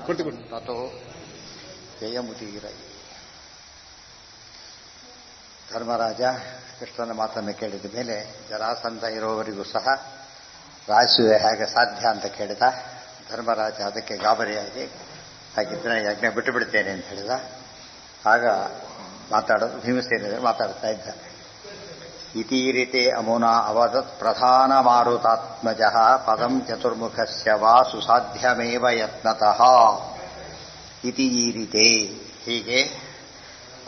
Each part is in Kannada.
ತಥೋ ಜಯಮುದೀರೈ. ಧರ್ಮರಾಜ ಕೃಷ್ಣನ ಮಾತನ್ನು ಕೇಳಿದ ಮೇಲೆ ಜರಾಸಂಧ ಇರೋವರೆಗೂ ಸಹ ರಾಜಿಸುವೆ ಹೇಗೆ ಸಾಧ್ಯ ಅಂತ ಕೇಳಿದ. ಧರ್ಮರಾಜ ಅದಕ್ಕೆ ಗಾಬರಿಯಾಗಿ ಹಾಗಿದ್ರೆ ಯಜ್ಞ ಬಿಟ್ಟು ಬಿಡ್ತೇನೆ ಅಂತ ಹೇಳಿದ. ಆಗ ಭೀಮಸೇನ ಮಾತಾಡ್ತಾ ಇದ್ದಾನೆ. ಇತೀರಿತೆ ಅಮುನಾ ಅವದತ್ ಪ್ರಧಾನ ಮಾರುತಾತ್ಮಜ ಪದಂ ಚತುರ್ಮುಖಸ್ಯ ವಾ ಸುಸಾಧ್ಯಮೇವ ಯತ್ನತಃ. ಇತೀರಿತೆ ಹೀಗೆ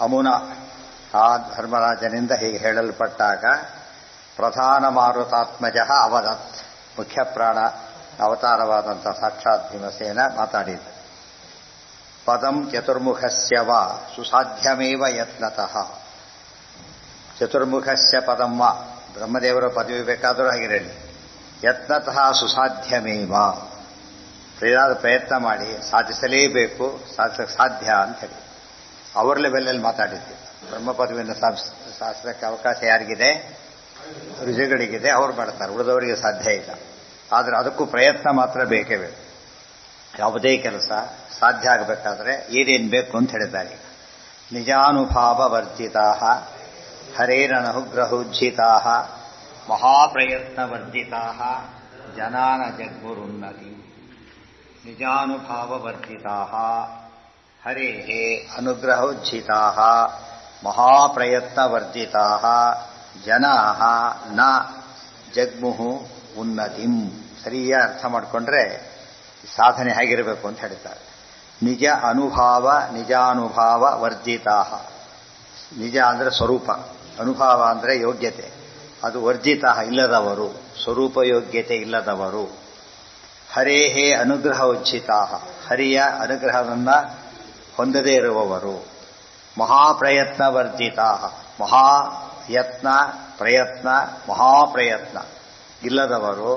ಅಮುನ ಆ ಧರ್ಮರಾಜನಿಂದ ಹೀಗೆ ಹೇಳಲ್ಪಟ್ಟಾಗ ಪ್ರಧಾನ ಮಾರುತಾತ್ಮಜ ಅವದತ್ ಮುಖ್ಯ ಪ್ರಾಣ ಅವತಾರವಾದಂಥ ಸಾಕ್ಷಾತ್ ಭೀಮಸೇನ ಮಾತಾಡಿದ. ಪದಂ ಚತುರ್ಮುಖಸ್ಯ ವಾ ಸುಸಾಧ್ಯಮೇವ ಯತ್ನತಃ. ಚತುರ್ಮುಖಸ್ಯ ಪದಂ ವಾ ಬ್ರಹ್ಮದೇವರ ಪದವಿ ಬೇಕಾದರೂ ಆಗಿರಲಿ. ಯತ್ನತಃ ಸುಸಾಧ್ಯಮೇವ ಪ್ರಯತ್ನ ಮಾಡಿ ಸಾಧಿಸಲೇಬೇಕು, ಸಾಧಿಸಕ್ಕೆ ಸಾಧ್ಯ ಅಂತ ಹೇಳಿ ಅವರ ಲೆವೆಲಲ್ಲಿ ಮಾತಾಡಿದ್ದೆ. ಬ್ರಹ್ಮ ಪದವಿಯನ್ನು ಸಾಧಿಸೋಕ್ಕೆ ಅವಕಾಶ ಯಾರಿಗಿದೆ? ಋಷಿಗಳಿಗಿದೆ, ಅವ್ರು ಮಾಡ್ತಾರೆ, ಉಳಿದವರಿಗೆ ಸಾಧ್ಯ ಇಲ್ಲ. ಆದರೆ ಅದಕ್ಕೂ ಪ್ರಯತ್ನ ಮಾತ್ರ ಬೇಕೇ ಬೇಕು. ಯಾವುದೇ ಕೆಲಸ ಸಾಧ್ಯ ಆಗಬೇಕಾದ್ರೆ ಏನೇನು ಬೇಕು ಅಂತ ಹೇಳಿದ್ದಾರೆ. ನಿಜಾನುಭಾವ ವರ್ಜಿತಾ ಹರೇರನುಗ್ರಹೋಜ್ಜಿತಾ ಮಹಾಪ್ರಯತ್ನ ವರ್ಜಿತಾ ಜನಾನ ಜಗ್ಗುರುನ್ನತಿ. ನಿಜಾನುಭಾವ ವರ್ಜಿತಾ ಹರೇ ಅನುಗ್ರಹೋಜ್ಜಿತಾ ಮಹಾಪ್ರಯತ್ನ ವರ್ಜಿತಾ ಜನಾ ನ ಜಗ್ಮುಹು ಉನ್ನತಿಂ. ಸರಿಯಾಗಿ ಅರ್ಥ ಮಾಡಿಕೊಂಡ್ರೆ ಸಾಧನೆ ಹೇಗಿರಬೇಕು ಅಂತ ಹೇಳ್ತಾರೆ. ನಿಜ ಅನುಭಾವ ನಿಜಾನುಭಾವ ವರ್ಜಿತಾ. ನಿಜ ಅಂದರೆ ಸ್ವರೂಪ, ಅನುಭಾವ ಅಂದರೆ ಯೋಗ್ಯತೆ, ಅದು ವರ್ಜಿತ ಇಲ್ಲದವರು, ಸ್ವರೂಪ ಯೋಗ್ಯತೆ ಇಲ್ಲದವರು. ಹರೇಹೇ ಅನುಗ್ರಹ ಉಜ್ಜಿತಾ, ಹರಿಯ ಅನುಗ್ರಹವನ್ನು ಹೊಂದದೇ ಇರುವವರು. ಮಹಾಪ್ರಯತ್ನ ವರ್ಜಿತಾ, ಮಹಾಯತ್ನ ಪ್ರಯತ್ನ ಮಹಾಪ್ರಯತ್ನ ಇಲ್ಲದವರು.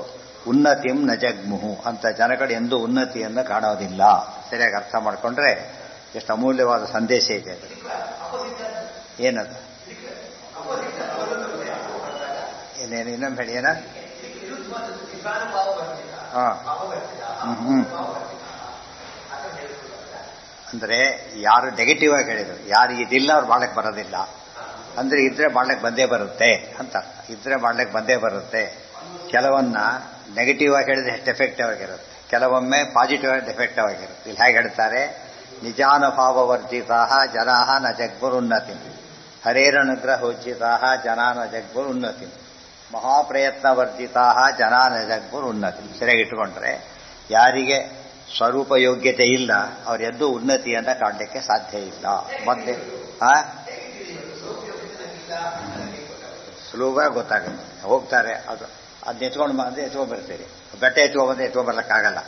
ಉನ್ನತಿಂ ನ ಜಗ್ಮುಹು ಅಂತ ಜನಗಳು ಎಂದೂ ಉನ್ನತಿಯನ್ನು ಕಾಣೋದಿಲ್ಲ. ಸರಿಯಾಗಿ ಅರ್ಥ ಮಾಡಿಕೊಂಡ್ರೆ ಎಷ್ಟು ಅಮೂಲ್ಯವಾದ ಸಂದೇಶ ಇದೆ. ಏನದು? ಏನೇನು ಇನ್ನೊಮ್ಮೆ ಹೇಳಿ. ಏನ? ಅಂದರೆ ಯಾರು ನೆಗೆಟಿವ್ ಆಗಿ ಹೇಳಿದ್ರು, ಯಾರು ಇದಿಲ್ಲ ಅವ್ರು ಮಾಡ್ಲಿಕ್ಕೆ ಬರೋದಿಲ್ಲ ಅಂದ್ರೆ ಇದ್ರೆ ಮಾಡ್ಲಿಕ್ಕೆ ಬಂದೇ ಬರುತ್ತೆ ಅಂತ ಅರ್ಥ. ಇದ್ರೆ ಮಾಡ್ಲಿಕ್ಕೆ ಬಂದೇ ಬರುತ್ತೆ. ಕೆಲವನ್ನ ನೆಗೆಟಿವ್ ಆಗಿ ಹೇಳಿದ್ರೆ ಎಷ್ಟು ಎಫೆಕ್ಟಿವ್ ಆಗಿರುತ್ತೆ, ಕೆಲವೊಮ್ಮೆ ಪಾಸಿಟಿವ್ ಆಗಿ ಎಫೆಕ್ಟಿವ್ ಆಗಿರುತ್ತೆ. ಇಲ್ಲಿ ಹೇಗೆ ಹೇಳ್ತಾರೆ? ನಿಜಾನುಭಾವ ವರ್ಜಿತಾ ಜನಾ ನ ಜಗ್ಗುರುನ್ನತಿ ಹರೇರನುಗ್ರಹೋಜ್ಜಿತಾ ಜನಾ ನ ಜಗ್ಗುರುನ್ನತಿ ಮಹಾಪ್ರಯತ್ನ ವರ್ಜಿತಾ ಜನಾ ನ ಜಗ್ಗುರುನ್ನತಿ. ಸರಿಯಾಗಿ ಇಟ್ಟುಕೊಂಡ್ರೆ ಯಾರಿಗೆ ಸ್ವರೂಪ ಯೋಗ್ಯತೆ ಇಲ್ಲ ಅವರೆಂದೂ ಉನ್ನತಿಯನ್ನ ಕಾಣಲಿಕ್ಕೆ ಸಾಧ್ಯ ಇಲ್ಲ. ಮತ್ತೆ ಸುಲಭವಾಗಿ ಗೊತ್ತಾಗುತ್ತೆ. ಹೋಗ್ತಾರೆ, ಅದು ಎತ್ಕೊಂಡು ಬರ್ತೀರಿ, ಬೆಟ್ಟ ಎತ್ಕೊಂಡ್ಬರ್ಲಿಕ್ಕಾಗಲ್ಲ.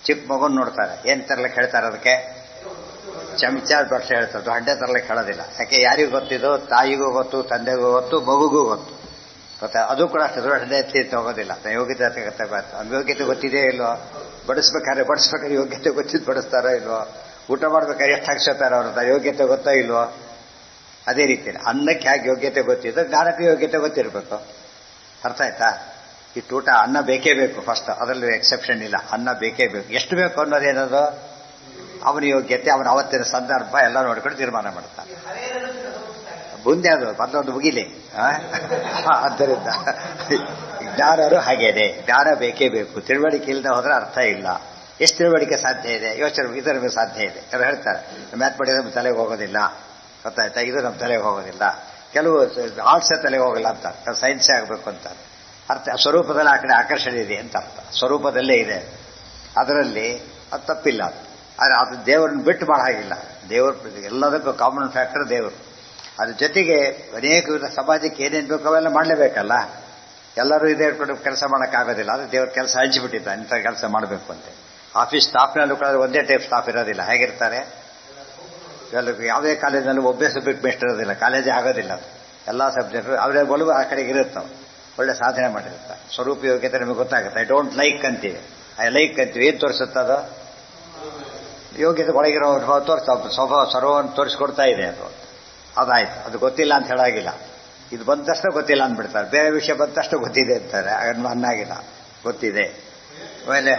ಚಿಕ್ಕ ಮಗುನ್ ನೋಡ್ತಾರೆ, ಏನ್ ತರ್ಲಿಕ್ಕೆ ಹೇಳ್ತಾರೆ? ಅದಕ್ಕೆ ಚಮಚ ಬಟ್ಟ ಹೇಳ್ತಾರೆ, ಹಂಡೆ ತರ್ಲಿಕ್ಕೆ ಹೇಳೋದಿಲ್ಲ. ಯಾಕೆ? ಯಾರಿಗೂ ಗೊತ್ತಿದ್ದು, ತಾಯಿಗೂ ಗೊತ್ತು, ತಂದೆಗೂ ಗೊತ್ತು, ಮಗುಗೂ ಗೊತ್ತು. ಗೊತ್ತಾ? ಅದು ಕೂಡ ಅಷ್ಟು ದೊಡ್ಡ ಹಂಡೆ ಎತ್ತಿ ಹೋಗೋದಿಲ್ಲ. ಯೋಗ್ಯತೆ ಯೋಗ್ಯತೆ ಗೊತ್ತಿದೆಯೋ ಇಲ್ವೋ? ಬಡಿಸ್ಬೇಕಾದ್ರೆ ಯೋಗ್ಯತೆ ಗೊತ್ತಿದ್ದು ಬಡಿಸ್ತಾರೋ ಇಲ್ವೋ? ಊಟ ಮಾಡ್ಬೇಕಾದ್ರೆ ಎಷ್ಟು ಹಾಕ್ಸೋತಾರೋ ಅವ್ರ ಯೋಗ್ಯತೆ ಗೊತ್ತೋ ಇಲ್ವೋ? ಅದೇ ರೀತಿ ಅನ್ನಕ್ಕೆ ಹೇಗೆ ಯೋಗ್ಯತೆ ಗೊತ್ತಿದ್ದು ಜ್ಞಾನಕ್ಕೆ ಯೋಗ್ಯತೆ ಗೊತ್ತಿರಬೇಕು. ಅರ್ಥ ಆಯ್ತಾ? ಇಟ್ಟು ಊಟ ಅನ್ನ ಬೇಕೇ ಬೇಕು ಫಸ್ಟ್, ಅದರಲ್ಲಿ ಎಕ್ಸೆಪ್ಷನ್ ಇಲ್ಲ. ಅನ್ನ ಬೇಕೇ ಬೇಕು. ಎಷ್ಟು ಬೇಕು ಅನ್ನೋದೇನದು ಅವನ ಯೋಗ್ಯತೆ, ಅವನ ಅವತ್ತಿನ ಸಂದರ್ಭ ಎಲ್ಲ ನೋಡ್ಕೊಂಡು ತೀರ್ಮಾನ ಮಾಡ್ತಾನೆ. ಮುಂದೆ ಅದು ಮೊದಲೊಂದು ಮುಗಿಲಿ. ಆದ್ದರಿಂದ ಜ್ಞಾನರು ಹಾಗೇನೆ, ಜ್ಞಾನ ಬೇಕೇ ಬೇಕು. ತಿಳುವಳಿಕೆ ಇಲ್ಲದೆ ಹೋದ್ರೆ ಅರ್ಥ ಇಲ್ಲ. ಎಷ್ಟು ತಿಳುವಳಿಕೆ ಸಾಧ್ಯ ಇದೆ? ಯೋಚನೆ ಇದರ ಸಾಧ್ಯ ಇದೆ. ಕೆಲವು ಹೇಳ್ತಾರೆ ಮ್ಯಾಥ್ ಮಾಡಿದ್ರೆ ನಮ್ಮ ತಲೆಗೆ ಹೋಗೋದಿಲ್ಲ, ಗೊತ್ತಾಯ್ತಾ? ಇದು ನಮ್ಮ ತಲೆಗೆ ಹೋಗೋದಿಲ್ಲ. ಕೆಲವು ಆರ್ಟ್ಸೇ ತಲೆಗೆ ಹೋಗಲ್ಲ ಅಂತ, ಸೈನ್ಸೇ ಆಗಬೇಕು ಅಂತ ಅರ್ಥ. ಸ್ವರೂಪದಲ್ಲಿ ಆ ಕಡೆ ಆಕರ್ಷಣೆ ಇದೆ ಅಂತ ಅರ್ಥ. ಸ್ವರೂಪದಲ್ಲೇ ಇದೆ, ಅದರಲ್ಲಿ ಅದು ತಪ್ಪಿಲ್ಲ. ಆದರೆ ಅದು ದೇವರನ್ನು ಬಿಟ್ಟು ಮಾಡೋ ಹಾಗಿಲ್ಲ. ದೇವರು ಎಲ್ಲದಕ್ಕೂ ಕಾಮನ್ ಫ್ಯಾಕ್ಟರ್ ದೇವರು. ಅದ್ರ ಜೊತೆಗೆ ಅನೇಕ ಸಮಾಜಕ್ಕೆ ಏನೇನು ಬೇಕೋ ಅವೆಲ್ಲ ಮಾಡಲೇಬೇಕಲ್ಲ. ಎಲ್ಲರೂ ಇದೇ ಇಟ್ಕೊಂಡು ಕೆಲಸ ಮಾಡೋಕ್ಕಾಗೋದಿಲ್ಲ. ಅದು ದೇವ್ರ ಕೆಲಸ ಹಂಚಿಬಿಟ್ಟಿದ್ದ, ಇಂಥ ಕೆಲಸ ಮಾಡಬೇಕು ಅಂತ. ಆಫೀಸ್ ಸ್ಟಾಫ್ನಲ್ಲೂ ಕೂಡ ಒಂದೇ ಟೈಪ್ ಸ್ಟಾಫ್ ಇರೋದಿಲ್ಲ. ಹೇಗಿರ್ತಾರೆ? ಯಾವುದೇ ಕಾಲೇಜಿನಲ್ಲಿ ಒಬ್ಬೇ ಸಬ್ಜೆಕ್ಟ್ ಬೆಸ್ಟ್ ಇರೋದಿಲ್ಲ, ಕಾಲೇಜೇ ಆಗೋದಿಲ್ಲ. ಅದು ಎಲ್ಲ ಸಬ್ಜೆಕ್ಟ್ ಅವರೇ ಒಲವು ಆ ಕಡೆಗೆ ಇರುತ್ತವೆ. ಒಳ್ಳೆ ಸಾಧನೆ ಮಾಡಿರುತ್ತೆ. ಸ್ವರೂಪ ಯೋಗ್ಯತೆ ನಮಗೆ ಗೊತ್ತಾಗುತ್ತೆ. ಐ ಡೋಂಟ್ ಲೈಕ್ ಅಂತೀವಿ, ಐ ಲೈಕ್ ಅಂತೀವಿ. ಏನು ತೋರಿಸುತ್ತದು? ಯೋಗ್ಯತೆ ಒಳಗಿರೋ ಸ್ವಭಾವ ಸರ್ವವನ್ನು ತೋರಿಸ್ಕೊಡ್ತಾ ಇದೆ. ಅದಾಯ್ತು, ಅದು ಗೊತ್ತಿಲ್ಲ ಅಂತ ಹೇಳಾಗಿಲ್ಲ. ಇದು ಬಂದ ತಕ್ಷಣ ಗೊತ್ತಿಲ್ಲ ಅಂದ್ಬಿಡ್ತಾರೆ. ಬೇರೆ ವಿಷಯ ಬಂದ ತಕ್ಷಣ ಗೊತ್ತಿದೆ ಅಂತಾರೆ, ಅನ್ನಾಗಿಲ್ಲ, ಗೊತ್ತಿದೆ. ಆಮೇಲೆ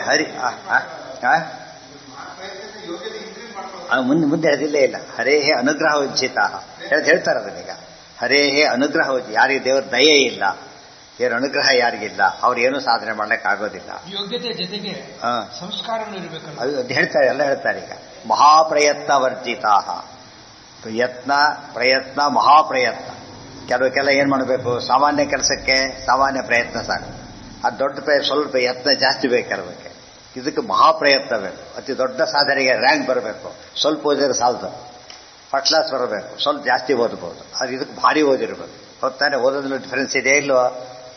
ಮುಂದೆ ಮುಂದೆ ಹೇಳದಿಲ್ಲೇ ಇಲ್ಲ. ಹರೇಹೇ ಅನುಗ್ರಹ ಉಜ್ಜಿತ ಹೇಳ್ತಾರೆ ಅದನ್ನೀಗ. ಹರೇಹೇ ಅನುಗ್ರಹ ಯಾರಿಗೆ ದೇವರ ದಯೆ ಇಲ್ಲ, ದೇವರ ಅನುಗ್ರಹ ಯಾರಿಗಿಲ್ಲ ಅವ್ರೇನು ಸಾಧನೆ ಮಾಡ್ಲಿಕ್ಕೆ ಆಗೋದಿಲ್ಲ. ಯೋಗ್ಯತೆ ಜೊತೆಗೆ ಸಂಸ್ಕಾರನೂ ಇರಬೇಕಲ್ಲ, ಅದು ಹೇಳ್ತಾರೆ, ಎಲ್ಲ ಹೇಳ್ತಾರೆ. ಈಗ ಮಹಾಪ್ರಯತ್ನ ವರ್ಜಿತಾ, ಪ್ರಯತ್ನ ಮಹಾಪ್ರಯತ್ನ. ಕೆಲವಕ್ಕೆಲ್ಲ ಏನ್ ಮಾಡಬೇಕು, ಸಾಮಾನ್ಯ ಕೆಲಸಕ್ಕೆ ಸಾಮಾನ್ಯ ಪ್ರಯತ್ನ ಸಾಕು. ಅದು ದೊಡ್ಡ ಸ್ವಲ್ಪ ಯತ್ನ ಜಾಸ್ತಿ ಬೇಕು ಕೆಲವಕ್ಕೆ. ಇದಕ್ಕೆ ಮಹಾಪ್ರಯತ್ನ ಬೇಕು. ಅತಿ ದೊಡ್ಡ ಸಾಧನೆಗೆ ರ್ಯಾಂಕ್ ಬರಬೇಕು, ಸ್ವಲ್ಪ ಓದಿದ್ರೆ ಸಾಲದು. ಫಸ್ಟ್ ಕ್ಲಾಸ್ ಬರಬೇಕು, ಸ್ವಲ್ಪ ಜಾಸ್ತಿ ಓದಬಹುದು. ಅದು ಇದಕ್ಕೆ ಭಾರಿ ಓದಿರ್ಬೇಕು. ಹೊತ್ತಾನೆ ಓದೋದ್ರಲ್ಲಿ ಡಿಫರೆನ್ಸ್ ಇದೆ ಇಲ್ಲೋ,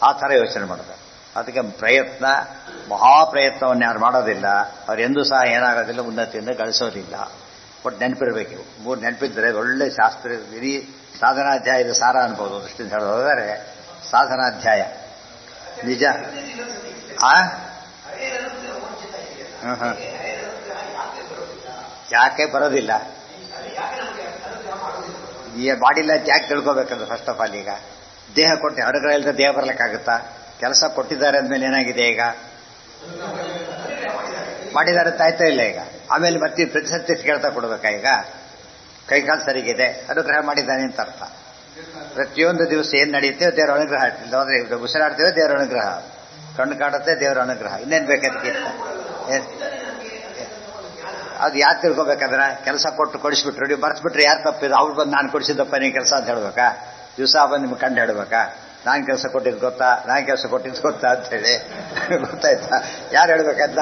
ಆ ಥರ ಯೋಚನೆ ಮಾಡಬೇಕು. ಅದಕ್ಕೆ ಪ್ರಯತ್ನ, ಮಹಾಪ್ರಯತ್ನವನ್ನು ಯಾರು ಮಾಡೋದಿಲ್ಲ ಅವ್ರು ಎಂದೂ ಸಹ ಏನಾಗೋದಿಲ್ಲ, ಉನ್ನತಿಯಿಂದ ಗಳಿಸೋದಿಲ್ಲ. ಬಟ್ ನೆನಪಿರ್ಬೇಕು. ಮೂರು ನೆನಪಿದ್ರೆ ಒಳ್ಳೆ ಶಾಸ್ತ್ರ, ಇಡೀ ಸಾಧನಾಧ್ಯಾಯದ ಸಾರ ಅನ್ಬೋದು. ದೃಷ್ಟಿಯಿಂದ ಹೇಳೋದಾದ್ರೆ ಸಾಧನಾಧ್ಯಾಯ ನಿಜ. ಯಾಕೆ ಬರೋದಿಲ್ಲ, ಈ ಬಾಡಿಲ್ಲ ಯಾಕೆ ತಿಳ್ಕೋಬೇಕಂದ್ರೆ ಫಸ್ಟ್ ಆಫ್ ಆಲ್ ಈಗ ದೇಹ ಕೊಟ್ಟು ಅನುಗ್ರಹ ಇಲ್ಲದೆ ದೇಹ ಬರ್ಲಿಕ್ಕಾಗುತ್ತಾ? ಕೆಲಸ ಕೊಟ್ಟಿದ್ದಾರೆ ಅಂದಮೇಲೆ ಏನಾಗಿದೆ, ಈಗ ಮಾಡಿದ್ದಾರೆ ತಾಯ್ತಾ ಇಲ್ಲ. ಈಗ ಆಮೇಲೆ ಮತ್ತೆ ಪ್ರತಿ ಸತ್ಯ ಕೇಳ್ತಾ ಕೊಡ್ಬೇಕಾ? ಈಗ ಕೈಕಾಲು ಸರಿಗಿದೆ, ಅನುಗ್ರಹ ಮಾಡಿದ್ದಾನೆ ಅಂತ ಅರ್ಥ. ಪ್ರತಿಯೊಂದು ದಿವಸ ಏನ್ ನಡೆಯುತ್ತೆ ದೇವರ ಅನುಗ್ರಹ. ಅಂದ್ರೆ ಉಸಿರಾಡ್ತೇವೆ ದೇವರ ಅನುಗ್ರಹ, ಕಣ್ಣು ಕಾಡುತ್ತೆ ದೇವರ ಅನುಗ್ರಹ. ಇನ್ನೇನ್ ಬೇಕದಕ್ಕೆ? ಅದು ಯಾಕೆ ತಿಳ್ಕೊಬೇಕಂದ್ರೆ ಕೆಲಸ ಕೊಟ್ಟು ಕೊಡಿಸ್ಬಿಟ್ರು, ನೀವು ಬರ್ಸ್ಬಿಟ್ರೆ ಯಾರು ತಪ್ಪಿದ್ರು? ಅವ್ರು ಬಂದು ನಾನು ಕೊಡಿಸಿದ್ದಪ್ಪ ನೀನು ಕೆಲಸ ಅಂತ ಹೇಳ್ಬೇಕಾ? ದಿವಸ ಬಂದು ನಿಮ್ಗೆ ಕಂಡು ಹೇಳ್ಬೇಕಾ ನಾನು ಕೆಲಸ ಕೊಟ್ಟಿದ್ದು ಗೊತ್ತಾ, ನಾನು ಕೆಲಸ ಕೊಟ್ಟಿದ್ದು ಗೊತ್ತಾ ಅಂತ ಹೇಳಿ? ಗೊತ್ತಾಯ್ತಾ? ಯಾರು ಹೇಳ್ಬೇಕಂತ?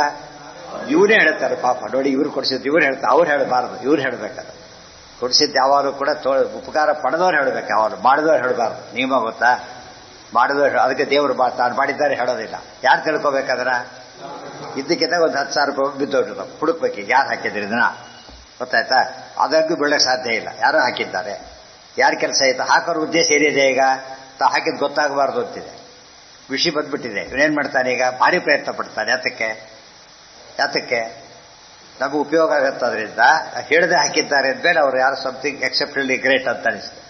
ಇವರೇ ಹೇಳ್ತಾರೆ ಪಾಪ. ನೋಡಿ ಇವ್ರು ಕೊಡಿಸಿದ್ದು ಇವ್ರು ಹೇಳ್ತಾರೆ, ಅವ್ರು ಹೇಳಬಾರ್ದು, ಇವ್ರು ಹೇಳ್ಬೇಕಲ್ಲ. ಕೊಡಿಸಿದ್ದು ಯಾವಾಗಲೂ ಕೂಡ ಉಪಕಾರ ಪಡೆದವ್ರು ಹೇಳ್ಬೇಕು, ಯಾವಾಗಲೂ ಮಾಡಿದವ್ರು ಹೇಳಬಾರ್ದು. ನಿಯಮ ಗೊತ್ತಾ? ಮಾಡಿದವ್ರು. ಅದಕ್ಕೆ ದೇವರು ತಾನು ಮಾಡಿದ್ದಾರೆ ಹೇಳೋದಿಲ್ಲ. ಯಾರು ತಿಳ್ಕೊಬೇಕಾದ್ರೆ ಇದ್ದಕ್ಕಿಂತ ಒಂದು 10,000 ರೂಪಾಯಿ ಬಿದ್ದೋಗಿರ್ತಾವೆ, ಹುಡುಕ್ಬೇಕು ಯಾರು ಹಾಕಿದ್ರಿ ಇದನ್ನ. ಗೊತ್ತಾಯ್ತಾ? ಅದಕ್ಕೂ ಬೀಳಕ್ಕೆ ಸಾಧ್ಯ ಇಲ್ಲ. ಯಾರೋ ಹಾಕಿದ್ದಾರೆ, ಯಾರು ಕೆಲಸ ಆಯ್ತು, ಹಾಕೋರ ಉದ್ದೇಶ ಏನಿದೆ? ಈಗ ಹಾಕಿದ್ ಗೊತ್ತಾಗಬಾರ್ದು ಅಂತಿದೆ, ವಿಷಯ ಬಂದ್ಬಿಟ್ಟಿದೆ. ಇವನೇನ್ ಮಾಡ್ತಾನೆ ಈಗ? ಭಾರಿ ಪ್ರಯತ್ನ ಪಡ್ತಾನೆ. ಯಾತಕ್ಕೆ? ನಮಗೂ ಉಪಯೋಗ ಆಗತ್ತೆ. ಅದರಿಂದ ಹೇಳದೆ ಹಾಕಿದ್ದಾರೆ ಅಂದ್ಮೇಲೆ ಅವ್ರು ಯಾರು ಸಮಥಿಂಗ್ ಎಕ್ಸೆಪ್ಟಲಿ ಗ್ರೇಟ್ ಅಂತ ಅನಿಸ್ತು.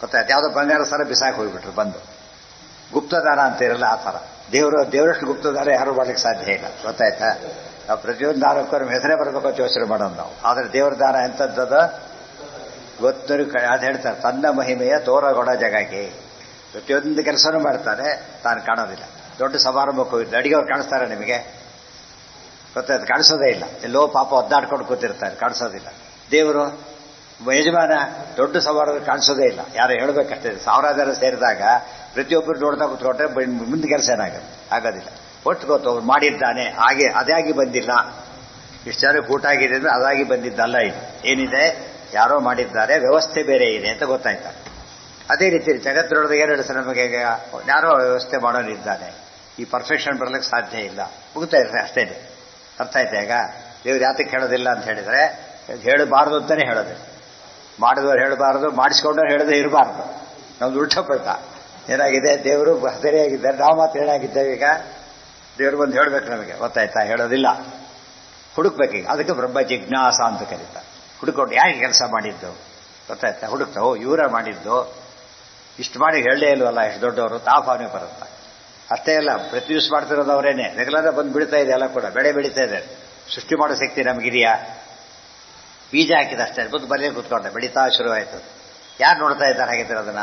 ಗೊತ್ತಾಯ್ತು? ಯಾವುದೋ ಬಂಗಾರ ಸರ ಬಿಸಾಕಿ ಹೋಗ್ಬಿಟ್ರು ಬಂದು. ಗುಪ್ತದಾನ ಅಂತ ಇರಲ್ಲ ಆ ಥರ. ದೇವರಷ್ಟು ಗುಪ್ತದಾನ ಯಾರು ಮಾಡ್ಲಿಕ್ಕೆ ಸಾಧ್ಯ ಇಲ್ಲ. ಗೊತ್ತಾಯ್ತಾ? ನಾವು ಪ್ರತಿಯೊಂದು ದಾನಕ್ಕೂ ನಮ್ಮ ಹೆಸರೇ ಬರಬೇಕು ಅಂತ ಯೋಚನೆ ಮಾಡೋದು ನಾವು. ಆದರೆ ದೇವರ ದಾನ ಎಂಥದ್ದದ ಗೊತ್ತು. ಅದು ಹೇಳ್ತಾರೆ, ತನ್ನ ಮಹಿಮೆಯ ತೋರಗೊಡ ಜಗಕ್ಕೆ. ಪ್ರತಿಯೊಂದು ಕೆಲಸನೂ ಮಾಡ್ತಾರೆ, ತಾನು ಕಾಣೋದಿಲ್ಲ. ದೊಡ್ಡ ಸಮಾರಂಭಕ್ಕೆ ಹೋಗಿದ್ದು ಅಡಿಗೆವ್ರು ಕಾಣಿಸ್ತಾರೆ ನಿಮಗೆ? ಗೊತ್ತಾಯ್ತು? ಕಾಣಿಸೋದೇ ಇಲ್ಲ. ಎಲ್ಲೋ ಪಾಪ ಒದ್ದಾಡ್ಕೊಂಡು ಕೂತಿರ್ತಾರೆ, ಕಾಣಿಸೋದಿಲ್ಲ. ದೇವರು ಯಜಮಾನ ದೊಡ್ಡ ಸಮಾರಂಭ ಕಾಣಿಸೋದೇ ಇಲ್ಲ. ಯಾರು ಹೇಳ್ಬೇಕಷ್ಟೇ. 1000 ಜನ ಸೇರಿದಾಗ ಪ್ರತಿಯೊಬ್ಬರು ನೋಡ್ತಾ ಕೂತ್ಕೊಂಡ್ರೆ ಮುಂದೆ ಕೆಲಸ ಏನಾಗುತ್ತೆ? ಆಗೋದಿಲ್ಲ. ಒಟ್ಟು ಗೊತ್ತು ಅವ್ರು ಮಾಡಿದ್ದಾನೆ, ಹಾಗೆ ಅದಾಗಿ ಬಂದಿಲ್ಲ. ಇಷ್ಟು ಜನಕ್ಕೆ ಊಟ ಆಗಿದೆ ಅಂದ್ರೆ ಅದಾಗಿ ಬಂದಿದ್ದಲ್ಲ. ಇದು ಏನಿದೆ, ಯಾರೋ ಮಾಡಿದ್ದಾರೆ, ವ್ಯವಸ್ಥೆ ಬೇರೆ ಇದೆ ಅಂತ ಗೊತ್ತಾಯ್ತಾ? ಅದೇ ರೀತಿ ಜಗತ್ತಿನೊಳಗೆ ಏನು ಹೇಳಿಸ ನಮಗೆ, ಯಾರೋ ವ್ಯವಸ್ಥೆ ಮಾಡೋನಿದ್ದಾನೆ. ಈ ಪರ್ಫೆಕ್ಷನ್ ಬರಲಿಕ್ಕೆ ಸಾಧ್ಯ ಇಲ್ಲ. ಮುಗ್ತಾ ಇದ್ರೆ ಅಷ್ಟೇ. ಅರ್ಥ ಆಯ್ತಾ? ಈಗ ದೇವ್ರು ಯಾತಕ್ಕೆ ಹೇಳೋದಿಲ್ಲ ಅಂತ ಹೇಳಿದ್ರೆ, ಹೇಳಬಾರ್ದು ಅಂತಾನೆ ಹೇಳೋದಿಲ್ಲ. ಮಾಡಿದವ್ರು ಹೇಳಬಾರ್ದು, ಮಾಡಿಸ್ಕೊಂಡವ್ರು ಹೇಳದೆ ಇರಬಾರ್ದು. ನಮ್ದು ಉಲ್ಟಾ ಪಲ್ಟ ಏನಾಗಿದೆ, ದೇವರು ಸರಿಯಾಗಿದ್ದಾರೆ, ನಾವು ಮಾತ್ರ ಏನಾಗಿದ್ದೇವೆ? ಈಗ ದೇವ್ರು ಬಂದು ಹೇಳ್ಬೇಕು ನಮಗೆ. ಗೊತ್ತಾಯ್ತಾ? ಹೇಳೋದಿಲ್ಲ, ಹುಡುಕ್ಬೇಕೀಗ. ಅದಕ್ಕೆ ಬ್ರಹ್ಮ ಜಿಜ್ಞಾಸ ಅಂತ ಕರೀತಾರೆ. ಹುಡುಕೊಂಡು ಯಾಕೆ ಕೆಲಸ ಮಾಡಿದ್ದು? ಗೊತ್ತಾಯ್ತಾ? ಹುಡುಕ್ತಾ, ಓ ಇವರ ಮಾಡಿದ್ದು, ಇಷ್ಟು ಮಾಡಿ ಹೇಳಲೇ ಇಲ್ವಲ್ಲ, ಎಷ್ಟು ದೊಡ್ಡವರು, ತಾಪಾವನೆ ಬರುತ್ತೆ. ಅಷ್ಟೇ ಅಲ್ಲ, ಪ್ರತಿ ದಿವಸ ಮಾಡ್ತಿರೋದು ಅವರೇನೆ. ರೆಗ್ಯುಲರ್ ಬಂದು ಬಿಡ್ತಾ ಇದೆ ಎಲ್ಲ ಕೂಡ, ಬೆಳೆ ಬೆಳೀತಾ ಇದೆ. ಸೃಷ್ಟಿ ಮಾಡೋ ಶಕ್ತಿ ನಮಗಿದೆಯಾ? ಬೀಜ ಹಾಕಿದ ಅಷ್ಟೇ, ಬಂದು ಬರಲೇ ಕೂತ್ಕೊಂಡೆ, ಬೆಳೀತಾ ಶುರುವಾಯಿತು. ಯಾರು ನೋಡ್ತಾ ಇದ್ದಾರೆ ಹಾಗಿದ್ರೆ ಅದನ್ನ?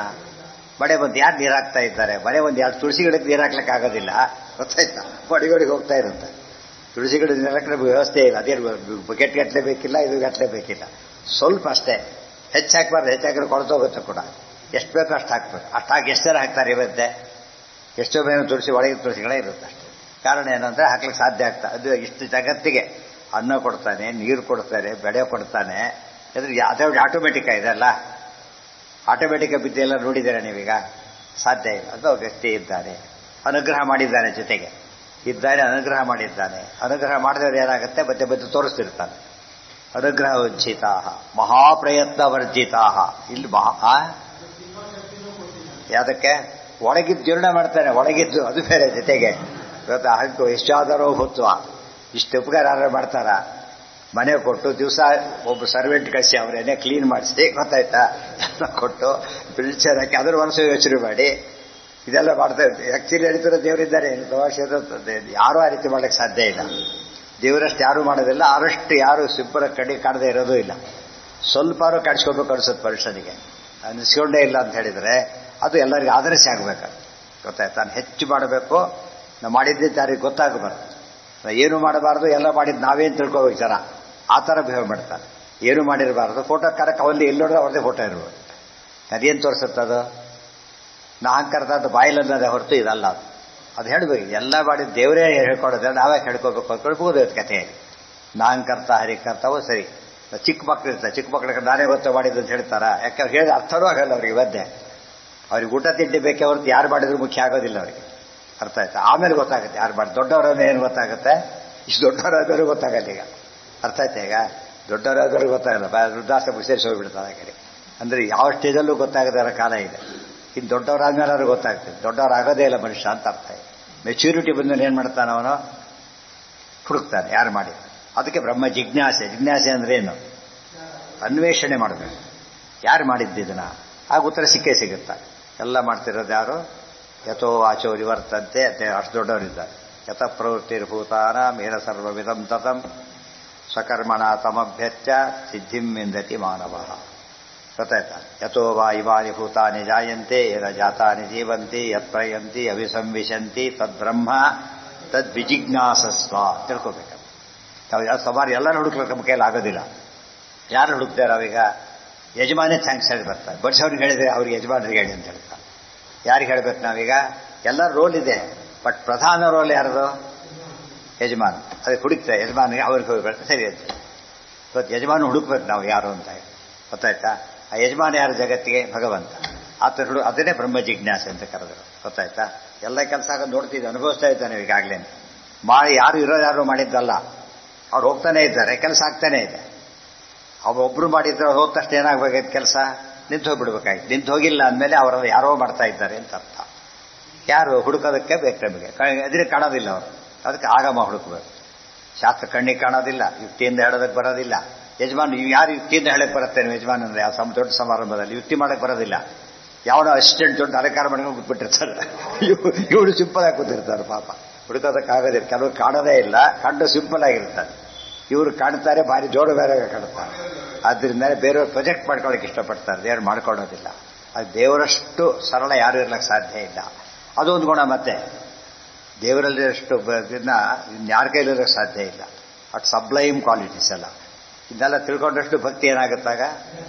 ಮಳೆ ಬಂದು ಯಾರು ನೀರು ಹಾಕ್ತಾ ಇದ್ದಾರೆ? ಮಳೆ ಒಂದು 2 ತುಳಸಿ ಗಿಡಕ್ಕೆ ನೀರು ಹಾಕ್ಲಿಕ್ಕೆ ಆಗೋದಿಲ್ಲ. ಗೊತ್ತಾಯ್ತಾ? ಮಡಿಗಳಿಗೆ ಹೋಗ್ತಾ ಇರುತ್ತೆ. ತುಳಸಿ ಗಿಡ ನೀರು ಹಾಕಲಿಕ್ಕೆ ವ್ಯವಸ್ಥೆ ಇಲ್ಲ. ಅದೇ ಬಕೆಟ್ ಗಟ್ಟಲೆ ಬೇಕಿಲ್ಲ, ಇದು ಗಟ್ಟಲೆ ಬೇಕಿಲ್ಲ, ಸ್ವಲ್ಪ ಅಷ್ಟೇ. ಹೆಚ್ಚು ಹಾಕ್ಬಾರ್ದು, ಹೆಚ್ಚಾಕಿದ್ರೆ ಕೊಳ್ತೋಗುತ್ತೆ ಕೂಡ. ಎಷ್ಟು ಬೇಕೋ ಅಷ್ಟು ಹಾಕ್ಬೇಕು. ಅಷ್ಟು ಹಾಕಿ ಎಷ್ಟು ಜನ ಹಾಕ್ತಾರೆ ಇವತ್ತೆ? ಎಷ್ಟೋ ಬೇರೆ ತುಳಸಿ ಒಳಗಿನ ತುಳಸಿಗಳೇ ಇರುತ್ತೆ ಅಷ್ಟೇ. ಕಾರಣ ಏನಂದ್ರೆ ಹಾಕ್ಲಿಕ್ಕೆ ಸಾಧ್ಯ ಆಗ್ತಾ. ಅದು ಇಷ್ಟು ಜಗತ್ತಿಗೆ ಅನ್ನ ಕೊಡ್ತಾನೆ, ನೀರು ಕೊಡ್ತಾನೆ, ಬೆಳೆ ಕೊಡ್ತಾನೆ. ಅದೇ ಆಟೋಮೆಟಿಕ್ ಇದೆಲ್ಲ ಆಟೋಮೆಟಿಕ್ ಬಿದ್ದೆಲ್ಲ ನೋಡಿದ್ದೀರಾ ನೀವೀಗ? ಸಾಧ್ಯ ಇಲ್ಲ. ಅದು ವ್ಯಕ್ತಿ ಇದ್ದಾನೆ, ಅನುಗ್ರಹ ಮಾಡಿದ್ದಾನೆ, ಜೊತೆಗೆ ಇದ್ದಾನೆ, ಅನುಗ್ರಹ ಮಾಡಿದ್ದಾನೆ. ಅನುಗ್ರಹ ಮಾಡಿದವರು ಏನಾಗುತ್ತೆ? ಮತ್ತೆ ತೋರಿಸ್ತಿರ್ತಾನೆ. ಅನುಗ್ರಹ ವಂಚಿತಾ ಮಹಾಪ್ರಯತ್ನ ವರ್ಜಿತಾ. ಇಲ್ಲಿ ಯಾವುದಕ್ಕೆ? ಒಳಗಿದ್ದು ಜೀರ್ಣ ಮಾಡ್ತಾನೆ, ಒಳಗಿದ್ದು ಅದು ಬೇರೆ. ಜೊತೆಗೆ ಇವತ್ತು ಹಕ್ಕು ಎಷ್ಟಾದರೋ ಹೊತ್ವ ಇಷ್ಟು ಉಪಕಾರ ಮಾಡ್ತಾರ. ಮನೆ ಕೊಟ್ಟು ದಿವಸ ಒಬ್ಬ ಸರ್ವೆಂಟ್ ಕಳಿಸಿ ಅವರೇನೆ ಕ್ಲೀನ್ ಮಾಡಿಸಿ, ಗೊತ್ತಾಯ್ತಾ, ಎಲ್ಲ ಕೊಟ್ಟು ಬಿಲ್ಚರ್ ಹಾಕಿ ಅದ್ರ ವರ್ಷ ಯೋಚನೆ ಮಾಡಿ ಇದೆಲ್ಲ ಮಾಡ್ತಾ ಇರ್ತೀವಿ. ಆಕ್ಚುಲಿ ಹೇಳ್ತಿರೋ ದೇವರಿದ್ದಾರೆ. ಯಾರೂ ಆ ರೀತಿ ಮಾಡ್ಲಿಕ್ಕೆ ಸಾಧ್ಯ ಇಲ್ಲ. ದೇವರಷ್ಟು ಯಾರು ಮಾಡೋದಿಲ್ಲ, ಅವರಷ್ಟು ಯಾರು ಸಿಬ್ಬರ ಕಡೆ ಕಾಣದೇ ಇರೋದೂ ಇಲ್ಲ. ಸ್ವಲ್ಪಾರು ಕಾಣಿಸ್ಕೋಬೇಕು ಅನಿಸುತ್ತೆ ಮನುಷ್ಯನಿಗೆ. ಅನಿಸ್ಕೊಂಡೇ ಇಲ್ಲ ಅಂತ ಹೇಳಿದರೆ ಅದು ಎಲ್ಲರಿಗೂ ಆದರ್ಶ ಆಗಬೇಕು. ಗೊತ್ತಾಯ್ತು? ನಾನು ಹೆಚ್ಚು ಮಾಡಬೇಕು, ನಾವು ಮಾಡಿದ್ದೆ ಯಾರಿಗೆ ಗೊತ್ತಾಗಬಾರ್ದು. ಏನು ಮಾಡಬಾರ್ದು, ಎಲ್ಲ ಮಾಡಿದ್ದು ನಾವೇನು ತಿಳ್ಕೋಬೇಕು ಜನ, ಆ ಥರ ಬಿಹೇವ್ ಮಾಡ್ತಾರೆ. ಏನು ಮಾಡಿರಬಾರ್ದು, ಫೋಟೋ ಕರೆಕ್ಟ್ ಅವಲ್ಲಿ ಎಲ್ಲಿ ನೋಡಿದ್ರೆ ಅವ್ರದ್ದೇ ಫೋಟೋ ಇರ್ಬೋದು. ಅದೇನು ತೋರಿಸುತ್ತದು? ನಾ ಅಹಂಕಾರದ ಬಾಯಿಲನ್ನದೇ ಹೊರತು ಇದಲ್ಲ. ಅದು ಹೇಳಬೇಕು. ಎಲ್ಲ ಮಾಡಿದ ದೇವರೇ ಹೇಳ್ಕೊಡೋದ್ರೆ ನಾವೇ ಹೇಳ್ಕೋಬೇಕು ಅಂದ್ಕೊಳ್ಬೋದು ಕಥೆಯಲ್ಲಿ. ನಾಹಂಕರ್ತ ಹರಿಕರ್ತವೋ ಸರಿ. ಚಿಕ್ಕ ಮಕ್ಕಳು ಇರ್ತಾರೆ, ಚಿಕ್ಕ ಮಕ್ಕಳಿಗೆ ನಾನೇ ಗೊತ್ತ ಮಾಡಿದ್ದು ಅಂತ ಹೇಳ್ತಾರ. ಯಾಕೆ ಅವ್ರು ಹೇಳಿದ ಅರ್ಥನೂ ಆಗಲ್ಲ ಅವ್ರಿಗೆ. ಮಧ್ಯೆ ಅವ್ರಿಗೆ ಊಟ ತಿಂಡಿ ಬೇಕೇ ಹೊರತು ಯಾರು ಮಾಡಿದ್ರು ಮುಖ್ಯ ಆಗೋದಿಲ್ಲ ಅವರಿಗೆ. ಅರ್ಥ ಆಯ್ತಾ? ಆಮೇಲೆ ಗೊತ್ತಾಗುತ್ತೆ ಯಾರು ಮಾಡಿ. ದೊಡ್ಡವರನ್ನ ಏನು ಗೊತ್ತಾಗುತ್ತೆ, ಇಷ್ಟು ದೊಡ್ಡವರಾದವರು ಗೊತ್ತಾಗಲ್ಲ ಈಗ. ಅರ್ಥ ಆಯ್ತಾ? ಈಗ ದೊಡ್ಡವರಾದವರು ಗೊತ್ತಾಗಲ್ಲ, ವೃದ್ಧಾಶ್ರಮ ಸೇರಿಸಿ ಹೋಗ್ಬಿಡ್ತಾರೆ ಆ ಕಡೆ. ಅಂದರೆ ಯಾವ ಸ್ಟೇಜಲ್ಲೂ ಗೊತ್ತಾಗದ ಕಾಲ ಇದೆ. ಇನ್ನು ದೊಡ್ಡವರಾದ್ಮೇಲೆ ಅವ್ರಿಗೆ ಗೊತ್ತಾಗ್ತದೆ. ದೊಡ್ಡವರಾಗೋದೇ ಇಲ್ಲ ಮನುಷ್ಯ ಅಂತ ಅರ್ಥ ಇದೆ. ಮೆಚ್ಯೂರಿಟಿ ಬಂದ್ಮೇಲೆ ಏನು ಮಾಡ್ತಾನೆ ಅವನು? ಹುಡುಕ್ತಾನೆ ಯಾರು ಮಾಡಿ. ಅದಕ್ಕೆ ಬ್ರಹ್ಮ ಜಿಜ್ಞಾಸೆ. ಜಿಜ್ಞಾಸೆ ಅಂದ್ರೆ ಏನು? ಅನ್ವೇಷಣೆ ಮಾಡಬೇಕು. ಯಾರು ಮಾಡಿದ್ದಿದನ್ನ ಆಗ ಉತ್ತರ ಸಿಕ್ಕೇ ಸಿಗುತ್ತಾ. ಎಲ್ಲ ಮಾಡ್ತಿರೋದು ಯಾರು? ಯಥೋ ವಾಚೋ ನಿವರ್ತಂತೆ. ಅಷ್ಟು ದೊಡ್ಡವರಿದ್ದಾರೆ. ಯಥ ಪ್ರವೃತ್ತಿರ್ಭೂತಾನ ಮೇಲ ಸರ್ವವಿಧಂ ತತಂ ಸ್ವಕರ್ಮಣ ತಮಭ್ಯತ್ಯ ಸಿದ್ಧಿಂ ವಿಂದತಿ ಮಾನವ. ಗೊತ್ತಾಯ್ತಾ? ಯಥೋ ವಾ ಇವಾನಿ ಭೂತಾನಿ ಜಾಯಂತೆ ಯದ ಜಾತಾನಿ ಜೀವಂತಿ ಯತ್ ಪ್ರಯಂತಿ ಅಭಿಸಂವಿಶಂತಿ ತದ್ಬ್ರಹ್ಮ ತದ್ವಿಜಿಜ್ಞಾಸಸ್ವ ತಿಳ್ಕೋಬೇಕು. ನಾವು ಸುಮಾರು ಎಲ್ಲರೂ ಹುಡುಕ್ಲಿಕ್ಕೆ ನಮ್ಮ ಕೈಯಲ್ಲಿ ಆಗೋದಿಲ್ಲ. ಯಾರು ಹುಡುಕ್ತಾರೆ ಅವಾಗ? ಯಜಮಾನೇ ಥ್ಯಾಂಕ್ಸ್ ಹೇಳಿ ಬರ್ತಾರೆ. ಬಡ್ಸವ್ರಿಗೆ ಹೇಳಿದ್ರೆ ಅವ್ರಿಗೆ ಯಜಮಾನರಿಗೆ ಹೇಳಿ ಅಂತ ಹೇಳ್ತಾರೆ. ಯಾರಿಗೆ ಹೇಳ್ಬೇಕು ನಾವೀಗ? ಎಲ್ಲರ ರೋಲ್ ಇದೆ, ಬಟ್ ಪ್ರಧಾನ ರೋಲ್ ಯಾರದು? ಯಜಮಾನ. ಅದಕ್ಕೆ ಹುಡುಕ್ತಾರೆ ಯಜಮಾನಿಗೆ, ಅವ್ರಿಗೆ ಹೋಗ್ಬೇಕು. ಸರಿ ಅಂತ ಇವತ್ತು ಯಜಮಾನ ಹುಡುಕ್ಬೇಕು ನಾವು ಯಾರು ಅಂತ. ಗೊತ್ತಾಯ್ತಾ? ಆ ಯಜಮಾನ ಯಾರು ಜಗತ್ತಿಗೆ? ಭಗವಂತ. ಆತ ಅದನ್ನೇ ಬ್ರಹ್ಮ ಜಿಜ್ಞಾಸೆ ಅಂತ ಕರೆದರು. ಗೊತ್ತಾಯ್ತಾ? ಎಲ್ಲ ಕೆಲಸ ಆಗೋದು ನೋಡ್ತಿದ್ದೆ, ಅನುಭವಿಸ್ತಾ ಇದ್ದಾನೆ ಈಗಾಗಲೇ. ಮಾಡಿ ಯಾರು ಯಾರು ಮಾಡಿದ್ದಲ್ಲ, ಅವ್ರು ಹೋಗ್ತಾನೆ ಇದ್ದಾರೆ, ಕೆಲಸ ಆಗ್ತಾನೆ ಇದೆ. ಒಬ್ರು ಮಾಡಿದ್ರೆ ಹೋದ ತಕ್ಷಣ ಏನಾಗಬೇಕಾಯ್ತು? ಕೆಲಸ ನಿಂತು ಹೋಗ್ಬಿಡ್ಬೇಕಾಯ್ತು. ನಿಂತು ಹೋಗಿಲ್ಲ ಅಂದಮೇಲೆ ಅವರ ಯಾರೋ ಮಾಡ್ತಾ ಇದ್ದಾರೆ ಅಂತ ಅರ್ಥ. ಯಾರು ಹುಡುಕೋದಕ್ಕೆ ಬೇಕು ನಮಗೆ. ಎದುರಿಗೆ ಕಾಣೋದಿಲ್ಲ ಅವರು. ಅದಕ್ಕೆ ಆಗಮ ಹುಡುಕಬೇಕು. ಶಾಸ್ತ್ರ ಕಣ್ಣಿಗೆ ಕಾಣೋದಿಲ್ಲ, ಯುಕ್ತಿಯಿಂದ ಹೇಳೋದಕ್ಕೆ ಬರೋದಿಲ್ಲ. ಯಜಮಾನ ಯಾರು ಯುಕ್ತಿಯಿಂದ ಹೇಳಕ್ ಬರುತ್ತೆ? ಯಜಮಾನ ಅಂದ್ರೆ ಯಾವ ದೊಡ್ಡ ಸಮಾರಂಭದಲ್ಲಿ ಯುಕ್ತಿ ಮಾಡಕ್ ಬರೋದಿಲ್ಲ. ಯಾವನೋ ಅಸಿಸ್ಟೆಂಟ್ ದೊಡ್ಡ ಅಲಂಕಾರ ಮಾಡ್ಕೊಂಡು ಕೂತ್ಬಿಟ್ಟಿರ್ತಾರೆ. ಇವರು ಸಿಂಪಲ್ ಆಗಿ ಕೂತಿರ್ತಾರೆ ಪಾಪ. ಹುಡುಕೋದಕ್ಕಾಗೋದಿಲ್ಲ. ಕೆಲವರು ಕಾಣೋದೇ ಇಲ್ಲ, ಕಂಡು ಸಿಂಪಲ್ ಆಗಿರ್ತಾರೆ. ಇವರು ಕಾಣ್ತಾರೆ, ಭಾರಿ ಜೋಡು ಬೇರೆ ಕಾಣುತ್ತಾರೆ. ಆದ್ರಿಂದ ಬೇರೆಯವ್ರು ಪ್ರೊಜೆಕ್ಟ್ ಮಾಡ್ಕೊಳ್ಳೋಕೆ ಇಷ್ಟಪಡ್ತಾರೆ, ದೇವ್ರು ಮಾಡ್ಕೊಳ್ಳೋದಿಲ್ಲ. ಅದು ದೇವರಷ್ಟು ಸರಳ ಯಾರು ಇರ್ಲಿಕ್ಕೆ ಸಾಧ್ಯ ಇಲ್ಲ. ಅದೊಂದು ಗುಣ. ಮತ್ತೆ ದೇವರಲ್ಲಿರಷ್ಟು ಯಾರ ಕೈಲಿರೋಕ್ಕೆ ಸಾಧ್ಯ ಇಲ್ಲ. ಅಟ್ ಸಬ್ಲೈಮ್ ಕ್ವಾಲಿಟೀಸ್ ಎಲ್ಲ. ಇದನ್ನೆಲ್ಲ ತಿಳ್ಕೊಂಡಷ್ಟು ಭಕ್ತಿ ಏನಾಗುತ್ತಾಗ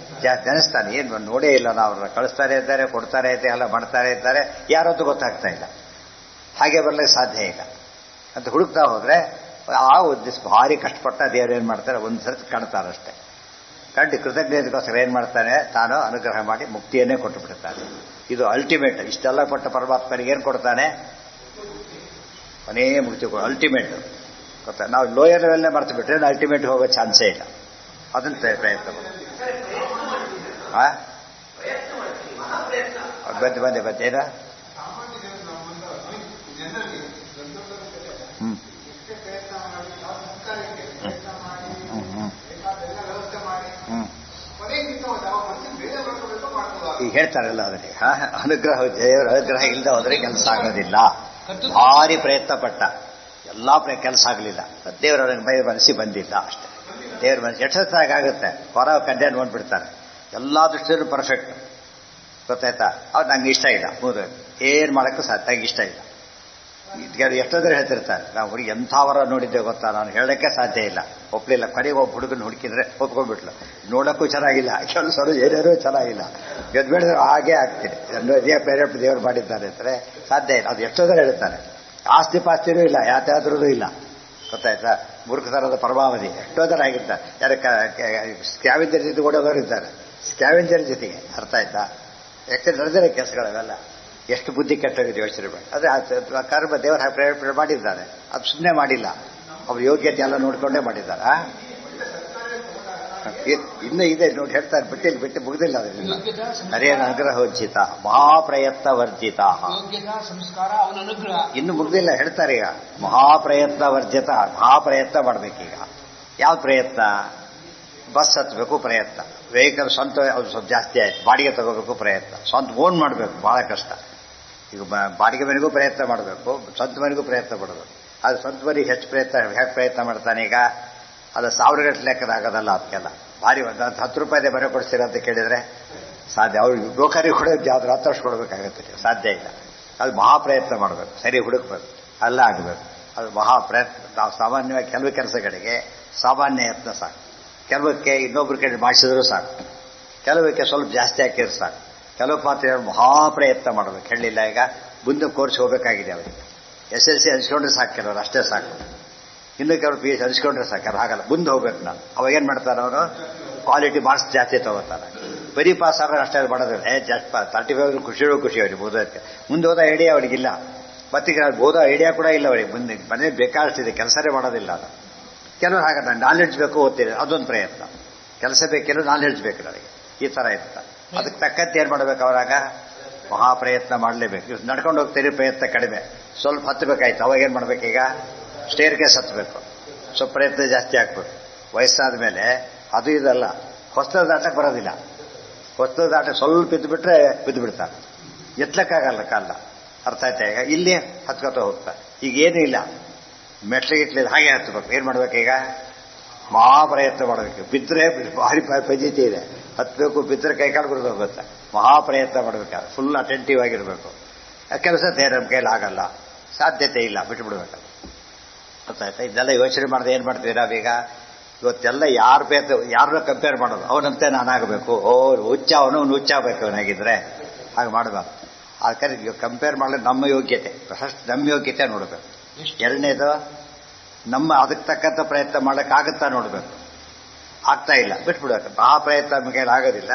ನೆನೆಸ್ತಾನೆ. ಏನು ನೋಡೇ ಇಲ್ಲ, ನಾವು ಅವ್ರನ್ನ ಕಳಿಸ್ತಾರೆ ಇದ್ದಾರೆ, ಕೊಡ್ತಾರೆ ಇದ್ದಾರೆ, ಎಲ್ಲ ಮಾಡ್ತಾರೆ ಇದ್ದಾರೆ, ಯಾರೊತ್ತು ಗೊತ್ತಾಗ್ತಾ ಇಲ್ಲ. ಹಾಗೆ ಬರಲಿಕ್ಕೆ ಸಾಧ್ಯ ಇಲ್ಲ ಅಂತ ಹುಡುಕ್ತಾ ಹೋದ್ರೆ ಆ ಉದ್ದೇಶ ಭಾರಿ ಕಷ್ಟಪಟ್ಟ ದೇವರು ಏನು ಮಾಡ್ತಾರೆ, ಒಂದು ಸರ್ತಿ ಕಾಣ್ತಾರಷ್ಟೇ. ಕಂಡು ಕೃತಜ್ಞತೆಗೋಸ್ಕರ ಏನು ಮಾಡ್ತಾನೆ, ತಾನು ಅನುಗ್ರಹ ಮಾಡಿ ಮುಕ್ತಿಯನ್ನೇ ಕೊಟ್ಟು ಬಿಡ್ತಾನೆ. ಇದು ಅಲ್ಟಿಮೇಟ್. ಇಷ್ಟೆಲ್ಲ ಕೊಟ್ಟ ಪರಮಾತ್ಮನಿಗೆ ಏನು ಕೊಡ್ತಾನೆ? ಕೊನೇ ಮುಕ್ತಿ ಅಲ್ಟಿಮೇಟ್. ಗೊತ್ತಾ? ನಾವು ಲೋಯರ್ ಲೆವೆಲ್ನೇ ಮರ್ತು ಬಿಟ್ರೆ ಅಲ್ಟಿಮೇಟ್ ಹೋಗೋ ಚಾನ್ಸೇ ಇಲ್ಲ. ಅದನ್ನು ಪ್ರಯತ್ನ ಬಂದೇನ ಈಗ ಹೇಳ್ತಾರಲ್ಲ ಅದಕ್ಕೆ ಅನುಗ್ರಹ, ದೇವರ ಅನುಗ್ರಹ ಇಲ್ಲದೆ ಹೋದ್ರೆ ಕೆಲಸ ಆಗೋದಿಲ್ಲ. ಭಾರಿ ಪ್ರಯತ್ನ ಪಟ್ಟ, ಎಲ್ಲಾ ಕೆಲಸ ಆಗಲಿಲ್ಲ. ದೇವರ ಮನಸ್ಸಿ ಬಂದಿಲ್ಲ ಅಷ್ಟೇ. ದೇವ್ರ ಮನಸ್ಸು ಎಷ್ಟೊತ್ತಾಗುತ್ತೆ, ಹೊರ ಕಡ್ಡೆ ನೋಡ್ಬಿಡ್ತಾರೆ. ಎಲ್ಲಾ ದೃಷ್ಟಿಯಲ್ಲೂ ಪರ್ಫೆಕ್ಟ್. ಗೊತ್ತಾಯ್ತಾ? ಅವ್ರು ನಂಗೆ ಇಷ್ಟ ಇಲ್ಲ, ಮೂರು ಏನು ಮಾಡೋಕ್ಕೂ ಸಾಧ್ಯ ಇಷ್ಟ ಇಲ್ಲ. ಎಷ್ಟೊಂದ್ರೆ ಹೇಳ್ತಿರ್ತಾರೆ, ನಾವು ಹುಡುಗಿ ಎಂಥವರ ನೋಡಿದ್ದೆ ಗೊತ್ತಾ, ನಾನು ಹೇಳೋಕ್ಕೆ ಸಾಧ್ಯ ಇಲ್ಲ, ಒಪ್ಪಲಿಲ್ಲ. ಕಡೆಗೆ ಒಬ್ಬ ಹುಡುಗನ ಹುಡುಕಿದ್ರೆ ಒಪ್ಕೊಂಡ್ಬಿಟ್ಲು. ನೋಡೋಕ್ಕೂ ಚೆನ್ನಾಗಿಲ್ಲ, ಕೆಲಸರು ಏನೇನೂ ಚೆನ್ನಾಗಿಲ್ಲ. ಗೆದ್ಬಿಡಿದ್ರೆ ಹಾಗೆ ಆಗ್ತೀನಿ. ಬೇರೆ ದೇವರು ಮಾಡಿದ್ದಾರೆ ಅಂದರೆ ಸಾಧ್ಯ ಇಲ್ಲ. ಅದು ಎಷ್ಟೊಂದ್ರೆ ಹೇಳ್ತಾರೆ. ಆಸ್ತಿ ಪಾಸ್ತಿನೂ ಇಲ್ಲ, ಯಾತ್ಯಾದ್ರೂ ಇಲ್ಲ. ಗೊತ್ತಾಯ್ತಾ? ಮೂರ್ಖತನದ ಪರಮಾವಧಿ. ಎಷ್ಟೊಂದರ ಆಗಿರ್ತಾರೆ. ಯಾರ ಸ್ಕ್ಯಾವೆಂಜರ್ ಜೊತೆ ಓಡೋದವರು ಇದ್ದಾರೆ, ಸ್ಕ್ಯಾವೆಂಜರ್ ಜೊತೆಗೆ. ಅರ್ಥ ಆಯ್ತಾ? ಯಾಕೆ ನಡೆದಿರೋ ಕೆಲಸಗಳವೆಲ್ಲ ಎಷ್ಟು ಬುದ್ಧಿ ಕೆಟ್ಟೋಗಿದೆ ಯೋಚನೆ ಮಾಡಿ. ಅದೇ ಕರ್ಮ ದೇವರ ಪ್ರೇರಣೆ ಮಾಡಿದ್ದಾರೆ, ಅದು ಸುಮ್ಮನೆ ಮಾಡಿಲ್ಲ. ಅವ್ರ ಯೋಗ್ಯತೆ ಎಲ್ಲ ನೋಡ್ಕೊಂಡೇ ಮಾಡಿದ್ದಾರೆ. ಇನ್ನೂ ಇದೆ ನೋಡಿ, ಹೇಳ್ತಾರೆ ಬಿಟ್ಟು ಮುಗಿದಿಲ್ಲ. ಅದರಿಂದ ಹರೇನ ಅನುಗ್ರಹೋಚಿತ ಮಹಾಪ್ರಯತ್ನ ವರ್ಜಿತ. ಇನ್ನು ಮುಗ್ದಿಲ್ಲ, ಹೇಳ್ತಾರೆ ಈಗ ಮಹಾಪ್ರಯತ್ನ ವರ್ಜಿತ. ಮಹಾಪ್ರಯತ್ನ ಮಾಡ್ಬೇಕೀಗ. ಯಾವ ಪ್ರಯತ್ನ? ಬಸ್ ಹತ್ತಬೇಕು ಪ್ರಯತ್ನ, ವೆಹಿಕಲ್ ಸ್ವಂತ ಅದು ಸ್ವಲ್ಪ ಜಾಸ್ತಿ ಆಯ್ತು, ಬಾಡಿಗೆ ತಗೋಬೇಕು ಪ್ರಯತ್ನ, ಸ್ವಂತ ಮಾಡಬೇಕು, ಬಹಳ ಕಷ್ಟ. ಈಗ ಬಾಡಿಗೆ ಮನೆಗೂ ಪ್ರಯತ್ನ ಮಾಡಬೇಕು, ಸ್ವಂತ ಮನೆಗೂ ಪ್ರಯತ್ನ ಪಡಬೇಕು. ಅದು ಸ್ವಂತ ಬರೀ ಹೆಚ್ಚು ಹೇಗೆ ಪ್ರಯತ್ನ ಮಾಡ್ತಾನೆ ಈಗ ಅದು ಸಾವಿರಗಟ್ಟಲೆ ಲೆಕ್ಕದಾಗೋದಲ್ಲ ಅದಕ್ಕೆಲ್ಲ ಭಾರಿ ಒಂದು 10 ರೂಪಾಯಿದೇ ಬರೆ ಕೊಡಿಸ್ತೀರ ಅಂತ ಕೇಳಿದರೆ ಸಾಧ್ಯ. ಅವ್ರು ಬ್ರೋಕರಿಗೆ ಕೂಡ ಯಾವ್ದು 10 ವರ್ಷ ಕೊಡಬೇಕಾಗತ್ತೆ, ಸಾಧ್ಯ ಇಲ್ಲ. ಅದು ಮಹಾಪ್ರಯತ್ನ ಮಾಡಬೇಕು, ಸರಿ ಹುಡುಕ್ಬೇಕು, ಅಲ್ಲ ಆಗಬೇಕು. ಅದು ಮಹಾಪ್ರಯತ್ನ. ನಾವು ಸಾಮಾನ್ಯವಾಗಿ ಕೆಲವು ಕೆಲಸಗಳಿಗೆ ಸಾಮಾನ್ಯ ಯತ್ನ ಸಾಕು, ಕೆಲವಕ್ಕೆ ಇನ್ನೊಬ್ರ ಕಡೆ ಮಾಡಿಸಿದ್ರು ಸಾಕು, ಕೆಲವಕ್ಕೆ ಸ್ವಲ್ಪ ಜಾಸ್ತಿ ಹಾಕಿದ್ರು ಸಾಕು, ಕೆಲವು ಮಾತ್ರ ಮಹಾಪ್ರಯತ್ನ ಮಾಡಬೇಕು. ಹೇಳಿಲ್ಲ ಈಗ ಮುಂದೆ ಕೋರ್ಸ್ ಹೋಗಬೇಕಾಗಿದೆ ಅವರಿಗೆ. SLC ಹಂಚ್ಕೊಂಡ್ರೆ ಸಾಕು, ಕೆಲವರು ಅಷ್ಟೇ ಸಾಕು. ಇನ್ನು ಕೆಲವರು PH ಹಂಚ್ಕೊಂಡ್ರೆ ಸಾಕು, ಅವ್ರು ಹಾಗಲ್ಲ, ಮುಂದೆ ಹೋಗ್ಬೇಕು. ನಾನು ಅವಾಗೇನು ಮಾಡ್ತಾರೆ ಅವರು ಕ್ವಾಲಿಟಿ ಮಾರ್ಕ್ಸ್ ಜಾಸ್ತಿ ತಗೋತಾರೆ. ಬರೀ ಪಾಸ್ ಆದ್ರೆ ಅಷ್ಟೇ ಮಾಡೋದಿಲ್ಲ. ಜಸ್ಟ್ 35 ಖುಷಿ ಅವ್ರಿಗೆ ಓದೋದಕ್ಕೆ. ಮುಂದೆ ಹೋದ ಐಡಿಯಾ ಅವರಿಗಿಲ್ಲ, ಮತ್ತೀಗ ಓದೋ ಐಡಿಯಾ ಕೂಡ ಇಲ್ಲ ಅವರಿಗೆ. ಮುಂದೆ ಮನೆ ಬೇಕಾಗ್ತಿದೆ, ಕೆಲಸನೇ ಮಾಡೋದಿಲ್ಲ ಅದು. ಕೆಲವರು ಹಾಗಲ್ಲ, ನಾಲೆಡ್ಜ್ ಬೇಕು, ಓದ್ತೀರಿ, ಅದೊಂದು ಪ್ರಯತ್ನ. ಕೆಲಸ ಬೇಕಿರೋ ನಾಲೆಡ್ಜ್ ಬೇಕು ನನಗೆ, ಈ ಥರ ಇರ್ತಾರೆ. ಅದಕ್ಕೆ ತಕ್ಕಂತೆ ಏನು ಮಾಡಬೇಕು ಅವರಾಗ? ಮಹಾಪ್ರಯತ್ನ ಮಾಡಲೇಬೇಕು. ಇವ್ರು ನಡ್ಕೊಂಡು ಹೋಗ್ತೀರಿ, ಪ್ರಯತ್ನ ಕಡಿಮೆ, ಸ್ವಲ್ಪ ಹತ್ತಬೇಕಾಯ್ತು. ಅವಾಗ ಏನು ಮಾಡಬೇಕೀಗ? ಸ್ಟೇರ್ ಕೇಸ್ ಹತ್ತಬೇಕು, ಸ್ವಲ್ಪ ಪ್ರಯತ್ನ ಜಾಸ್ತಿ ಹಾಕ್ಬೇಕು. ವಯಸ್ಸಾದ ಮೇಲೆ ಅದು ಇದಲ್ಲ, ಹೊಸ್ತದ ದಾಟಕ್ಕೆ ಬರೋದಿಲ್ಲ. ಹೊಸ್ತದ ದಾಟಕ್ಕೆ ಸ್ವಲ್ಪ ಬಿದ್ದುಬಿಟ್ರೆ ಬಿದ್ದು ಬಿಡ್ತಾರೆ, ಎತ್ತಲಕ್ಕಾಗಲ್ಲ ಕಾಲ. ಅರ್ಥ ಆಯ್ತಾ? ಈಗ ಇಲ್ಲಿ ಹತ್ಕೋತ ಹೋಗ್ತಾರೆ. ಈಗ ಏನೂ ಇಲ್ಲ, ಮೆಟ್ಲಿಗಿಟ್ಲಿದ್ದು ಹಾಗೆ ಹತ್ಬೇಕು. ಏನು ಮಾಡ್ಬೇಕೀಗ? ಮಹಾಪ್ರಯತ್ನ ಮಾಡಬೇಕು. ಬಿದ್ದರೆ ಭಾರಿ ಪಜಿತಿ ಇದೆ, ಹತ್ತಬೇಕು. ಬಿದ್ದರೆ ಕೈಕಾಲು ಬರೋದು ಹೋಗುತ್ತೆ. ಮಹಾಪ್ರಯತ್ನ ಮಾಡಬೇಕಾದ್ರೆ ಫುಲ್ ಅಟೆಂಟಿವ್ ಆಗಿರಬೇಕು. ಕೆಲಸ ನಮ್ಮ ಕೈಲಿ ಆಗಲ್ಲ, ಸಾಧ್ಯತೆ ಇಲ್ಲ, ಬಿಟ್ಟುಬಿಡ್ಬೇಕು. ಗೊತ್ತಾಯ್ತಾ? ಇದೆಲ್ಲ ಯೋಚನೆ ಮಾಡಿದೆ ಏನು ಮಾಡ್ತೀವಿ ನಾವೀಗ? ಇವತ್ತೆಲ್ಲ ಯಾರನ್ನ ಕಂಪೇರ್ ಮಾಡೋದು, ಅವನಂತೆ ನಾನಾಗಬೇಕು, ಹುಚ್ಚ ಅವನು ಹುಚ್ಚ ಆಗಬೇಕು ಅವನಾಗಿದ್ರೆ, ಹಾಗೆ ಮಾಡಬಾರ್ದು. ಅದಕ್ಕೆ ಕಂಪೇರ್ ಮಾಡಲು ನಮ್ಮ ಯೋಗ್ಯತೆ, ಫಸ್ಟ್ ನಮ್ಮ ಯೋಗ್ಯತೆ ನೋಡಬೇಕು. ಎರಡನೇದು ನಮ್ಮ ಅದಕ್ಕೆ ತಕ್ಕಂಥ ಪ್ರಯತ್ನ ಮಾಡೋಕ್ಕಾಗುತ್ತಾ ನೋಡಬೇಕು. ಆಗ್ತಾ ಇಲ್ಲ, ಬಿಟ್ಬಿಡ್ಬೇಕು. ಆ ಪ್ರಯತ್ನ ನಮ್ಮ ಕೈಲಿ ಆಗೋದಿಲ್ಲ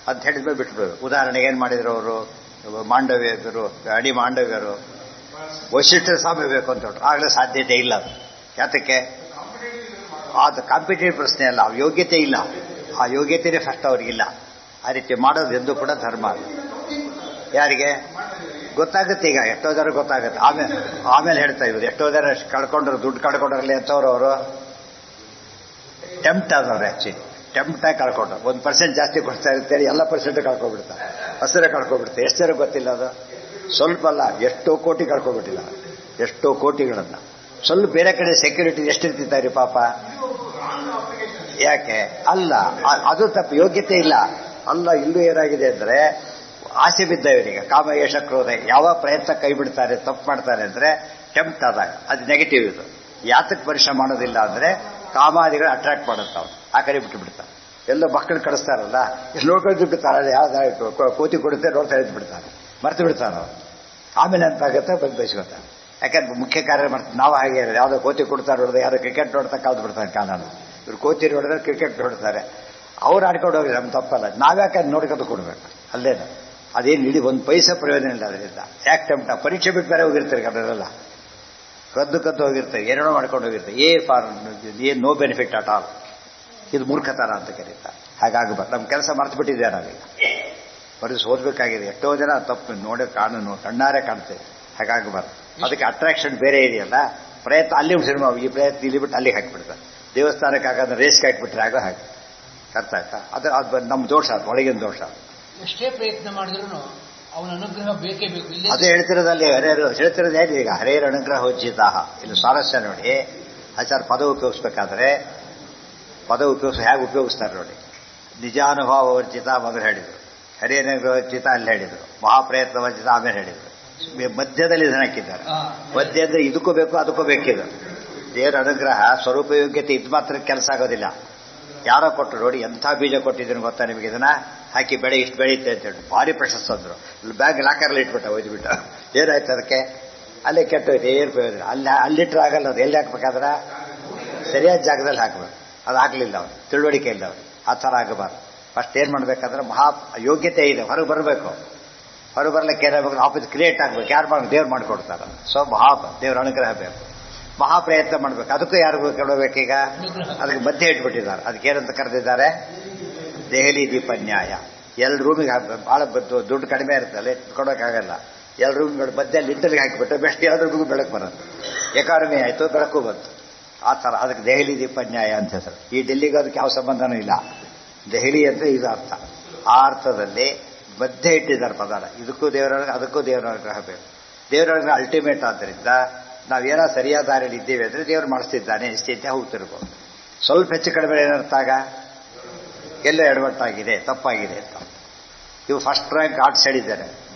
ಅಂತ ಹೇಳಿದ್ಮೇಲೆ ಬಿಟ್ಬಿಡ್ಬೇಕು. ಉದಾಹರಣೆಗೆ ಏನು ಮಾಡಿದ್ರು ಅವರು? ಮಾಂಡವ್ಯರು, ಅಡಿ ಮಾಂಡವ್ಯರು ವಶಿಷ್ಠರ ಸ್ವಾಮಿ ಬೇಕು ಅಂತ ಹೇಳ್ರು. ಆಗಲೇ ಸಾಧ್ಯತೆ ಇಲ್ಲ ಅದು. ಯಾತಕ್ಕೆ? ಅದು ಕಾಂಪಿಟೇಟಿವ್ ಪ್ರಶ್ನೆ ಅಲ್ಲ, ಅವ್ರ ಯೋಗ್ಯತೆ ಇಲ್ಲ. ಆ ಯೋಗ್ಯತೆಯೇ ಫಸ್ಟ್ ಅವ್ರಿಗಿಲ್ಲ. ಆ ರೀತಿ ಮಾಡೋದು ಎಂದು ಕೂಡ ಧರ್ಮ. ಯಾರಿಗೆ ಗೊತ್ತಾಗುತ್ತೆ? ಈಗ ಎಷ್ಟೋ ಜನ ಗೊತ್ತಾಗುತ್ತೆ, ಆಮೇಲೆ ಹೇಳ್ತಾ ಇದ್ರು. ಎಷ್ಟೋ ಜನ ಕಳ್ಕೊಂಡ್ರು, ದುಡ್ಡು ಕಳ್ಕೊಂಡ್ರಲ್ಲಿ ಅಂತವ್ರು ಅವರು ಟೆಂಪ್ಟ್ ಆದವ್ರು. ಆ್ಯಕ್ಚುಲಿ ಟೆಂಪ್ಟಾಗಿ ಕಳ್ಕೊಂಡ್ರು. 1% ಜಾಸ್ತಿ ಕೊಡ್ತಾ ಇರ್ತಾರೆ, ಎಲ್ಲ ಪರ್ಸೆಂಟ್ ಕಳ್ಕೊಂಡ್ಬಿಡ್ತಾರೆ, ಹಸಿರೇ ಕಳ್ಕೊಂಡ್ಬಿಡ್ತಾರೆ. ಎಷ್ಟು ಜನ ಗೊತ್ತಿಲ್ಲ ಅದು? ಸ್ವಲ್ಪ ಅಲ್ಲ, ಎಷ್ಟೋ ಕೋಟಿ ಕಳ್ಕೊಂಡ್ಬಿಟ್ಟಿಲ್ಲ, ಎಷ್ಟೋ ಕೋಟಿಗಳನ್ನು. ಸ್ವಲ್ಪ ಬೇರೆ ಕಡೆ ಸೆಕ್ಯೂರಿಟಿ ಎಷ್ಟಿರ್ತಿದ್ದಾರೆ ಪಾಪ. ಯಾಕೆ? ಅಲ್ಲ, ಅದು ತಪ್ಪು, ಯೋಗ್ಯತೆ ಇಲ್ಲ. ಅಲ್ಲ, ಇಲ್ಲೂ ಏನಾಗಿದೆ ಅಂದರೆ ಆಸೆ ಬಿದ್ದ ಇವರಿಗೆ, ಕಾಮ ಯಶ ಕ್ರೋಧ. ಯಾವ ಪ್ರಯತ್ನ ಕೈ ಬಿಡ್ತಾರೆ, ತಪ್ಪು ಮಾಡ್ತಾರೆ ಅಂದರೆ ಟೆಂಪ್ಟ್ ಆದಾಗ ಅದು ನೆಗೆಟಿವ್. ಇದು ಯಾತಕ್ಕೆ ಪರಿಶ್ರಮ ಮಾಡೋದಿಲ್ಲ ಅಂದರೆ ಕಾಮಾದಿಗಳು ಅಟ್ರಾಕ್ಟ್ ಮಾಡುತ್ತಾವೆ, ಆ ಕಡೆ ಬಿಟ್ಟು ಬಿಡ್ತಾರೆ. ಎಲ್ಲ ಮಕ್ಕಳು ಕಳಿಸ್ತಾರಲ್ಲ, ನೋಡ್ಕೊಂಡು ಬಿಡ್ತಾರಲ್ಲ, ಯಾವ್ದು ಕೋತಿ ಕೊಡುತ್ತೆ ನೋಡ್ತಾ ಇದ್ದು ಬಿಡ್ತಾರೆ, ಮರ್ತು ಬಿಡ್ತಾರೆ ಅವರು. ಆಮೇಲೆ ಅಂತ ಆಗುತ್ತೆ, ಬಂದು ಬಯಸ್ಕೊತಾರೆ. ಯಾಕಂದ್ರೆ ಮುಖ್ಯ ಕಾರ್ಯ ಮಾಡ್ತಾರೆ. ನಾವು ಹಾಗೆ ಯಾವುದೋ ಕೋತಿ ಕೊಡ್ತಾರೆ ನೋಡಿದ್ರೆ, ಯಾರೋ ಕ್ರಿಕೆಟ್ ನೋಡ್ತಾ ಕಳೆದು ಬಿಡ್ತಾರೆ ಕಾಲನ. ಇವ್ರು ಕೋತಿ ನೋಡಿದ್ರೆ ಕ್ರಿಕೆಟ್ ನೋಡ್ತಾರೆ, ಅವ್ರು ಆಡ್ಕೊಂಡು ಹೋಗಿ ನಮ್ಮ ತಪ್ಪಲ್ಲ. ನಾವ್ಯಾಕೆ ನೋಡ್ಕೊಂಡು ಕೊಡ್ಬೇಕು? ಅಲ್ಲೇನು ಅದೇನು ಇಡೀ 1 ಪೈಸೆ ಪ್ರಯೋಜನ ಇಲ್ಲ ಅದರಿಂದ. ಯಾಕೆ ಟೆಂಪ್ಟ? ಪರೀಕ್ಷೆ ಬಿಟ್ಟು ಬೇರೆ ಹೋಗಿರ್ತಾರೆ, ಅದರೆಲ್ಲ ಕದ್ದು ಹೋಗಿರ್ತಾರೆ, ಏನೇನೋ ಮಾಡ್ಕೊಂಡು ಹೋಗಿರ್ತಾರೆ. ಏನ್ ನೋ ಬೆನಿಫಿಟ್ ಅಟ್ ಆಲ್. ಇದು ಮೂರ್ಖತನ ಅಂತ ಕರೀತಾರೆ. ಹಾಗಾಗಬಾರ್ದು. ನಮ್ಮ ಕೆಲಸ ಮರ್ತು ಬಿಟ್ಟಿದ್ದೆ ನಾವೀಗ, ಬರೀ ಓದಬೇಕಾಗಿದೆ. ಎಷ್ಟೋ ಜನ ತಪ್ಪು ನೋಡಿ ಕಾನೂನು ಕಣ್ಣಾರೆ ಕಾಣ್ತೇವೆ. ಹಾಗಾಗಬಾರ್ದು. ಅದಕ್ಕೆ ಅಟ್ರಾಕ್ಷನ್ ಬೇರೆ ಇದೆಯಲ್ಲ, ಪ್ರಯತ್ನ ಅಲ್ಲಿ ಸಿನಿಮಾ, ಈ ಪ್ರಯತ್ನ ಇಲ್ಲಿ ಬಿಟ್ಟು ಅಲ್ಲಿಗೆ ಹಾಕಿಬಿಡ್ತಾರೆ. ದೇವಸ್ಥಾನಕ್ಕೆ ಹಾಗಾದ್ರೆ ರೇಸ್ಗೆ ಹಾಕಿಬಿಟ್ರೆ ಆಗ ಹಾಗೆ. ಅರ್ಥ ಆಯ್ತಾ? ಅದು ನಮ್ಮ ದೋಷ, ಅದು ಒಳಗಿನ ದೋಷ. ಎಷ್ಟೇ ಪ್ರಯತ್ನ ಮಾಡಿದ್ರು ಅವನ ಅನುಗ್ರಹ ಬೇಕೇ ಬೇಕು. ಅದೇ ಹೇಳ್ತಿರೋದಲ್ಲಿ ಹರಿಯರು ಹೇಳ್ತಿರೋದು ಹೇಳಿ. ಈಗ ಹರಿಯರ ಅನುಗ್ರಹ ಉಜ್ಜಿತ. ಇಲ್ಲಿ ಸ್ವಾರಸ್ಯ ನೋಡಿ. ಆಚಾರ ಪದ ಉಪಯೋಗಿಸ್ಬೇಕಾದ್ರೆ ಪದ ಹೇಗೆ ಉಪಯೋಗಿಸ್ತಾರೆ ನೋಡಿ. ನಿಜಾನುಭವ ವರ್ಜಿತ ಮೊದಲು ಹೇಳಿದರು, ಹರಿಯನುಗ್ರಹ ವರ್ಜಿತ ಅಲ್ಲಿ ಹೇಳಿದರು, ಮಹಾಪ್ರಯತ್ನ ವರ್ಜಿತ ಆಮೇಲೆ ಹೇಳಿದರು. ಮಧ್ಯದಲ್ಲಿ ಇದನ್ನ ಹಾಕಿದ್ದಾರೆ. ಮಧ್ಯದ ಇದಕ್ಕೂ ಬೇಕು ಅದಕ್ಕೂ ಬೇಕಿದೆ. ದೇವರ ಅನುಗ್ರಹ ಸ್ವರೂಪ ಯೋಗ್ಯತೆ ಇದು ಮಾತ್ರ ಕೆಲಸ ಆಗೋದಿಲ್ಲ. ಯಾರೋ ಕೊಟ್ಟರು ನೋಡಿ, ಎಂಥ ಬೀಜ ಕೊಟ್ಟಿದ್ದೀನಿ ಗೊತ್ತಾ ನಿಮಗೆ, ಇದನ್ನ ಹಾಕಿ ಬೆಳೆ ಇಷ್ಟು ಬೆಳೆಯುತ್ತೆ ಅಂತ ಹೇಳಿ ಭಾರಿ ಪ್ರಶಸ್ತಿದ್ರು. ಇಲ್ಲಿ ಬ್ಯಾಗ್ ಲಾಕರ್ಲಿ ಇಟ್ಬಿಟ್ಟ, ಒಯ್ದುಬಿಟ್ಟ. ಏನಾಯ್ತು ಅದಕ್ಕೆ? ಅಲ್ಲೇ ಕೆಟ್ಟೋಯ್ತು, ಏನು ಪ್ರಯೋಜನ? ಅಲ್ಲಿಟ್ರೆ ಆಗಲ್ಲ. ಅದು ಎಲ್ಲಿ ಹಾಕ್ಬೇಕಾದ್ರೆ ಸರಿಯಾದ ಜಾಗದಲ್ಲಿ ಹಾಕಬೇಕು. ಅದು ಆಗಲಿಲ್ಲ, ಅವ್ರು ತಿಳುವಳಿಕೆ ಇಲ್ಲ ಅವ್ರು. ಆ ಥರ ಆಗಬಾರ್ದು. ಫಸ್ಟ್ ಏನು ಮಾಡಬೇಕಂದ್ರೆ ಮಹಾ ಯೋಗ್ಯತೆ ಇದೆ, ಹೊರಗೆ ಬರಬೇಕು. ಹೊರಗೆ ಬರ್ಲಿಕ್ಕೆ ಏನಾಗಬೇಕು? ಆಫೀಸ್ ಕ್ರಿಯೇಟ್ ಆಗಬೇಕು. ಯಾರು ಮಾಡಿ? ದೇವ್ರು ಮಾಡಿಕೊಡ್ತಾರೆ. ಸೊ ದೇವ್ರ ಅನುಗ್ರಹ ಬೇಕು. ಮಹಾಪ್ರಯತ್ನ ಮಾಡಬೇಕು. ಅದಕ್ಕೂ ಯಾರು ಕೊಡಬೇಕೀಗ? ಅದಕ್ಕೆ ಮಧ್ಯೆ ಇಟ್ಬಿಟ್ಟಿದ್ದಾರೆ. ಅದಕ್ಕೇನಂತ ಕರೆದಿದ್ದಾರೆ? ದೆಹಲಿ ದೀಪ ನ್ಯಾಯ. ಎರಡು ರೂಮಿಗೆ ಭಾಳ ದುಡ್ಡು ಕಡಿಮೆ ಇರುತ್ತಲ್ಲ, ಕೊಡೋಕ್ಕಾಗಲ್ಲ. ಎರಡು ರೂಮ್ಗಳು ಮಧ್ಯೆ ಲಿಂಟರ್ಗೆ ಹಾಕಿಬಿಟ್ಟು ಬೆಸ್ಟ್ 2 ರೂಮಿಗೂ ಬೆಳಕು ಬರುತ್ತೆ. ಎಕಾನಮಿ ಆಯಿತು, ಬೆಳಕು ಬಂತು. ಆ ಥರ ಅದಕ್ಕೆ ದೆಹಲಿ ದೀಪ ನ್ಯಾಯ ಅಂತ ಹೆಸರು. ಈ ಡೆಲ್ಲಿಗೂ ಅದಕ್ಕೆ ಯಾವ ಸಂಬಂಧನೂ ಇಲ್ಲ. ದೆಹಲಿ ಅಂದರೆ ಇದು ಅರ್ಥ. ಆ ಅರ್ಥದಲ್ಲಿ ಮಧ್ಯೆ ಇಟ್ಟಿದ್ದಾರೆ ಪದಾನ. ಇದಕ್ಕೂ ದೇವರ ಅದಕ್ಕೂ ದೇವರ ಅನುಗ್ರಹ ಬೇಕು. ದೇವರ ಅನುಗ್ರಹ ಅಲ್ಟಿಮೇಟ್ ಆದ್ದರಿಂದ ನಾವೇನೋ ಸರಿಯಾದ ದಾರಿಯಲ್ಲಿ ಇದ್ದೇವೆ ಅಂದರೆ ದೇವರು ಮಾಡಿಸ್ತಿದ್ದಾನೆ ನಿಶ್ಚಿಂತೆ ಹೋಗ್ತಿರ್ಬೋದು. ಸ್ವಲ್ಪ ಹೆಚ್ಚು ಕಡಿಮೆ ಏನರ್ಥ ಆಗ ಎಲ್ಲ ಎಡವಟ್ಟಾಗಿದೆ, ತಪ್ಪಾಗಿದೆ ಅಂತ. ಇವು ಫಸ್ಟ್ ರ್ಯಾಂಕ್ ಆರ್ಟ್ಸ್ ಹೇಳಿದ್ದಾರೆ.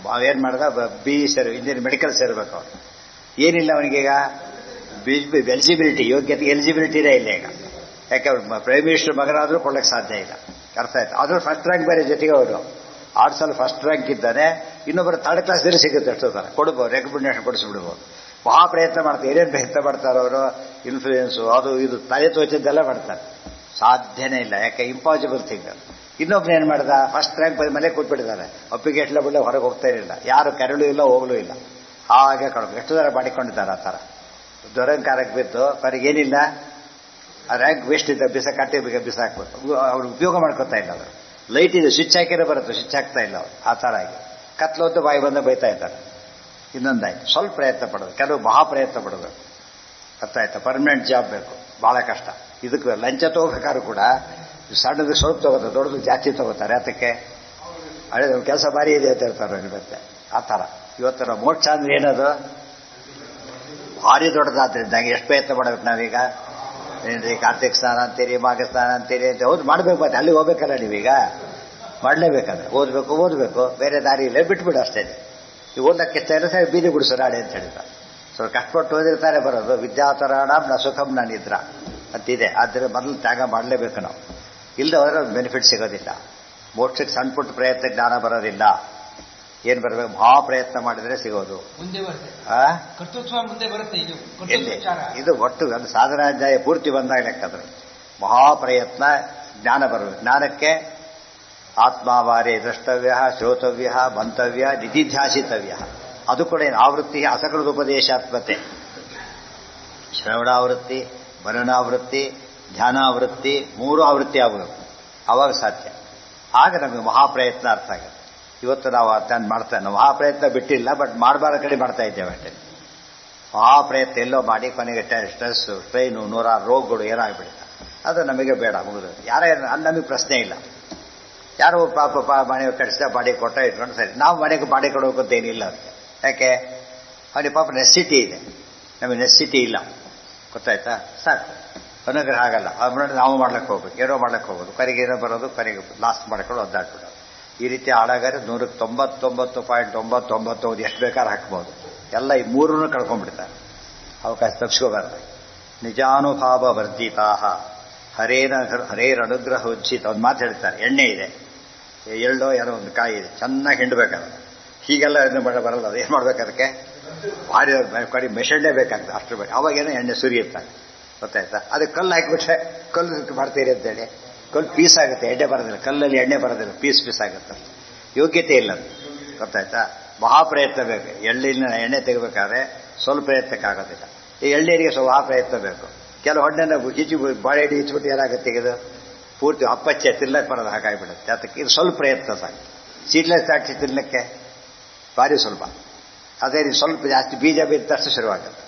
ಏನು ಮಾಡ್ದ BE ಇಂಜಿನಿಯರ್ ಮೆಡಿಕಲ್ ಸೇರ್ಬೇಕು ಅವ್ರು. ಏನಿಲ್ಲ ಅವನಿಗೀಗ ಎಲಿಜಿಬಿಲಿಟಿ, ಯೋಗ್ಯತೆ ಎಲಿಜಿಬಿಲಿಟಿನೇ ಇಲ್ಲ ಈಗ. ಯಾಕೆ ಅವ್ರು ಪ್ರೈಮ್ ಮಿನಿಸ್ಟರ್ ಮಗನಾದರೂ ಕೊಡಲಿಕ್ಕೆ ಸಾಧ್ಯ ಇಲ್ಲ. ಅರ್ಥ ಆಯ್ತು. ಆದರೂ ಫಸ್ಟ್ ರ್ಯಾಂಕ್ ಬೇರೆ ಜೊತೆಗೆ ಅವರು ಆರ್ಟ್ಸಲ್ಲಿ ಫಸ್ಟ್ ರ್ಯಾಂಕ್ ಇದ್ದಾನೆ, ಇನ್ನೊಬ್ಬರು ಥರ್ಡ್ ಕ್ಲಾಸ್ದಲ್ಲಿ ಸಿಗುತ್ತೆ ಅಷ್ಟು ಥರ ಕೊಡ್ಬೋದು, ರೆಕಮೆಂಡೇಷನ್ ಕೊಡಿಸ್ಬಿಡ್ಬೋದು. ಮಹಾ ಪ್ರಯತ್ನ ಮಾಡ್ತಾರೆ. ಏನೇನು ಪ್ರಯತ್ನ ಮಾಡ್ತಾರೆ ಅವರು, ಇನ್ಫ್ಲೂಯೆನ್ಸು ಅದು ಇದು ತಲೆ ತೋಚಿದ್ದೆಲ್ಲ ಮಾಡ್ತಾರೆ. ಸಾಧ್ಯನೇ ಇಲ್ಲ, ಯಾಕೆ ಇಂಪಾಸಿಬಲ್ ಥಿಂಗ್. ಇನ್ನೊಬ್ಬರು ಏನು ಮಾಡ್ದ, ಫಸ್ಟ್ ರ್ಯಾಂಕ್ ಮನೆ ಕೂತ್ಬಿಟ್ಟಿದ್ದಾರೆ, ಅಪ್ಲಿಕೇಶನ್ ಬಿಡಲೆ ಹೊರಗೆ ಹೋಗ್ತಾ ಇರಲಿಲ್ಲ, ಯಾರು ಕರಳು ಇಲ್ಲ ಹೋಗಲೂ ಇಲ್ಲ, ಹಾಗೆ ಕಳ್ಕೊ ಎಷ್ಟು ಥರ ಮಾಡಿಕೊಂಡಿದ್ದಾರೆ. ಆ ಥರ ದುರಂಕಾರಕ್ಕೆ ಬಿದ್ದು ಏನಿಲ್ಲ, ಆ ರ್ಯಾಂಕ್ ವೇಸ್ಟ್ ಇದೆ, ಕಟ್ಟಿ ಬಿಸಾಕ್ಬೇಕು. ಅವ್ರು ಉಪಯೋಗ ಮಾಡ್ಕೊತಾ ಇಲ್ಲ. ಅವರು ಲೈಟ್ ಇದೆ, ಸ್ವಿಚ್ ಹಾಕಿರೋ ಬರುತ್ತೆ, ಸ್ವಿಚ್ ಹಾಕ್ತಾ ಇಲ್ಲ ಅವರು. ಆ ಥರ ಆಗಿ ಕತ್ಲೊತ್ತು ಬಾಯಿ ಬಂದ ಬೈತಾ ಇದ್ದಾರೆ. ಇನ್ನೊಂದಾಯ್ತು, ಸ್ವಲ್ಪ ಪ್ರಯತ್ನ ಪಡೋದು, ಕೆಲವು ಮಹಾ ಪ್ರಯತ್ನ ಪಡೋದು. ಅರ್ಥ ಆಯ್ತಾ. ಪರ್ಮನೆಂಟ್ ಜಾಬ್ ಬೇಕು, ಭಾಳ ಕಷ್ಟ. ಇದಕ್ಕೆ ಲಂಚ ತಗೋಬೇಕಾದ್ರೂ ಕೂಡ ಸಣ್ಣದು ಸ್ವಲ್ಪ ತಗೋತಾರೆ, ದೊಡ್ಡದು ಜಾಸ್ತಿ ತಗೋತಾರೆ. ಅದಕ್ಕೆ ಹಳೆ ಕೆಲಸ ಭಾರಿ ಇದೆ ಅಂತ ಹೇಳ್ತಾರೆ ಇವತ್ತೆ. ಆ ಥರ ಇವತ್ತು ನಾವು ಮೋಕ್ಷ ಅಂದ್ರೆ ಏನದು ಭಾರಿ ದೊಡ್ಡದಾದ್ರಿಂದ ಎಷ್ಟು ಪ್ರಯತ್ನ ಮಾಡಬೇಕು ನಾವೀಗ. ಏನ್ರಿ ಕಾರ್ತಿಕ್ ಸ್ನಾನ ಅಂತೀರಿ, ಮಾಘ ಸ್ನಾನ ಅಂತೀರಿ ಅಂತ ಹೌದು ಮಾಡಬೇಕು. ಮತ್ತೆ ಅಲ್ಲಿ ಹೋಗ್ಬೇಕಲ್ಲ, ನೀವೀಗ ಮಾಡಲೇಬೇಕಾದ್ರೆ ಓದಬೇಕು, ಬೇರೆ ದಾರಿ ಇಲ್ಲ, ಬಿಟ್ಬಿಡು ಅಷ್ಟೇ. ನೀವು ಓದಕ್ಕೆ ಇಷ್ಟ ಇಲ್ಲ ಸರಿ, ಬೀದಿ ಗುಡಿಸೋ ನಾಡೆ ಅಂತ ಹೇಳಿದ. ಸ್ವಲ್ಪ ಕಷ್ಟಪಟ್ಟು ಓದಿರ್ತಾರೆ ಬರೋದು. ವಿದ್ಯಾತರಾಣ ನ ಸುಖಂ ನಾನಿದ್ರ ಅಂತಿದೆ. ಆದರೆ ಮೊದಲು ತ್ಯಾಗ ಮಾಡಲೇಬೇಕು ನಾವು. ಇಲ್ಲದೆ ಹೋದ್ರೆ ಬೆನಿಫಿಟ್ ಸಿಗೋದಿಲ್ಲ. ಮೋಕ್ಷಕ್ಕೆ ಸಣ್ಣ ಪುಟ್ಟ ಪ್ರಯತ್ನ ಜ್ಞಾನ ಬರೋದಿಲ್ಲ. ಏನು ಬರಬೇಕು, ಮಹಾ ಪ್ರಯತ್ನ ಮಾಡಿದ್ರೆ ಸಿಗೋದು. ಮುಂದೆ ಬರುತ್ತೆ, ಕರ್ತೃತ್ವ ಮುಂದೆ ಬರುತ್ತೆ. ಇದು ಒಟ್ಟು ಅದು ಸಾಧನಾಧ್ಯಾಯ ಪೂರ್ತಿ ಬಂದಾಗ ಲೆಕ್ಕದ್ರೆ ಮಹಾಪ್ರಯತ್ನ ಜ್ಞಾನ ಬರಬೇಕು. ಜ್ಞಾನಕ್ಕೆ ಆತ್ಮಾವಾರೇ ದ್ರಷ್ಟವ್ಯ, ಶ್ರೋತವ್ಯ, ಮಂತವ್ಯ, ನಿಧಿಧ್ಯಾಸಿತವ್ಯ. ಅದು ಕೂಡ ಆವೃತ್ತಿ ಅಸಕೃತೋಪದೇಶಾತ್ಮತೆ. ಶ್ರವಣಾವೃತ್ತಿ, ಮರಣಾವೃತ್ತಿ, ಧ್ಯಾನಾವೃತ್ತಿ, 3 ಆವೃತ್ತಿ ಆಗಬೇಕು. ಅವಾಗ ಸಾಧ್ಯ. ಆಗ ನಮಗೆ ಮಹಾಪ್ರಯತ್ನ ಅರ್ಥ ಆಗುತ್ತೆ. ಇವತ್ತು ನಾವು ಅದನ್ನು ಮಾಡ್ತಾ ನಾವು ಮಹಾಪ್ರಯತ್ನ ಬಿಟ್ಟಿಲ್ಲ, ಬಟ್ ಮಾಡಬಾರ ಕಡೆ ಮಾಡ್ತಾ ಇದ್ದೇವೆ ಅಷ್ಟೇ. ಮಹಾಪ್ರಯತ್ನ ಎಲ್ಲೋ ಮಾಡಿ ಕೊನೆಗೆ ಸ್ಟ್ರೆಸ್, ಸ್ಟ್ರೈನು, 100 ರೋಗಗಳು ಏನಾಗ್ಬಿಡುತ್ತೆ. ಅದು ನಮಗೆ ಬೇಡ, ಮುಗಿದು ಯಾರೇ ನಮಗೆ ಪ್ರಶ್ನೆ ಇಲ್ಲ. ಯಾರೋ ಪಾಪ ಮನೆ ಕಡಿಸಿದ ಬಾಡಿ ಕೊಟ್ಟ ಇಟ್ಕೊಂಡು ಸರಿ, ನಾವು ಮನೆಗೆ ಬಾಡಿ ಕೊಡೋಕಂತ ಏನಿಲ್ಲ ಅದಕ್ಕೆ. ಯಾಕೆ ಅವನಿಗೆ ಪಾಪ ನೆಸಿಟಿ ಇದೆ, ನಮಗೆ ನೆಸಿಟಿ ಇಲ್ಲ. ಗೊತ್ತಾಯ್ತಾ? ಸಾಕು. ಅನುಗ್ರಹ ಆಗಲ್ಲ. ಅದು ನಾವು ಮಾಡ್ಲಿಕ್ಕೆ ಹೋಗ್ಬೇಕು, ಏನೋ ಮಾಡ್ಲಿಕ್ಕೆ ಹೋಗೋದು, ಕರೆಗೆ ಏನೋ ಬರೋದು, ಕರೆಗೆ ಲಾಸ್ಟ್ ಮಾಡ್ಕೊಂಡು ಒದ್ದಾಡ್ಬಿಡೋದು. ಈ ರೀತಿ ಹಾಳಾಗಾರೆ 199.99 ಎಷ್ಟು ಬೇಕಾದ್ರೆ ಹಾಕ್ಬೋದು. ಎಲ್ಲ ಈ 3 ಕಳ್ಕೊಂಡ್ಬಿಡ್ತಾರೆ. ಅವಕಾಶ ತಪ್ಪಿಸ್ಕೋಬಾರ್ದು. ನಿಜಾನುಭಾವ ವರ್ಜಿತಾ ಹರೇರನುಗ್ರಹ ಉಜ್ಜಿತ. ಒಂದು ಮಾತು ಹೇಳ್ತಾರೆ, ಎಣ್ಣೆ ಇದೆ, ಎಳ್ಳೋ ಏನೋ ಒಂದು ಕಾಯಿ ಇದೆ, ಚೆನ್ನಾಗಿ ಹಿಂಡಬೇಕಾದ್ರೆ ಹೀಗೆಲ್ಲ ಬರಲ್ಲ. ಅದು ಏನು ಮಾಡ್ಬೇಕು, ಅದಕ್ಕೆ ಭಾರಿ ಕಡೆ ಮೆಷೆಂಡೇ ಬೇಕಾಗ್ತದೆ, ಅಷ್ಟು ಬೇಕು. ಅವಾಗೇನೋ ಎಣ್ಣೆ ಸುರಿಯುತ್ತಾರೆ. ಗೊತ್ತಾಯ್ತಾ? ಅದಕ್ಕೆ ಕಲ್ಲು ಹಾಕಿಬಿಟ್ರೆ ಕಲ್ಲು ಮಾಡ್ತೀರಿ ಅಂತೇಳಿ ಕಲ್ಲು ಪೀಸ್ ಆಗುತ್ತೆ, ಎಣ್ಣೆ ಬರೋದಿಲ್ಲ. ಕಲ್ಲಲ್ಲಿ ಎಣ್ಣೆ ಬರೋದಿಲ್ಲ, ಪೀಸ್ ಆಗುತ್ತೆ. ಯೋಗ್ಯತೆ ಇಲ್ಲ. ಗೊತ್ತಾಯ್ತಾ? ಮಹಾಪ್ರಯತ್ನ ಬೇಕು. ಎಳ್ಳಿನ ಎಣ್ಣೆ ತೆಗಬೇಕಾದ್ರೆ ಸ್ವಲ್ಪ ಪ್ರಯತ್ನಕ್ಕಾಗೋದಿಲ್ಲ. ಈ ಎಳ್ನೀರಿಗೆ ಸ್ವಲ್ಪ ಪ್ರಯತ್ನ ಬೇಕು. ಕೆಲವು ಹಣ್ಣನ್ನು ಹಿಚ್ಚಿ ಬಾಳೆ ಹಿಚ್ಚಿಬಿಟ್ಟು ಏನಾಗುತ್ತೆ, ಇದು ಪೂರ್ತಿ ಅಪ್ಪಚ್ಚೆ ತಿನ್ನಕ್ಕೆ ಬರೋದು, ಹಾಗಾಗಿಬಿಡುತ್ತೆ. ಅದಕ್ಕೆ ಇದು ಸ್ವಲ್ಪ ಪ್ರಯತ್ನ ಸಾಕು. ಸೀಡ್ಲೆಸ್ ಹಾಕಿ ತಿನ್ನಕ್ಕೆ ಭಾರಿ ಸ್ವಲ್ಪ. ಅದೇ ಸ್ವಲ್ಪ ಜಾಸ್ತಿ ಬೀಜ ಬಿದ್ದಷ್ಟು ಶುರುವಾಗುತ್ತೆ.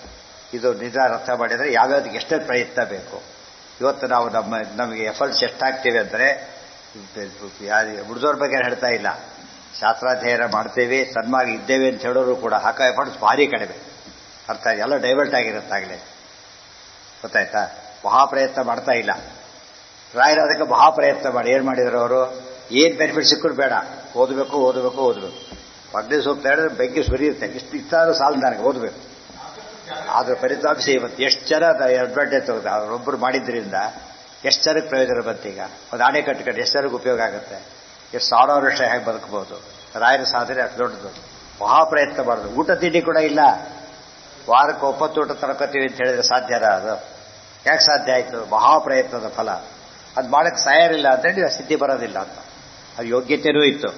ಇದು ನಿಜ ಅರ್ಥ ಮಾಡಿದರೆ ಯಾವ್ಯಾವ್ದಕ್ಕೆ ಎಷ್ಟೇ ಪ್ರಯತ್ನ ಬೇಕು. ಇವತ್ತು ನಾವು ನಮಗೆ ಎಫರ್ಟ್ಸ್ ಎಷ್ಟಾಗ್ತೀವಿ ಅಂದರೆ, ಹುಡ್ದೋರ್ ಬಗ್ಗೆ ಹೇಳ್ತಾ ಇಲ್ಲ, ಶಾಸ್ತ್ರಾಧ್ಯಯನ ಮಾಡ್ತೇವೆ, ಸನ್ಮಾರ್ಗ ಇದ್ದೇವೆ ಅಂತ ಹೇಳೋರು ಕೂಡ ಹಾಕೋ ಎಫರ್ಟ್ಸ್ ಭಾರಿ ಕಡಿಮೆ. ಅರ್ಥ ಎಲ್ಲ ಡೈವರ್ಟ್ ಆಗಿರುತ್ತಾಗಲೇ. ಗೊತ್ತಾಯ್ತಾ? ಮಹಾಪ್ರಯತ್ನ ಮಾಡ್ತಾ ಇಲ್ಲ. ರಾಯರು ಅದಕ್ಕೆ ಮಹಾಪ್ರಯತ್ನ ಮಾಡಿ ಏನು ಮಾಡಿದ್ರು ಅವರು, ಏನು ಬೆನಿಫಿಟ್ ಸಿಕ್ಕರು ಬೇಡ, ಓದಬೇಕು. ಪಗ್ನೆ ಸೂಕ್ತ ಹೇಳಿದ್ರೆ ಬೆಂಕಿ ಸುರಿಯುತ್ತೆ, ಇಷ್ಟಾದ್ರೂ ಸಾಲ ನನಗೆ ಓದಬೇಕು. ಆದ್ರೆ ಫಲಿತಾಂಶ ಇವತ್ತು ಎಷ್ಟು ಜನ ಅಡ್ವಾಂಟೇಜ್ ತಗೋದು. ಅವರೊಬ್ಬರು ಮಾಡಿದ್ರಿಂದ ಎಷ್ಟು ಜನಕ್ಕೆ ಪ್ರಯೋಜನ ಬಂತು. ಈಗ ಒಂದು ಆಣೆ ಕಟ್ಕೊಂಡು ಎಷ್ಟು ಜನಕ್ಕೆ ಉಪಯೋಗ ಆಗುತ್ತೆ, ಎಷ್ಟು 1000 ವರ್ಷ ಹೇಗೆ ಬದುಕಬಹುದು. ರಾಯರ ಸಾಧನೆ ಅಷ್ಟು ದೊಡ್ಡದು. ಮಹಾಪ್ರಯತ್ನ ಮಾಡೋದು. ಊಟ ತಿಂಡಿ ಕೂಡ ಇಲ್ಲ, ವಾರಕ್ಕೆ 9 ಊಟ ತಡ್ಕೋತೀವಿ ಅಂತ ಹೇಳಿದ್ರೆ ಸಾಧ್ಯನಾ? ಅದು ಯಾಕೆ ಸಾಧ್ಯ ಆಯಿತು? ಮಹಾಪ್ರಯತ್ನದ ಫಲ. ಅದು ಮಾಡಕ್ಕೆ ತಯಾರಿಲ್ಲ ಅಂತೇಳಿ ಸಿದ್ಧಿ ಬರೋದಿಲ್ಲ ಅಂತ. ಅದು ಯೋಗ್ಯತೆಯೂ ಇತ್ತು,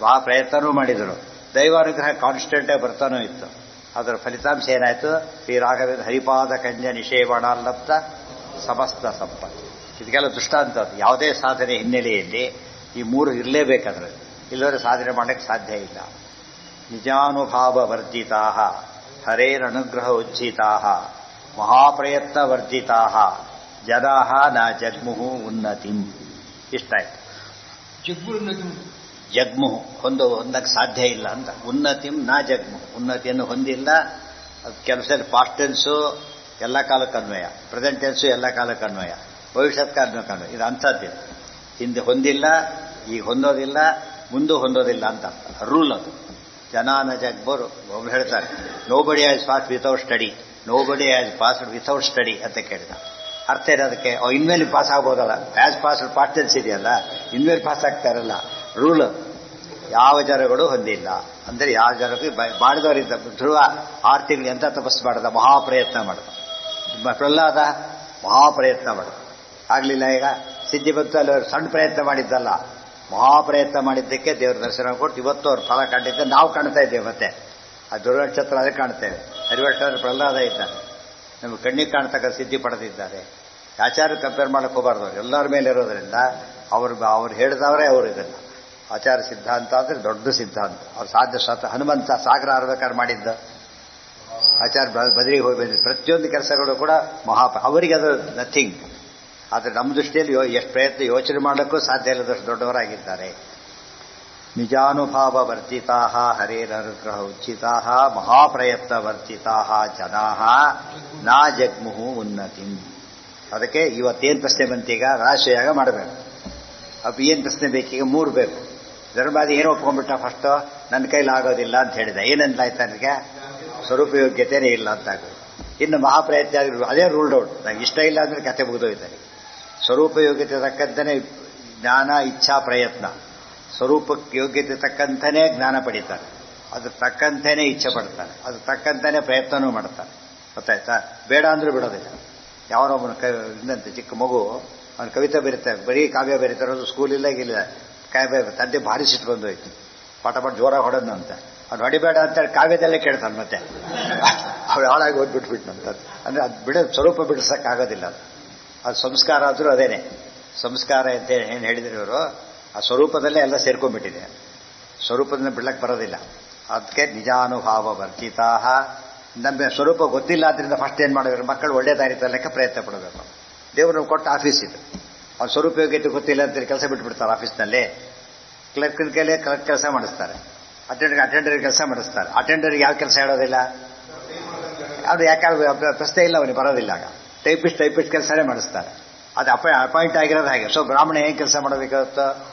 ಮಹಾಪ್ರಯತ್ನವೂ ಮಾಡಿದರು, ದೈವಾನುಗ್ರಹ ಕಾನ್ಸ್ಟೆಂಟಾಗಿ ಬರ್ತಾನೂ ಇತ್ತು. ಅದರ ಫಲಿತಾಂಶ ಏನಾಯಿತು? ಶ್ರೀ ರಾಘವೇಂದ್ರ ಹರಿಪಾದ ಕಂಜ ನಿಷೇವಣಾಲಬ್ಧ ಸಮಸ್ತ ಸಂಪತ್ತು. ಇದಕ್ಕೆಲ್ಲ ದೃಷ್ಟಾಂತ. ಯಾವುದೇ ಸಾಧನೆ ಹಿನ್ನೆಲೆಯಲ್ಲಿ ಈ 3 ಇರಲೇಬೇಕಾದ್ರೆ, ಇಲ್ಲವರೆ ಸಾಧನೆ ಮಾಡಕ್ಕೆ ಸಾಧ್ಯ ಇಲ್ಲ. ನಿಜಾನುಭಾವ ವರ್ಜಿತಾ ಹರೇರನುಗ್ರಹ ಉಜ್ಜಿತಾ ಮಹಾಪ್ರಯತ್ನ ವರ್ಜಿತಾ ಜನಾ ನ ಜಗ್ಮುಹು ಉನ್ನತಿಂ. ಇಷ್ಟಾಯ್ತು. ಜಗ್ಮುಹು ಹೊಂದಕ್ಕೆ ಸಾಧ್ಯ ಇಲ್ಲ ಅಂತ. ಉನ್ನತಿಂ ನ ಜಗ್ಮು, ಉನ್ನತಿಯನ್ನು ಹೊಂದಿಲ್ಲ, ಅದು ಕೆಲಸದಲ್ಲಿ ಪಾಸ್ಟ್ ಟೆನ್ಸು ಎಲ್ಲ ಕಾಲಕ್ಕೆ ಅನ್ವಯ, ಪ್ರೆಸೆಂಟ್ ಟೆನ್ಸು ಎಲ್ಲ ಕಾಲಕ್ಕೆ ಅನ್ವಯ, ಭವಿಷ್ಯತ್ ಕಾಲಕ್ಕೆ ಅನ್ವಯ. ಇದು ಅಂಥದ್ದಿಲ್ಲ, ಹಿಂದೆ ಹೊಂದಿಲ್ಲ, ಈಗ ಹೊಂದೋದಿಲ್ಲ, ಮುಂದೂ ಹೊಂದೋದಿಲ್ಲ ಅಂತ ರೂಲ್ ಅದು. ಜನಾನ ಜಗ್ಬರು ಒಬ್ರು ಹೇಳ್ತಾರೆ, nobody has pass without study, nobody has pass without study ಅಂತ ಕೇಳಿದ. ಅರ್ಥ ಇರೋದಕ್ಕೆ ಇನ್ಮೇಲೆ ಪಾಸ್ ಆಗ್ಬೋದಲ್ಲ, ಹ್ಯಾಸ್ ಪಾಸ್ ಪಾಸ್ಟ್ ಟೆನ್ಸ್ ಇದೆಯಲ್ಲ, ಇನ್ಮೇಲೆ ಪಾಸ್ ಆಗ್ತಾ ಇರಲ್ಲ. ರೂಲ್ ಯಾವ ಜನಗಳು ಹೊಂದಿಲ್ಲ ಅಂದರೆ ಯಾವ ಜನಕ್ಕೂ ಮಾಡಿದವರಿದ್ದ. ಧ್ರುವ 6 ತಿಂಗಳು ಎಂತ ತಪಸ್ಸು ಮಾಡಿದ, ಮಹಾಪ್ರಯತ್ನ ಮಾಡಿದ. ಪ್ರಹ್ಲಾದ ಮಹಾಪ್ರಯತ್ನ ಮಾಡಿದ, ಆಗಲಿಲ್ಲ. ಈಗ ಸಿದ್ಧಿ ಬಂತು, ಅಲ್ಲಿ ಅವರು ಸಣ್ಣ ಪ್ರಯತ್ನ ಮಾಡಿದ್ದಲ್ಲ, ಮಹಾಪ್ರಯತ್ನ ಮಾಡಿದ್ದಕ್ಕೆ ದೇವರ ದರ್ಶನ ಕೊಟ್ಟು ಇವತ್ತು ಅವ್ರ ಫಲ ಕಂಡಿದ್ದೆ ನಾವು ಕಾಣ್ತಾ ಇದ್ದೇವೆ. ಮತ್ತೆ ಆ ದುರ್ನಕ್ಷತ್ರ ಅದೇ ಕಾಣ್ತೇವೆ. ಹರಿವರ್ಷ ಪ್ರಹ್ಲಾದ ಇದ್ದಾನೆ, ನಮಗೆ ಕಣ್ಣಿಗೆ ಕಾಣ್ತಕ್ಕ ಸಿದ್ಧಿ ಪಡೆದಿದ್ದಾರೆ. ಆಚಾರ್ಯ ಕಂಪೇರ್ ಮಾಡಕ್ಕೆ ಹೋಗಬಾರ್ದು, ಎಲ್ಲರ ಮೇಲೆ ಇರೋದ್ರಿಂದ ಅವ್ರು ಹೇಳಿದವರೇ ಅವರು. ಇದನ್ನು ಆಚಾರ ಸಿದ್ಧಾಂತ ಅಂದರೆ ದೊಡ್ಡ ಸಿದ್ಧಾಂತ. ಅವ್ರು ಸಾಧ್ಯ ಹನುಮಂತ ಸಾಗರ ಆರ್ಬೇಕಾದ್ರೆ ಮಾಡಿದ್ದ, ಆಚಾರ್ಯ ಬದಲಿಗೆ ಹೋಗಿ ಬಂದಿದ್ದು. ಪ್ರತಿಯೊಂದು ಕೆಲಸಗಳು ಕೂಡ ಅವರಿಗೆ ಅದು ನಥಿಂಗ್. ಆದರೆ ನಮ್ಮ ದೃಷ್ಟಿಯಲ್ಲಿ ಎಷ್ಟು ಪ್ರಯತ್ನ ಯೋಚನೆ ಮಾಡಲಿಕ್ಕೂ ಸಾಧ್ಯ ಇಲ್ಲದಷ್ಟು ದೊಡ್ಡವರಾಗಿದ್ದಾರೆ. ನಿಜಾನುಭಾವ ವರ್ಜಿತಾ ಹರೇರನುಗ್ರಹ ಉಚಿತಾ ಮಹಾಪ್ರಯತ್ನ ವರ್ಜಿತಾ ಜನಾ ನಾ ಜಗ್ಮುಹು ಉನ್ನತಿ. ಅದಕ್ಕೆ ಇವತ್ತೇನು ಪ್ರಶ್ನೆ ಬಂತೀಗ, ರಾಶಿಯಾಗ ಮಾಡಬೇಕು. ಅಪ್ಪ ಏನು ಪ್ರಶ್ನೆ ಬೇಕೀಗ? 3 ಬೇಕು. ಧರ್ಮಾದಿ ಏನು ಒಪ್ಕೊಂಡ್ಬಿಟ್ಟ? ಫಸ್ಟು ನನ್ನ ಕೈಲಿ ಆಗೋದಿಲ್ಲ ಅಂತ ಹೇಳಿದೆ. ಏನಂತಾಯ್ತು ನನಗೆ? ಸ್ವರೂಪ ಯೋಗ್ಯತೆನೇ ಇಲ್ಲ ಅಂತ ಆಗೋದು. ಇನ್ನು ಮಹಾಪ್ರಯತ್ನ ಅದೇ ರೂಲ್ಡ್ ಔಟ್. ನಂಗೆ ಇಷ್ಟ ಇಲ್ಲ ಅಂದ್ರೆ ಕತೆ ಮುಗಿದೋಯ್ತಾರೆ. ಸ್ವರೂಪ ಯೋಗ್ಯತೆ ತಕ್ಕಂತನೇ ಜ್ಞಾನ, ಇಚ್ಛಾ, ಪ್ರಯತ್ನ. ಸ್ವರೂಪಕ್ಕೆ ಯೋಗ್ಯತೆ ತಕ್ಕಂತನೇ ಜ್ಞಾನ ಪಡೀತಾರೆ, ಅದ್ರ ತಕ್ಕಂತೇನೆ ಇಚ್ಛೆ ಪಡ್ತಾರೆ, ಅದ್ರ ತಕ್ಕಂತನೇ ಪ್ರಯತ್ನನೂ ಮಾಡ್ತಾರೆ. ಗೊತ್ತಾಯ್ತಾ? ಬೇಡ ಅಂದ್ರೂ ಬಿಡೋದಿಲ್ಲ. ಯಾವನೊಬ್ಬನ ಇನ್ನಂತೆ ಚಿಕ್ಕ ಮಗು ಅವನು ಕವಿತೆ ಬರೀತಾರೆ, ಬರೀ ಕಾವ್ಯ ಬರೀತಾರೆ. ಅದು ಸ್ಕೂಲಿಲ್ಲ ಈಗಿಲ್ಲ, ಕಾವ್ಯ ತಂದೆ ಭಾರಿ ಸಿಟ್ಟು ಬಂದೋಯ್ತು. ಪಾಠ ಮಾಡಿ ಜೋರಾಗಿ ಹೊಡೋದಂತ. ಅವ್ನು ಹೊಡಿಬೇಡ ಅಂತೇಳಿ ಕಾವ್ಯದಲ್ಲೇ ಕೇಳ್ತಾನೆ. ಮತ್ತೆ ಅವ್ರು ಹಾಳಾಗಿ ಓದ್ಬಿಟ್ಬಿಟ್ನಂತ. ಅಂದರೆ ಅದು ಬಿಡೋದು, ಸ್ವರೂಪ ಬಿಡಿಸೋಕ್ಕಾಗೋದಿಲ್ಲ. ಅದು ಸಂಸ್ಕಾರ ಆದರೂ ಅದೇನೆ. ಸಂಸ್ಕಾರ ಅಂತ ಏನು ಹೇಳಿದ್ರು ಇವರು, ಆ ಸ್ವರೂಪದಲ್ಲೇ ಎಲ್ಲ ಸೇರ್ಕೊಂಡ್ಬಿಟ್ಟಿದೆ. ಸ್ವರೂಪದಿಂದ ಬಿಡ್ಲಕ್ಕೆ ಬರೋದಿಲ್ಲ. ಅದಕ್ಕೆ ನಿಜಾನುಭಾವ ವರ್ಜಿತಾ. ನಮಗೆ ಸ್ವರೂಪ ಗೊತ್ತಿಲ್ಲ, ಆದ್ದರಿಂದ ಫಸ್ಟ್ ಏನು ಮಾಡಬೇಕು? ಮಕ್ಕಳು ಒಳ್ಳೆ ದಾರಿ ತರಲಿಕ್ಕೆ ಪ್ರಯತ್ನ ಪಡಬೇಕು. ದೇವರು ಕೊಟ್ಟ ಆಫೀಸ್ ಇದು. ಅವ್ನು ಸ್ವರೂಪ ಯೋಗ್ಯತೆ ಗೊತ್ತಿಲ್ಲ ಅಂತೇಳಿ ಕೆಲಸ ಬಿಟ್ಬಿಡ್ತಾರೆ. ಆಫೀಸ್ನಲ್ಲಿ ಕ್ಲರ್ಕಿನ ಕೈಲೇ ಕ್ಲರ್ಕ್ ಕೆಲಸ ಮಾಡಿಸ್ತಾರೆ, ಅಟೆಂಡರ್ಗೆ ಕೆಲಸ ಮಾಡಿಸ್ತಾರೆ. ಅಟೆಂಡರ್ಗೆ ಯಾವ ಕೆಲಸ ಹೇಳೋದಿಲ್ಲ, ಅದು ಯಾಕೆ ಪ್ರಶ್ನೆ ಇಲ್ಲ, ಅವನಿಗೆ ಬರೋದಿಲ್ಲ. ಆಗ ಟೈಪಿಸ್ಟ್ ಕೆಲಸನೇ ಮಾಡಿಸ್ತಾರೆ. ಅದು ಅಪಾಯಿಂಟ್ ಆಗಿರೋದು ಹಾಗೆ. ಸೊ ಬ್ರಾಹ್ಮಣ ಏನು ಕೆಲಸ ಮಾಡಬೇಕಾಗುತ್ತೋ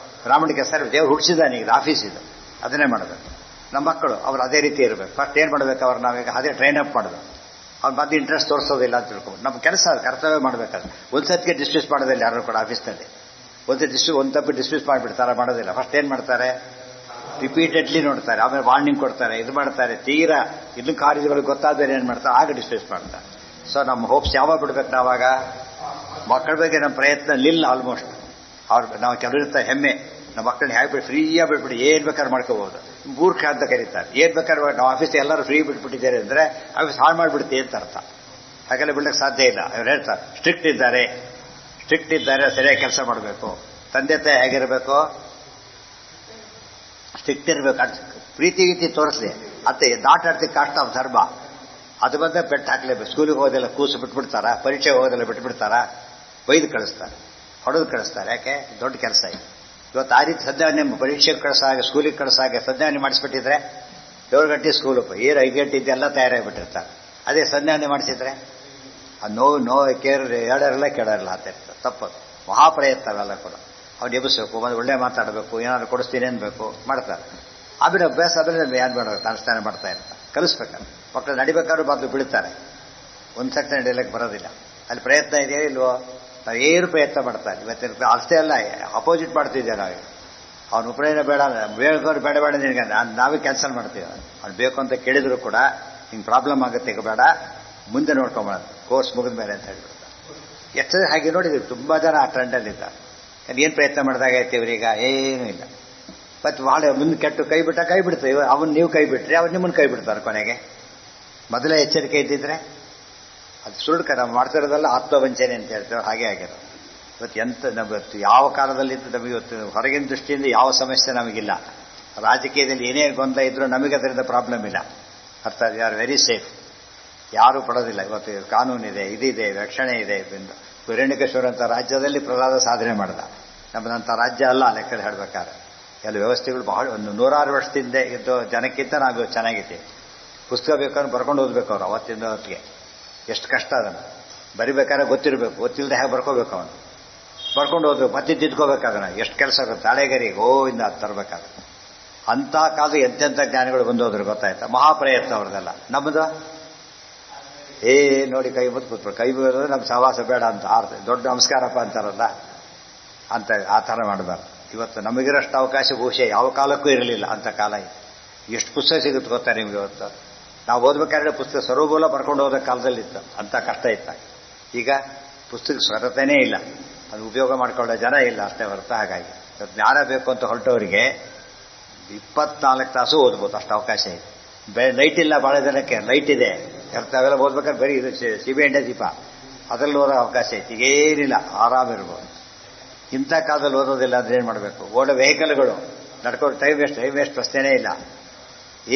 ಬ್ರಾಹ್ಮಣ ಕೆಲಸ ದೇವ್ರು ಹುಟ್ಟಿಸಿದ್ದಾನೆ. ಈಗ ಆಫೀಸ್ ಇದು, ಅದನ್ನೇ ಮಾಡಬೇಕು. ನಮ್ಮ ಮಕ್ಕಳು ಅವ್ರು ಅದೇ ರೀತಿ ಇರಬೇಕು. ಫಸ್ಟ್ ಏನು ಮಾಡಬೇಕು? ಅವ್ರು ನಾವೀಗ ಅದೇ ಟ್ರೈನ್ ಅಪ್ ಮಾಡಬೇಕು. ಅವ್ನು ಬಂದು ಇಂಟ್ರೆಸ್ಟ್ ತೋರಿಸೋದಿಲ್ಲ ಅಂತ ತಿಳ್ಕೊಂಡು ನಮ್ಮ ಕೆಲಸ ಕರ್ತವ್ಯ ಮಾಡಬೇಕಾದ್ರೆ ಒಂದು ಸತಿಗೆ ಡಿಸ್ಮಿಸ್ ಮಾಡೋದಿಲ್ಲ ಯಾರು ಕೂಡ ಆಫೀಸ್ನಲ್ಲಿ. ಒಂದು ತಪ್ಪು ಡಿಸ್ಮಿಸ್ ಮಾಡಿಬಿಡ್ತಾರೆ, ಮಾಡೋದಿಲ್ಲ. ಫಸ್ಟ್ ಏನು ಮಾಡ್ತಾರೆ? ರಿಪೀಟೆಡ್ಲಿ ನೋಡ್ತಾರೆ, ಆಮೇಲೆ ವಾರ್ನಿಂಗ್ ಕೊಡ್ತಾರೆ, ಇದು ಮಾಡ್ತಾರೆ. ತೀರಾ ಇನ್ನು ಕಾರ್ಯಗಳಿಗೆ ಗೊತ್ತಾದರೆ ಏನು ಮಾಡ್ತಾರೆ? ಆಗ ಡಿಸ್ಮಿಸ್ ಮಾಡ್ತಾರೆ. ಸೊ ನಮ್ಮ ಹೋಪ್ಸ್ ಯಾವಾಗ ಬಿಡ್ಬೇಕು? ನಾವಾಗ ಮಕ್ಕಳ ಬಗ್ಗೆ ನಮ್ಮ ಪ್ರಯತ್ನ ನಿಲ್ಲ ಆಲ್ಮೋಸ್ಟ್. ನಾವು ಕೆಲವರಿರ್ತಾರೆ ಹೆಮ್ಮೆ, ನಮ್ಮ ಮಕ್ಕಳನ್ನ ಹೇಗೆ ಫ್ರೀಯಾಗಿ ಬಿಟ್ಬಿಟ್ಟು ಏನು ಬೇಕಾದ್ರೆ ಮಾಡ್ಕೋಬಹುದು. ಮೂರ್ಖ ಅಂತ ಕರೀತಾರೆ. ಏನು ಬೇಕಾದ್ರೆ ನಾವು ಆಫೀಸ್ ಎಲ್ಲರೂ ಫ್ರೀ ಬಿಟ್ಬಿಟ್ಟಿದ್ದಾರೆ ಅಂದರೆ ಆಫೀಸ್ ಹಾಳು ಮಾಡಿಬಿಡ್ತೀವಿ ಅಂತ ಅರ್ಥ. ಹಾಗೆಲ್ಲ ಬಿಡ್ಲಿಕ್ಕೆ ಸಾಧ್ಯ ಇಲ್ಲ. ಅವ್ರು ಹೇಳ್ತಾರೆ ಸ್ಟ್ರಿಕ್ಟ್ ಇದ್ದಾರೆ, ಸರಿಯಾಗಿ ಕೆಲಸ ಮಾಡಬೇಕು. ತಂದೆ ತಾಯಿ ಹೇಗಿರಬೇಕು? ಸ್ಟ್ರಿಕ್ಟ್ ಇರಬೇಕು. ಪ್ರೀತಿ ಗೀತಿ ತೋರಿಸ್ಲಿ ಅತ್ತೆ not at the cost of ಧರ್ಮ. ಅದು ಬಂದ ಪೆಟ್ಟು ಹಾಕ್ಲೇಬೇಕು. ಸ್ಕೂಲಿಗೆ ಹೋಗೋದೆಲ್ಲ ಕೂಸು ಬಿಟ್ಬಿಡ್ತಾರ, ಪರೀಕ್ಷೆಗೆ ಹೋಗೋದೆಲ್ಲ ಬಿಟ್ಬಿಡ್ತಾರ, ಬೈದು ಕಳಿಸ್ತಾರೆ, ಹೊಡೆದು ಕಳಿಸ್ತಾರೆ. ಯಾಕೆ? ದೊಡ್ಡ ಕೆಲಸ ಇದೆ. ಇವತ್ತು ಆ ರೀತಿ ಸಂಧಾನ ಪರೀಕ್ಷೆಗೆ ಕಳಿಸಾಗ, ಸ್ಕೂಲಿಗೆ ಕಳಿಸಾಗ ಸಂಧಾನ ಮಾಡಿಸ್ಬಿಟ್ಟಿದ್ರೆ 7 ಗಂಟೆ ಸ್ಕೂಲು, 5 ಗಂಟೆ ಇದೆಲ್ಲ ತಯಾರಾಗಿಬಿಟ್ಟಿರ್ತಾರೆ. ಅದೇ ಸಂಧಾನ ಮಾಡಿಸಿದ್ರೆ ಅದು ನೋವು ಕೇರ್ ಎರಡರಲ್ಲ ಕೆಡರಲ್ಲ ಅಂತ ಇರ್ತದೆ. ತಪ್ಪದು. ಮಹಾಪ್ರಯತ್ನ ಅವೆಲ್ಲ ಕೂಡ. ಅವ್ನು ಎಬ್ಬಿಸ್ಬೇಕು, ಒಂದು ಒಳ್ಳೆ ಮಾತಾಡಬೇಕು, ಏನಾದ್ರು ಕೊಡಿಸ್ತೀನಿ ಅನ್ಬೇಕು, ಮಾಡ್ತಾರೆ. ಆಮೇಲೆ ಅಭ್ಯಾಸ ಆದ್ರೆ ಏನು ಮಾಡಬೇಕು? ಅನುಷ್ಠಾನ ಮಾಡ್ತಾ ಇರ್ತಾರೆ. ಕಲಿಸ್ಬೇಕಾದ್ರೆ ಮಕ್ಕಳು ನಡಿಬೇಕಾದ್ರೂ ಮೊದಲು ಬೀಳ್ತಾರೆ. ಒಂದು ಸೆಕೆಂಡ್ ನಡಿಯಲಿಕ್ಕೆ ಬರೋದಿಲ್ಲ. ಅಲ್ಲಿ ಪ್ರಯತ್ನ ಇದೆಯೋ ಇಲ್ವೋ? ನಾವು ಏನು ಪ್ರಯತ್ನ ಮಾಡ್ತಾರೆ. ಇವತ್ತಿನ ಅಷ್ಟೇ ಅಲ್ಲ, ಅಪೋಸಿಟ್ ಮಾಡ್ತಿದ್ದೆ ನಾವು. ಅವ್ನು ಉಪನಯನ ಬೇಡ ಬೇಡ ನಿನಗೆ ನಾವೇ ಕ್ಯಾನ್ಸಲ್ ಮಾಡ್ತೀವಿ. ಅವ್ನು ಬೇಕು ಅಂತ ಕೇಳಿದ್ರು ಕೂಡ ಹಿಂಗೆ ಪ್ರಾಬ್ಲಮ್ ಆಗುತ್ತೆ, ಈಗ ಬೇಡ, ಮುಂದೆ ನೋಡ್ಕೊಂಬರೋದು ಕೋರ್ಸ್ ಮುಗಿದ ಮೇಲೆ ಅಂತ ಹೇಳ್ಬಿಡ್ತಾರೆ. ಎಷ್ಟು ಹಾಗೆ ನೋಡಿದ್ವಿ, ತುಂಬ ಜನ ಆ ಟ್ರೆಂಡಲ್ಲಿದ್ದಾರೆ. ಏನು ಪ್ರಯತ್ನ ಮಾಡಿದಾಗ ಐತೆ ಇವರೀಗ? ಏನೂ ಇಲ್ಲ. ಮತ್ತು ಭಾಳ ಮುಂದೆ ಕೆಟ್ಟು ಕೈ ಬಿಡ್ತೇವೆ. ಅವನು ನೀವು ಕೈ ಬಿಟ್ರೆ ಅವ್ನು ನಿಮ್ಮನ್ನು ಕೈ ಬಿಡ್ತಾರೆ ಕೊನೆಗೆ. ಮೊದಲೇ ಎಚ್ಚರಿಕೆ ಇದ್ದಿದ್ರೆ ಅದು ಸುಳ್ಳು. ನಾವು ಮಾಡ್ತಿರೋದಲ್ಲ ಆತ್ಮವಂಚನೆ ಅಂತ ಹೇಳ್ತೇವೆ, ಹಾಗೆ ಆಗಿರೋದು. ಇವತ್ತು ನಮ್ಮತ್ತು ಯಾವ ಕಾಲದಲ್ಲಿದ್ದು ನಮಗೆ ಇವತ್ತು ಹೊರಗಿನ ದೃಷ್ಟಿಯಿಂದ ಯಾವ ಸಮಸ್ಯೆ ನಮಗಿಲ್ಲ. ರಾಜಕೀಯದಲ್ಲಿ ಏನೇ ಗೊಂದಲ ಇದ್ರೂ ನಮಗೆ ಅದರಿಂದ ಪ್ರಾಬ್ಲಮ್ ಇಲ್ಲ. ಅರ್ಥ, ವಿ ಆರ್ ವೆರಿ ಸೇಫ್. ಯಾರೂ ಪಡೋದಿಲ್ಲ. ಇವತ್ತು ಕಾನೂನಿದೆ, ಇದಿದೆ, ರಕ್ಷಣೆ ಇದೆ. ಹಿರಣ್ಯಕೇಶ್ವರ ಅಂತ ರಾಜ್ಯದಲ್ಲಿ ಪ್ರಹ್ಲಾದ ಸಾಧನೆ ಮಾಡಿದ. ನಮ್ಮದಂಥ ರಾಜ್ಯ ಅಲ್ಲ ಲೆಕ್ಕದ ಹೇಳಬೇಕಾದ್ರೆ. ಎಲ್ಲ ವ್ಯವಸ್ಥೆಗಳು ಬಹಳ 100 ವರ್ಷದಿಂದ ಇದ್ದು ಜನಕ್ಕಿಂತ ನಾವು ಚೆನ್ನಾಗಿದ್ದೀವಿ. ಪುಸ್ತಕ ಬೇಕಾದ್ರೆ ಬರ್ಕೊಂಡು ಓದ್ಬೇಕು ಅವ್ರು ಅವತ್ತಿಂದ ಹೊತ್ತಿಗೆ. ಎಷ್ಟು ಕಷ್ಟ ಅದನ್ನು ಬರಿಬೇಕಾದ್ರೆ ಗೊತ್ತಿರಬೇಕು, ಗೊತ್ತಿಲ್ಲದೆ ಹೇಗೆ ಬರ್ಕೋಬೇಕು ಅವನು. ಬರ್ಕೊಂಡು ಓದ್ಬೇಕು, ಮತ್ತೆ ತಿದ್ಕೋಬೇಕಾಗಣ. ಎಷ್ಟು ಕೆಲಸ ಆಗುತ್ತೆ ಹಳೆಗರಿ ಗೋವಿಂದ ತರಬೇಕಾಗುತ್ತೆ. ಅಂಥ ಕಾಲದ ಎಂತೆಂಥ ಜ್ಞಾನಿಗಳು ಬಂದೋದ್ರು ಗೊತ್ತಾಯ್ತಾ. ಮಹಾಪ್ರಯತ್ನ ಅವ್ರದ್ದೆಲ್ಲ. ನಮ್ಮದು ನೋಡಿ ಕೈ ಮುದ್ದು ಕೂತ್ಬಿಟ್ಟು ಕೈ ಮುಗಿದ್ರೆ ನಮ್ಮ ಸಹವಾಸ ಬೇಡ ಅಂತ ಆರ್ತೆ ದೊಡ್ಡ ನಮಸ್ಕಾರಪ್ಪ ಅಂತಾರಲ್ಲ ಅಂತ ಆ ಥರ ಮಾಡಬಾರ್ದು. ಇವತ್ತು ನಮಗಿರೋಷ್ಟು ಅವಕಾಶ ಬಹುಶಃ ಯಾವ ಕಾಲಕ್ಕೂ ಇರಲಿಲ್ಲ. ಅಂಥ ಕಾಲ ಇದೆ. ಎಷ್ಟು ಪುಸ್ತಕ ಸಿಗುತ್ತೆ ಗೊತ್ತಾ ನಿಮ್ಗೆ ಇವತ್ತು. ನಾವು ಓದ್ಬೇಕಾದ್ರೆ ಪುಸ್ತಕ ಸರ್ವಮೂಲ ಬರ್ಕೊಂಡು ಹೋದ ಕಾಲದಲ್ಲಿತ್ತು. ಅಂಥ ಕಷ್ಟ ಇತ್ತು. ಈಗ ಪುಸ್ತಕ ಸ್ವರತೆನೇ ಇಲ್ಲ, ಅದು ಉಪಯೋಗ ಮಾಡ್ಕೊಳ್ಳೋ ಜನ ಇಲ್ಲ ಅಷ್ಟೇ ಹೊರತು. ಹಾಗಾಗಿ ಜ್ಞಾನ ಬೇಕು ಅಂತ ಹೊರಟವರಿಗೆ 24 ತಾಸು ಓದ್ಬೋದು, ಅಷ್ಟು ಅವಕಾಶ ಇದೆ. ಲೈಟ್ ಇಲ್ಲ ಭಾಳ ಜನಕ್ಕೆ, ಲೈಟ್ ಇದೆ ಅವೆಲ್ಲ ಓದ್ಬೇಕಾದ್ರೆ ಬರೀ ಇದು ಸಿಬಿ ಎಂಡೆ ದೀಪ ಅದರಲ್ಲಿ ಓದೋ ಅವಕಾಶ ಐತಿ. ಈಗೇನಿಲ್ಲ, ಆರಾಮಿರ್ಬೋದು. ಇಂಥ ಕಾಲದಲ್ಲಿ ಓದೋದಿಲ್ಲ ಅಂದ್ರೆ ಏನು ಮಾಡಬೇಕು? ಓಡೋ ವೆಹಿಕಲ್ಗಳು ನಡ್ಕೊಂಡು ಟೈಮ್ ವೇಸ್ಟ್ ಪ್ರಶ್ನೆನೇ ಇಲ್ಲ.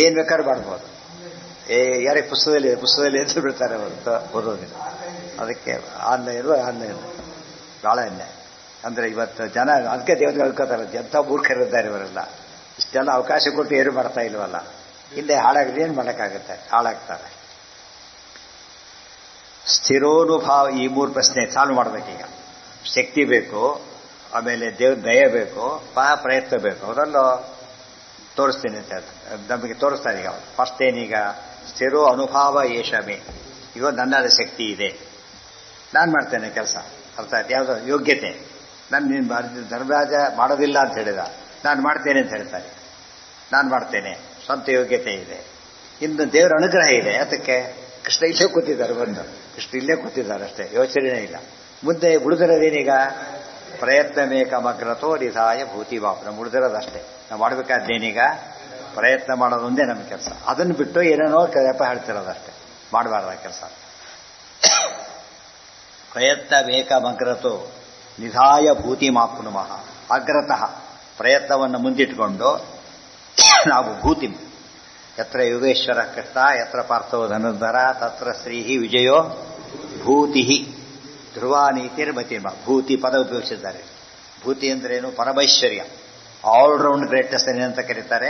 ಏನು ಬೇಕಾದ್ರೂ ಮಾಡ್ಬೋದು. ಯಾರಿಗೆ ಪುಸ್ತಕದಲ್ಲಿ ಎದ್ದು ಬಿಡ್ತಾರೆ ಹೊರತು ಓದೋದಿಲ್ಲ. ಅದಕ್ಕೆ ಆನ್ಲೈನ್ ಭಾಳ ಎಣ್ಣೆ ಅಂದರೆ ಇವತ್ತು ಜನ ಅದಕ್ಕೆ ದೇವರಿಗೆ ಅಳ್ಕೋತಾರೆ. ಎಂಥ ಮೂರ್ಖರಿದ್ದಾರೆ ಇವರೆಲ್ಲ. ಇಷ್ಟೆಲ್ಲ ಅವಕಾಶ ಕೊಟ್ಟು ಏನು ಮಾಡ್ತಾ ಇಲ್ವಲ್ಲ. ಹಿಂದೆ ಹಾಳಾಗಿದೆ, ಏನು ಮಾಡೋಕ್ಕಾಗುತ್ತೆ? ಹಾಳಾಗ್ತಾರೆ. ಸ್ಥಿರೋನುಭಾವ, ಈ 3 ಪ್ರಶ್ನೆ ಸಾಲ್ವ್ ಮಾಡಬೇಕೀಗ. ಶಕ್ತಿ ಬೇಕು, ಆಮೇಲೆ ದೇವ್ರ ದಯ ಬೇಕು, ಪ್ರಯತ್ನ ಬೇಕು. ಅವರಲ್ಲೂ ತೋರಿಸ್ತೀನಿ ಅಂತ ನಮಗೆ ತೋರಿಸ್ತಾರೆ. ಈಗ ಫಸ್ಟ್ ಏನೀಗ ಸ್ಥಿರೋ ಅನುಭಾವ ಏಷಮೆ. ಈಗ ನನ್ನದ ಶಕ್ತಿ ಇದೆ, ನಾನು ಮಾಡ್ತೇನೆ ಕೆಲಸ. ಅರ್ಥ ಆಯ್ತು? ಯಾವುದೋ ಯೋಗ್ಯತೆ ನಾನು ಧರ್ಮರಾಜ ಮಾಡೋದಿಲ್ಲ ಅಂತ ಹೇಳಿದ, ನಾನು ಮಾಡ್ತೇನೆ ಅಂತ ಹೇಳ್ತಾರೆ. ನಾನು ಮಾಡ್ತೇನೆ, ಸ್ವಂತ ಯೋಗ್ಯತೆ ಇದೆ. ಇನ್ನು ದೇವರ ಅನುಗ್ರಹ ಇದೆ. ಅದಕ್ಕೆ ಕೃಷ್ಣ ಇಲ್ಲೇ ಕೂತಿದ್ದಾರೆ, ಬಂದು ಕೃಷ್ಣ ಇಲ್ಲೇ ಕೂತಿದ್ದಾರೆ ಅಷ್ಟೇ, ಯೋಚನೆ ಇಲ್ಲ. ಮುಂದೆ ಉಳಿದಿರೋದೇನೀಗ ಪ್ರಯತ್ನ ಮೇಕಮಗ್ರತೋ ನಿಧಾಯ ಭೂತಿ ಬಾಪ. ನಮ್ಮ ಉಳಿದಿರೋದಷ್ಟೇ. ನಾವು ಮಾಡಬೇಕಾದ್ದೇನೀಗ ಪ್ರಯತ್ನ ಮಾಡೋದೊಂದೇ ನಮ್ಮ ಕೆಲಸ. ಅದನ್ನು ಬಿಟ್ಟು ಏನೇನೋ ನೆಪ ಹೇಳ್ತಿರೋದಷ್ಟೇ, ಮಾಡಬಾರ್ದ ಕೆಲಸ. ಪ್ರಯತ್ನ ಮೇಕಮಗ್ರತೋ ನಿಧಾಯ ಭೂತಿ ಮಾಪ್ನುಮಃ. ಅಗ್ರತಃ ಪ್ರಯತ್ನವನ್ನು ಮುಂದಿಟ್ಟುಕೊಂಡು ನಾವು ಭೂತಿ. ಯತ್ರ ಯೋಗೇಶ್ವರ ಕೃಷ್ಣ ಯತ್ರ ಪಾರ್ಥೋ ಧನುರ್ಧರ ತತ್ರ ಶ್ರೀಹಿ ವಿಜಯೋ ಭೂತಿ. ಧ್ರುವ ನೀತಿರ್ಮತಿರ್ಮ. ಭೂತಿ ಪದ ಉಪಯೋಗಿಸಿದ್ದಾರೆ. ಭೂತಿ ಅಂದ್ರೇನು? ಪರಮೈಶ್ವರ್ಯ, ಆಲ್ರೌಂಡ್ ಗ್ರೇಟ್ನೆಸ್ ಏನಂತ ಕರೀತಾರೆ.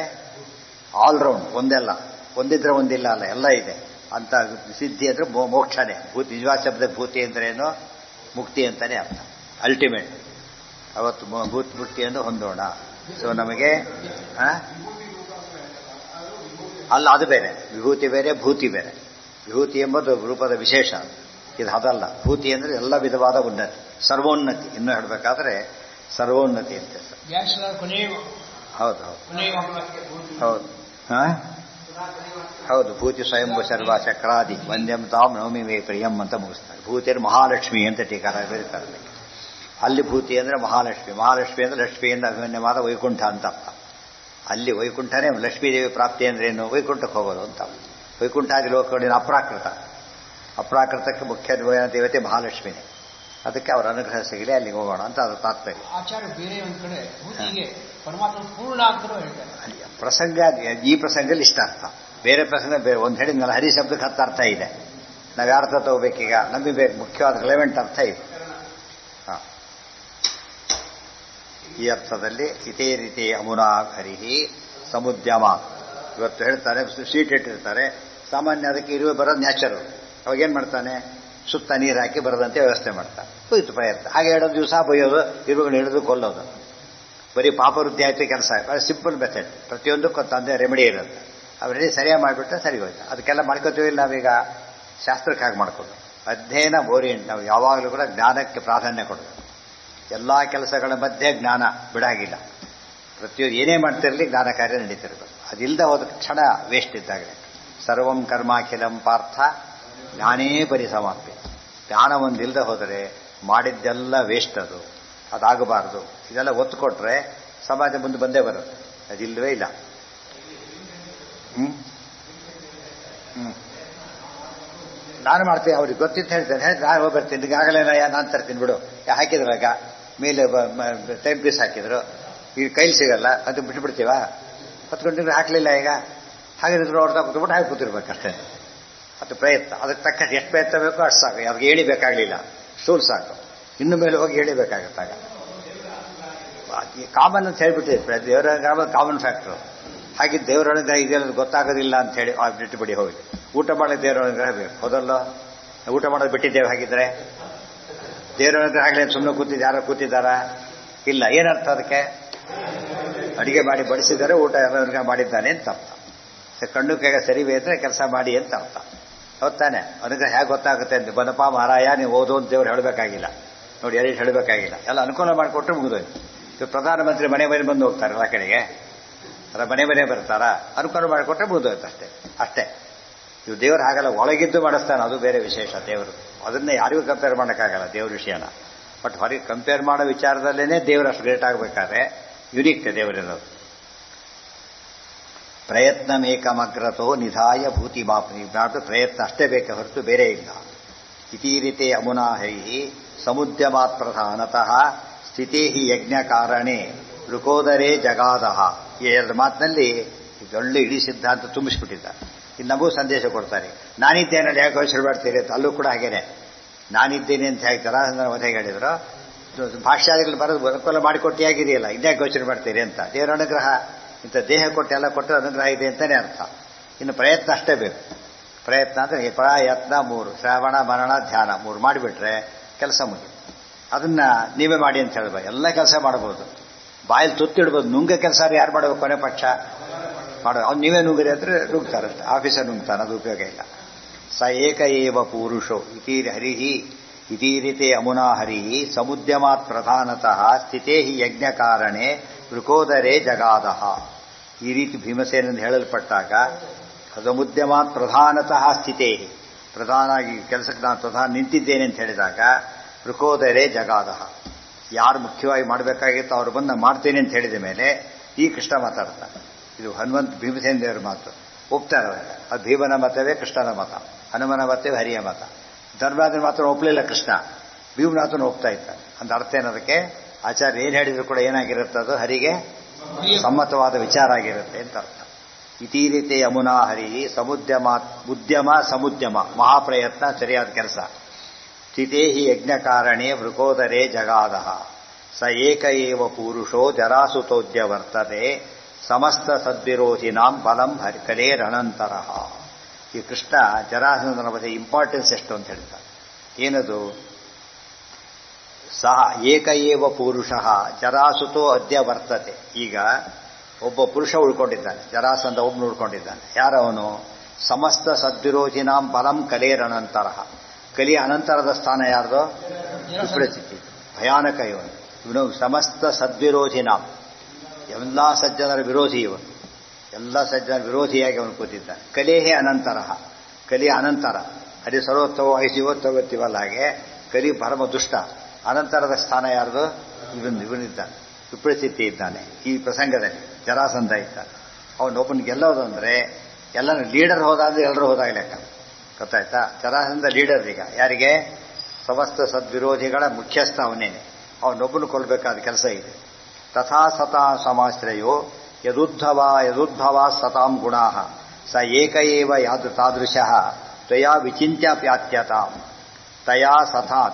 ಆಲ್ರೌಂಡ್, ಒಂದೆಲ್ಲ, ಒಂದಿದ್ರೆ ಒಂದಿಲ್ಲ ಅಲ್ಲ, ಎಲ್ಲ ಇದೆ ಅಂತ. ಸಿದ್ಧಿ ಅಂದ್ರೆ ಮೋಕ್ಷನೇ. ಭೂತಿ ನಿಜವಾದ ಶಬ್ದ ಭೂತಿ ಅಂದ್ರೇನು? ಮುಕ್ತಿ ಅಂತಾನೆ ಅರ್ಥ. ಅಲ್ಟಿಮೇಟ್. ಅವತ್ತು ಮುಕ್ತಿಯನ್ನು ಹೊಂದೋಣ. ಸೊ ನಮಗೆ ಅಲ್ಲ, ಅದು ಬೇರೆ. ವಿಭೂತಿ ಬೇರೆ, ಭೂತಿ ಬೇರೆ. ವಿಭೂತಿ ಎಂಬುದು ರೂಪದ ವಿಶೇಷ, ಇದು ಅದಲ್ಲ. ಭೂತಿ ಅಂದರೆ ಎಲ್ಲ ವಿಧವಾದ ಉನ್ನತಿ, ಸರ್ವೋನ್ನತಿ. ಇನ್ನೂ ಹೇಳಬೇಕಾದ್ರೆ ಸರ್ವೋನ್ನತಿ ಅಂತ. ಹೌದು ಹೌದು ಹೌದು. ಭೂತಿ ಸ್ವಯಂಭು ಸರ್ವ ಚಕ್ರಾದಿ ವಂದ್ಯಂ ತಾಂ ನವಮಿ ಮೇ ಪ್ರಿಯಂ ಅಂತ ಮುಗಿಸ್ತಾರೆ. ಭೂತಿಯನ್ನು ಮಹಾಲಕ್ಷ್ಮಿ ಅಂತ ಟೀಕಾರ ಬರೀತಾರೆ. ಅಲ್ಲಿ ಭೂತಿ ಅಂದರೆ ಮಹಾಲಕ್ಷ್ಮಿ. ಮಹಾಲಕ್ಷ್ಮಿ ಅಂದರೆ ಲಕ್ಷ್ಮಿಯಿಂದ ಅಭಿಮನ್ಯವಾದ ವೈಕುಂಠ ಅಂತ ಅರ್ಥ. ಅಲ್ಲಿ ವೈಕುಂಠನೇ ಲಕ್ಷ್ಮೀದೇವಿ ಪ್ರಾಪ್ತಿ ಅಂದ್ರೇನು? ವೈಕುಂಠಕ್ಕೆ ಹೋಗೋದು ಅಂತ. ವೈಕುಂಠಾದಿ ಲೋಕಗಳಿನ ಅಪ್ರಾಕೃತ. ಅಪ್ರಾಕೃತಕ್ಕೆ ಮುಖ್ಯ ದೇವತೆ ಮಹಾಲಕ್ಷ್ಮಿನೇ. ಅದಕ್ಕೆ ಅವರ ಅನುಗ್ರಹ ಸಿಗಲಿ, ಅಲ್ಲಿಗೆ ಹೋಗೋಣ ಅಂತ ಅದು ತಾತ್ಪರ್ಯ. ಆಚಾರ್ಯ ಬೇರೆ ಒಂದು ಕಡೆ ಭೂತಿಗೆ ಪರಮಾತ್ಮ ಪೂರ್ಣ ಆಗ್ತಾರೋ ಹೇಳ್ತಾರೆ. ಪ್ರಸಂಗ ಈ ಪ್ರಸಂಗದಲ್ಲಿ ಇಷ್ಟ ಅರ್ಥ, ಬೇರೆ ಪ್ರಸಂಗ ಬೇರೆ. ಒಂದು ಹೇಳಿದ್ನಲ್ಲ, ಹರಿ ಶಬ್ದಕ್ಕೆ 10 ಅರ್ಥ ಇದೆ. ನಾವು ಯಾವ ಅರ್ಥ ತಗೋಬೇಕೀಗ? ನಮಗೆ ಬೇಕು ಮುಖ್ಯವಾದ ರಿಲೆವೆಂಟ್ ಅರ್ಥ ಇದೆ. ಈ ಅರ್ಥದಲ್ಲಿ ಇತೇ ರೀತಿ ಅಮುನಾ ಹರಿಹಿ ಸಮುದ್ಯಮ. ಇವತ್ತು ಹೇಳ್ತಾರೆ, ಶೀಟ್ ಇಟ್ಟಿರ್ತಾರೆ. ಸಾಮಾನ್ಯ ಅದಕ್ಕೆ ಇರುವೆ ಬರೋದು ನ್ಯಾಚುರಲ್. ಅವಾಗೇನು ಮಾಡ್ತಾನೆ? ಸುತ್ತ ನೀರು ಹಾಕಿ ಬರದಂತೆ ವ್ಯವಸ್ಥೆ ಮಾಡ್ತಾನೆ. ಹೋಯ್ತು ಪ್ರಯತ್ನ. ಹಾಗೆ 2 ದಿವಸ ಬೈಯೋದು, ಇರುವೆಗಳು ಹಿಡಿದು ಕೊಲ್ಲೋದು. ಬರೀ ಪಾಪವೃದ್ಧಿ ಆಯ್ತು ಕೆಲಸ. Simple method. ಪ್ರತಿಯೊಂದಕ್ಕೂ ತಂದೆ ರೆಮಿಡಿ ಇರುತ್ತೆ. ಅವರಲ್ಲಿ ಸರಿಯಾಗಿ ಮಾಡಿಬಿಟ್ರೆ ಸರಿ ಹೋಯ್ತು. ಅದಕ್ಕೆಲ್ಲ ಮಾಡ್ಕೋತೀವಿ ನಾವೀಗ. ಶಾಸ್ತ್ರಕ್ಕೆ ಹಾಗೆ ಮಾಡ್ಕೊಂಡು ಅಧ್ಯಯನ ಓರಿಯೆಂಟ್. ನಾವು ಯಾವಾಗಲೂ ಕೂಡ ಜ್ಞಾನಕ್ಕೆ ಪ್ರಾಧಾನ್ಯ ಕೊಡೋದು. ಎಲ್ಲ ಕೆಲಸಗಳ ಮಧ್ಯೆ ಜ್ಞಾನ ಬಿಡಾಗಿಲ್ಲ. ಪ್ರತಿಯೊಂದು ಏನೇ ಮಾಡ್ತಿರಲಿ ಜ್ಞಾನ ಕಾರ್ಯ ನಡೀತಿರ್ಬೇಕು. ಅದಿಲ್ಲದೆ ಹೋದ ಕ್ಷಣ ವೇಸ್ಟ್ ಇದ್ದಾಗಲೇ. ಸರ್ವಂ ಕರ್ಮಾಖಿಲಂ ಪಾರ್ಥ ಜ್ಞಾನೇ ಪರಿಸಮಾಪ್ಯ. ಜ್ಞಾನ ಒಂದಿಲ್ಲದೆ ಹೋದರೆ ಮಾಡಿದ್ದೆಲ್ಲ ವೇಸ್ಟ್. ಅದಾಗಬಾರ್ದು. ಇದೆಲ್ಲ ಒತ್ತು ಕೊಟ್ರೆ ಸಮಾಜ ಮುಂದೆ ಬಂದೇ ಬರುತ್ತೆ. ಅದಿಲ್ಲವೇ ಇಲ್ಲ. ನಾನು ಮಾಡ್ತೀನಿ, ಅವ್ರಿಗೆ ಗೊತ್ತಿತ್ತು ಹೇಳ್ತೇನೆ. ನಾನು ಹೋಗಿ ಬರ್ತೀನಿ, ಈಗಾಗಲೇ ನಾನು ತರ್ತೀನಿ ಬಿಡು. ಹಾಕಿದ್ರಾಗ ಮೇಲೆ ಟೈಮ್ ಪೀಸ್ ಹಾಕಿದ್ರು, ಈಗ ಕೈಲಿ ಸಿಗಲ್ಲ, ಅದು ಬಿಟ್ಬಿಡ್ತೀವ. 10 ಗಂಟೆಗೆ ಹಾಕಲಿಲ್ಲ. ಈಗ ಹಾಗಿದ್ರು ಅವ್ರದ್ದು ಕೂತ್ಬಿಟ್ಟು ಹಾಗೆ ಕೂತಿರ್ಬೇಕಷ್ಟೇ. ಅದು ಪ್ರಯತ್ನ. ಅದಕ್ಕೆ ತಕ್ಕ ಎಷ್ಟು ಪ್ರಯತ್ನ ಬೇಕೋ ಅಷ್ಟು ಸಾಕು. ಅವ್ರಿಗೆ ಹೇಳಿಬೇಕಾಗಲಿಲ್ಲ, ಸ್ಟೂಲ್ ಸಾಕು. ಇನ್ನು ಮೇಲೆ ಹೋಗಿ ಹೇಳಿಬೇಕಾಗತ್ತಾಗ. ಕಾಮನ್ ಅಂತ ಹೇಳ್ಬಿಟ್ಟಿದೆ. ದೇವರ ಕಾಮನ್ ಫ್ಯಾಕ್ಟ್ರು. ಹಾಗೆ ದೇವರ ಅನುಗ್ರಹ ಇದೆಲ್ಲ ಗೊತ್ತಾಗೋದಿಲ್ಲ ಅಂತ ಹೇಳಿ ಬಿಟ್ಟು ಬಿಡಿ ಹೋಗಿ. ಊಟ ಮಾಡೋಕ್ಕೆ ದೇವರ ಅನುಗ್ರಹ ಬೇಕು, ಹೌದಲ್ಲ? ಊಟ ಮಾಡೋದು ಬಿಟ್ಟಿದ್ದೇವೆ. ಹಾಗಿದ್ರೆ ದೇವರ ಅನುಗ್ರಹ ಆಗಲೇ ಸುಮ್ಮನೆ ಯಾರೋ ಕೂತಿದ್ದಾರಾ? ಇಲ್ಲ. ಏನರ್ಥ ಅದಕ್ಕೆ? ಅಡಿಗೆ ಮಾಡಿ ಬಡಿಸಿದರೆ ಊಟ ಅನುಗ್ರಹ ಮಾಡಿದ್ದಾನೆ ಅಂತ ಅರ್ಥ. ಕಣ್ಣು ಕೈಗೆ ಸರಿವೆ ಅಂದರೆ ಕೆಲಸ ಮಾಡಿ ಅಂತ ಅರ್ಥ. ಹೌದಾನೆ? ಅನುಗ್ರಹ ಹೇಗೆ ಗೊತ್ತಾಗುತ್ತೆ ಅಂತ ಬನಪ ಮಾರಾಯ ನೀವು ಓದು ಅಂತ ದೇವ್ರು ಹೇಳಬೇಕಾಗಿಲ್ಲ ನೋಡಿ, ಯಾರು ಹೇಳಬೇಕಾಗಿಲ್ಲ. ಎಲ್ಲ ಅನುಕೂಲ ಮಾಡಿಕೊಟ್ರೆ ಮುಗಿದೋಯ್ತು. ಇದು ಪ್ರಧಾನಮಂತ್ರಿ ಮನೆ ಬಂದು ಹೋಗ್ತಾರೆ ಎಲ್ಲ ಕಡೆಗೆ, ಅಲ್ಲ ಮನೆ ಬರ್ತಾರಾ? ಅನುಕೂಲ ಮಾಡಿಕೊಟ್ರೆ ಮುಗಿದೋಯ್ತು ಅಷ್ಟೇ. ಅಷ್ಟೇ. ಇವು ದೇವರು ಹಾಗಲ್ಲ, ಒಳಗಿದ್ದು ಮಾಡಿಸ್ತಾನೆ, ಅದು ಬೇರೆ ವಿಶೇಷ ದೇವರು. ಅದನ್ನೇ ಯಾರಿಗೂ ಕಂಪೇರ್ ಮಾಡೋಕ್ಕಾಗಲ್ಲ ದೇವ್ರ ವಿಷಯನ. ಬಟ್ ಹೊರಗೆ ಕಂಪೇರ್ ಮಾಡೋ ವಿಚಾರದಲ್ಲೇ ದೇವರು ಅಷ್ಟು ಗ್ರೇಟ್ ಆಗಬೇಕಾದ್ರೆ ಯುನಿಕ್ ದೇವರಿರೋದು. ಪ್ರಯತ್ನಮೇಕಮಗ್ರತೋ ನಿಧಾಯ ಭೂತಿ ಮಾಪನಿ. ಪ್ರಯತ್ನ ಅಷ್ಟೇ ಬೇಕೆ ಹೊರತು ಬೇರೆ ಇಲ್ಲ. ಇತೀರಿತೆ ಅಮುನಾ ಹೈ ಸಮುದ್ಯಮಾತ್ ಪ್ರಧಾನತಃ ಸ್ಥಿತಿ ಹಿ ಯಜ್ಞ ಕಾರಣೆ ಋಕೋದರೇ ಜಗಾದಹ. ಈ ಎರಡು ಮಾತಿನಲ್ಲಿ ಒಳ್ಳೆ ಇಡೀ ಸಿದ್ಧಾಂತ ತುಂಬಿಸ್ಬಿಟ್ಟಿದ್ದಾರೆ. ಇನ್ನು ನಮಗೂ ಸಂದೇಶ ಕೊಡ್ತಾರೆ. ನಾನಿದ್ದೇನಲ್ಲಿ ಯಾಕೆ ಯೋಚನೆ ಮಾಡ್ತೀರಿ ಅಂತ. ಅಲ್ಲೂ ಕೂಡ ಹಾಗೇನೆ ನಾನಿದ್ದೇನೆ ಅಂತ ಹೇಗೆ ಜರಾಸಂಧನ ವಧೆಗೆ ಹೇಳಿದ್ರು. ಭಾಷ್ಯಾದಿಗಳು ಬರೋದು ಅನುಕೂಲ ಮಾಡಿಕೊಟ್ಟಿಯಾಗಿದೆಯಲ್ಲ, ಇದ್ಯಾಕೆ ಯೋಚನೆ ಮಾಡ್ತೀರಿ ಅಂತ. ದೇವರ ಅನುಗ್ರಹ ಇಂಥ ದೇಹ ಕೊಟ್ಟು ಎಲ್ಲ ಕೊಟ್ಟರೆ ಅನುಗ್ರಹ ಇದೆ ಅಂತಲೇ ಅರ್ಥ. ಇನ್ನು ಪ್ರಯತ್ನ ಅಷ್ಟೇ ಬೇಕು. ಪ್ರಯತ್ನ ಅಂದರೆ ಪ್ರಯತ್ನ 3, ಶ್ರವಣ ಮರಣ ಧ್ಯಾನ 3 ಮಾಡಿಬಿಟ್ರೆ ಕೆಲಸ ಮುಗಿ. ಅದನ್ನ ನೀವೇ ಮಾಡಿ ಅಂತ ಹೇಳ್ಬೋದು. ಎಲ್ಲ ಕೆಲಸ ಮಾಡ್ಬೋದು, ಬಾಯಲ್ಲಿ ತುತ್ತಿಡ್ಬೋದು. ನುಂಗ ಕೆಲಸ ಯಾರು ಮಾಡಬೇಕು? ಕೊನೆ ಪಕ್ಷ ಮಾಡೋ ಅವ್ನು ನೀವೇ ನುಂಗಿರಿ ಅಂದರೆ ನುಗ್ತಾರಷ್ಟೆ. ಆಫೀಸರ್ ನುಗ್ತಾನೆ, ಅದು ಉಪಯೋಗ ಇಲ್ಲ. ಸ ಏಕ ಏವ ಪುರುಷೋ ಹರಿಹಿ ಇತೀರಿತೆ ಅಮುನಾ ಹರಿಹಿ ಸಮುದ್ಯಮಾತ್ ಪ್ರಧಾನತಃ ಸ್ಥಿತೇ ಹಿ ಯಜ್ಞ ಕಾರಣೆ ವೃಕೋದರೇ ಜಗಾದಹ. ಈ ರೀತಿ ಭೀಮಸೇನಿಂದ ಹೇಳಲ್ಪಟ್ಟಾಗ ಸಮುದ್ಯಮಾತ್ ಪ್ರಧಾನತಃ ಸ್ಥಿತೇ, ಪ್ರಧಾನಾಗಿ ಕೆಲಸಕ್ಕೆ ನಾನು ಪ್ರಧಾನ ನಿಂತಿದ್ದೇನೆ ಅಂತ ಹೇಳಿದಾಗ ವೃಕೋದರೇ ಜಗಾದಹ. ಯಾರು ಮುಖ್ಯವಾಗಿ ಮಾಡಬೇಕಾಗಿತ್ತು ಅವ್ರು ಬಂದು ಮಾಡ್ತೇನೆ ಅಂತ ಹೇಳಿದ ಮೇಲೆ ಈ ಕೃಷ್ಣ ಮಾತಾಡ್ತಾನೆ. ಇದು ಹನುಮಂತ ಭೀಮಸೇನ ದೇವರ ಮಾತು. ಒಪ್ತಾರೆ. ಅದು ಭೀಮನ ಮತವೇ ಕೃಷ್ಣನ ಮತ, ಹನುಮನ ಮತವೇ ಹರಿಯ ಮತ. ಧರ್ಮರಾಜನ ಮಾತ್ರ ಒಪ್ಪಲಿಲ್ಲ ಕೃಷ್ಣ, ಭೀಮನಾಥನ ಒಪ್ತಾ ಇದ್ದಾನೆ. ಅಂತ ಅರ್ಥ ಏನದಕ್ಕೆ? ಆಚಾರ್ಯ ಏನು ಹೇಳಿದ್ರು ಕೂಡ ಏನಾಗಿರುತ್ತೆ, ಅದು ಹರಿಗೆ ಸಮ್ಮತವಾದ ವಿಚಾರ ಆಗಿರುತ್ತೆ ಅಂತ ಅರ್ಥ. ಇತೀರಿತೆ ಯಮುನಾ ಹರಿ ಉದ್ಯಮ ಸಮುದ್ಯಮ ಮಹಾಪ್ರಯತ್ನ ಸರಿಯಾದ ಕೆಲಸ. ಸ್ಥಿತೇ ಹಿ ಯಜ್ಞ ಕಾರಣೆ ವೃಕೋದರೇ ಜಗಾದಹ. ಸ ಏಕ ಏವ ಪುರುಷೋ ಜರಾಸುತೋದ್ಯ ವರ್ತತೆ ಸಮಸ್ತ ಸದ್ವಿರೋಧಿನಾಂ ಬಲಂ ಕಲೇರನಂತರ. ಈ ಕೃಷ್ಣ ಜರಾಸಂಧನ ಬಗ್ಗೆ ಇಂಪಾರ್ಟೆನ್ಸ್ ಎಷ್ಟು ಅಂತ ಹೇಳ್ತಾರೆ. ಏನದು? ಸಹ ಏಕ ಏವ ಪುರುಷಃ ಜರಾಸುತೋ ಅದ್ಯ ವರ್ತತೆ. ಈಗ ಒಬ್ಬ ಪುರುಷ ಉಳ್ಕೊಂಡಿದ್ದಾನೆ, ಜರಾಸಂಧ ಒಬ್ಬನು ಉಳ್ಕೊಂಡಿದ್ದಾನೆ. ಯಾರವನು? ಸಮಸ್ತ ಸದ್ವಿರೋಧಿನಾಂ ಬಲಂ ಕಲೇರನಂತರ. ಕಲಿಯ ಅನಂತರದ ಸ್ಥಾನ ಯಾರ್ದೋ? ವಿಪರೀತ ಭಯಾನಕ ಇವನು. ಇವನು ಸಮಸ್ತ ಸದ್ವಿರೋಧಿನಾಂ, ಎಲ್ಲ ಸಜ್ಜನರ ವಿರೋಧಿ ಇವನು. ಎಲ್ಲ ಸಜ್ಜನರ ವಿರೋಧಿಯಾಗಿ ಅವನು ಕೂತಿದ್ದಾನೆ. ಕಲಿಯೇ ಅನಂತರ, ಕಲಿಯ ಅನಂತರ. ಹರಿ ಸರ್ವೋತ್ತಮ ಜೀವೋತ್ತಮತ್ಯವಲ್ಲ, ಹಾಗೆ ಕಲಿ ಪರಮ ದುಷ್ಟ. ಅನಂತರದ ಸ್ಥಾನ ಯಾರ್ದು? ಇವನಿದ್ದಾನೆ, ವಿಪರೀತ ಇದ್ದಾನೆ. ಈ ಪ್ರಸಂಗದಲ್ಲಿ ಜರಾಸಂಧ ಇದ್ದಾನೆ. ಅವನೊಬ್ಬನ ಗೆಲ್ಲೋದು ಅಂದರೆ ಎಲ್ಲರೂ ಲೀಡರ್ ಹೋದಾದ್ರೆ ಎಲ್ಲರೂ ಹೋದಾಗ ಲೆಕ್ಕ. ಗೊತ್ತಾಯ್ತಾ? ಜರಾಸಂಧ ಲೀಡರ್. ಈಗ ಯಾರಿಗೆ? ಸಮಸ್ತ ಸದ್ವಿರೋಧಿಗಳ ಮುಖ್ಯಸ್ಥ ಅವನೇನೆ. ಅವನೊಬ್ಬನು ಕೊಲ್ಲಬೇಕಾದ ಕೆಲಸ ಇದೆ. ತಥಾ ಸತಾ ಸಮಾಶ್ರಯೋ ಯದುದ್ಭವ ಸತಾಂ ಗುಣಾ ಸ ಏಕ ಏವ ಯಾದು ತಾದೃಶಃ ತ್ವಯಾ ವಿಚಿಂತ್ಯಪ್ಯಾತ್ಯತಾಂ ತಯಾ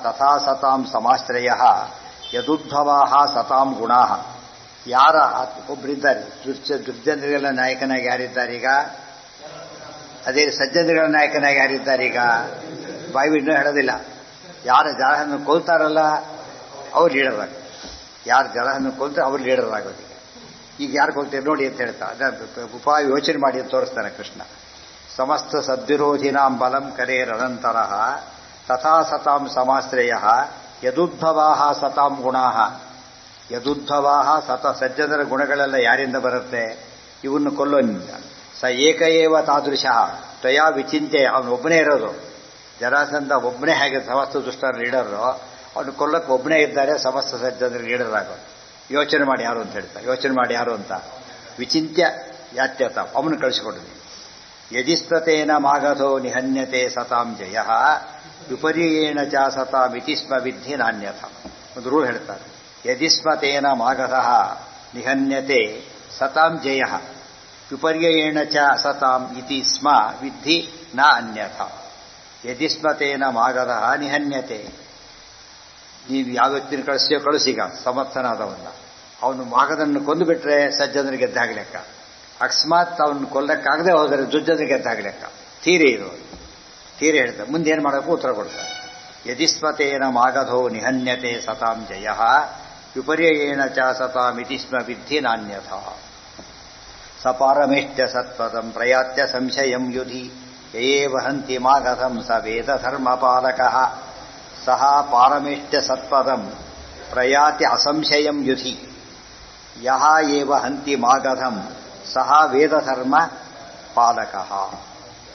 ತಥಾ ಸತಾಂ ಸಮಾಶ್ರಯ ಯದುದ್ಭವಾ ಸತಾಂ ಗುಣಾ. ಯಾರ ಒಬ್ಬರಿದ್ದಾರೆ ದುರ್ಜನರಿಗೆಲ್ಲ ನಾಯಕನಾಗಿ ಯಾರಿದ್ದಾರೀಗ? ಅದೇ ಸಜ್ಜನರಿಗಳ ನಾಯಕನಾಗಿ ಯಾರಿದ್ದಾರೀಗ? ಬಾಯಿ ಇನ್ನೂ ಹೇಳೋದಿಲ್ಲ. ಯಾರು ಜಲಹನ್ನು ಕೊಲ್ತಾರಲ್ಲ ಅವ್ರು ಲೀಡರ್ ಆಗ. ಯಾರು ಜಲಹನ್ನು ಕೊಲ್ತಾರೆ ಅವ್ರು ಲೀಡರ್ ಆಗೋದೀಗ. ಈಗ ಯಾರು ಕೊಲ್ತಾರೆ ನೋಡಿ ಅಂತ ಹೇಳ್ತಾರೆ. ಉಪಾಯ ಯೋಚನೆ ಮಾಡಿ ಅಂತ ತೋರಿಸ್ತಾನೆ ಕೃಷ್ಣ. ಸಮಸ್ತ ಸದ್ವಿರೋಧಿನಾಂ ಬಲಂ ಕರೇರನಂತರ ತಥಾ ಸತಾಂ ಸಮಾಶ್ರಯ ಯದುದ್ಭವಾ ಸತಾಂ ಗುಣಾ. ಯದುದ್ಭವಾ ಸಜ್ಜನರ ಗುಣಗಳೆಲ್ಲ ಯಾರಿಂದ ಬರುತ್ತೆ? ಇವನ್ನು ಕೊಲ್ಲೋನಿಂದ. ಸ ಏಕ ಏವ ತಾದೃಶಃ ತ್ವಯಾ ವಿಚಿಂತೆ. ಅವನೊಬ್ಬನೇ ಇರೋದು. ಜರಾಸಂಧ ಒಬ್ಬನೇ ಹೇಗೆ ಸಮಸ್ತ ದುಷ್ಟರ ಲೀಡರು, ಅವನು ಕೊಲ್ಲಕ್ಕೆ ಒಬ್ಬನೇ ಇದ್ದಾರೆ. ಸಮಸ್ತ ಸಜ್ಜನರ ಲೀಡರ್ ಆಗೋದು. ಯೋಚನೆ ಮಾಡಿ ಯಾರು ಅಂತ ಹೇಳ್ತಾರೆ. ಯೋಚನೆ ಮಾಡಿ ಯಾರು ಅಂತ. ವಿಚಿಂತ್ಯ ಯಾತ್ಯತ ಅವನು ಕಳಿಸಿಕೊಡ್ತೀನಿ. ಯಜಿಸ್ಪತೇನ ಮಾಗಧೋ ನಿಹನ್ಯತೆ ಸತಾಂ ಜಯ ವಿಪರ್ಯೇಣ ಚ ಸತಾಮಿತಿ ಸ್ಮ ವಿದ್ಧಿ ನಾನ್ಯಥ. ಒಂದು ರೂಲ್ ಹೇಳ್ತಾರೆ. ಯಜಿಸ್ಮತೇನ ಮಾಗಧ ನಿಹನ್ಯತೆ ಸತಾಂ ಜಯ ವಿಪರ್ಯೇಣ ಚ ಸತಾಂ ಇತಿ ಸ್ಮ ವಿದ್ಧಿ ನ ಅನ್ಯಥ. ಯಜಿಸ್ಮತೇನ ಮಾಗಧ ನಿಹನ್ಯತೆ. ನೀವು ಯಾವ ವ್ಯಕ್ತಿನ ಕಳಿಸೀಗ ಸಮರ್ಥನಾದವನ್ನ, ಅವನು ಮಾಗದನ್ನು ಕೊಂದು ಬಿಟ್ರೆ ಸಜ್ಜನರಿಗೆ ಗೆದ್ದಾಗಲೆಕ್ಕ. ಅಕಸ್ಮಾತ್ ಅವನು ಕೊಲ್ಲಕ್ಕಾಗದೆ ಹೋದರೆ ಜುಜ್ಜದ ಗೆದ್ದಾಗ್ಲೆಕ್ಕ. ಥೀರಿ ಇದು, ಥೀರಿ ಹೇಳ್ತಾರೆ. ಮುಂದೆ ಏನು ಮಾಡಬೇಕು ಉತ್ತರ ಕೊಡ್ತಾರೆ. ಯದಿಸ್ಮತೇನ ಮಾಗಧೋ ನಿಹನ್ಯತೆ ಸತಾಂ ಜಯ ವಿಪರ್ಯಯೇಣ ಚ ಸತಾಮಿತಿ ಸ್ಮ ವಿದ್ಧಿ ನಾನ್ಯಥ. ಸಪಾರಮೇಷ್ಟ್ಯ ಸತ್ಪದಂ ಪ್ರಯಾತ್ಯ ಸಂಶಯಂ ಯುಧಿ ಯಯೇವ ಹಂತಿ ಮಾಗಧಂ ಸ ವೇದ ಧರ್ಮಪಾಲಕಃ. ಸಹ ಪಾರಮೇಷ್ಟ್ಯ ಸತ್ಪದಂ ಪ್ರಯಾತಿ ಅಸಂಶಯಂ ಯುಧಿ ಯಹ ಏವ ಹಂತಿ ಮಾಗಧಂ ಸಹ ವೇದಧರ್ಮ ಪಾಲಕಃ.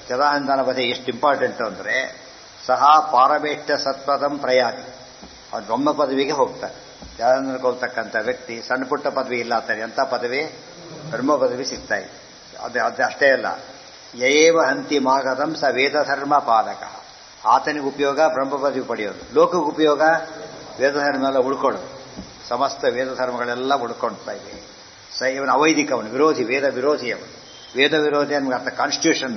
ಜರಾಸಂಧನ ವಧೆ ಎಷ್ಟು ಇಂಪಾರ್ಟೆಂಟ್ ಅಂದರೆ, ಸಹ ಪಾರಮೇಷ್ಟ್ಯ ಸತ್ಪದಂ ಪ್ರಯಾತಿ, ಅವನು ಬ್ರಹ್ಮ ಪದವಿಗೆ ಹೋಗ್ತಾನೆ. ಜರಾಸಂಧನ ಕೊಲ್ತಕ್ಕಂಥ ವ್ಯಕ್ತಿ ಸಣ್ಣ ಪುಟ್ಟ ಪದವಿ ಇಲ್ಲ ಅಂತಾನೆ, ಎಂಥ ಪದವಿ? ಬ್ರಹ್ಮ ಪದವಿ ಸಿಗ್ತಾ ಇದೆ. ಅದು ಅಷ್ಟೇ ಅಲ್ಲ, ಯಯೇವ ಹಂತಿ ಮಾಗಧಂ ಸ ವೇದಧರ್ಮ ಪಾಲಕ. ಆತನಿಗೆ ಉಪಯೋಗ ಬ್ರಹ್ಮ ಪದವಿ ಪಡೆಯೋದು, ಲೋಕಕ್ಕೆ ಉಪಯೋಗ ವೇದಧರ್ಮ ಎಲ್ಲ ಉಳ್ಕೊಳ್ಳೋದು. ಸಮಸ್ತ ವೇದಧರ್ಮಗಳೆಲ್ಲ ಉಳ್ಕೊಳ್ತಾ ಇವೆ. ಇವನು ಅವೈದಿಕ, ಅವನು ವಿರೋಧಿ, ವೇದ ವಿರೋಧಿ. ಅವನು ವೇದ ವಿರೋಧಿ ಅನ್ನೋ ಅರ್ಥ ಕಾನ್ಸ್ಟಿಟ್ಯೂಷನ್.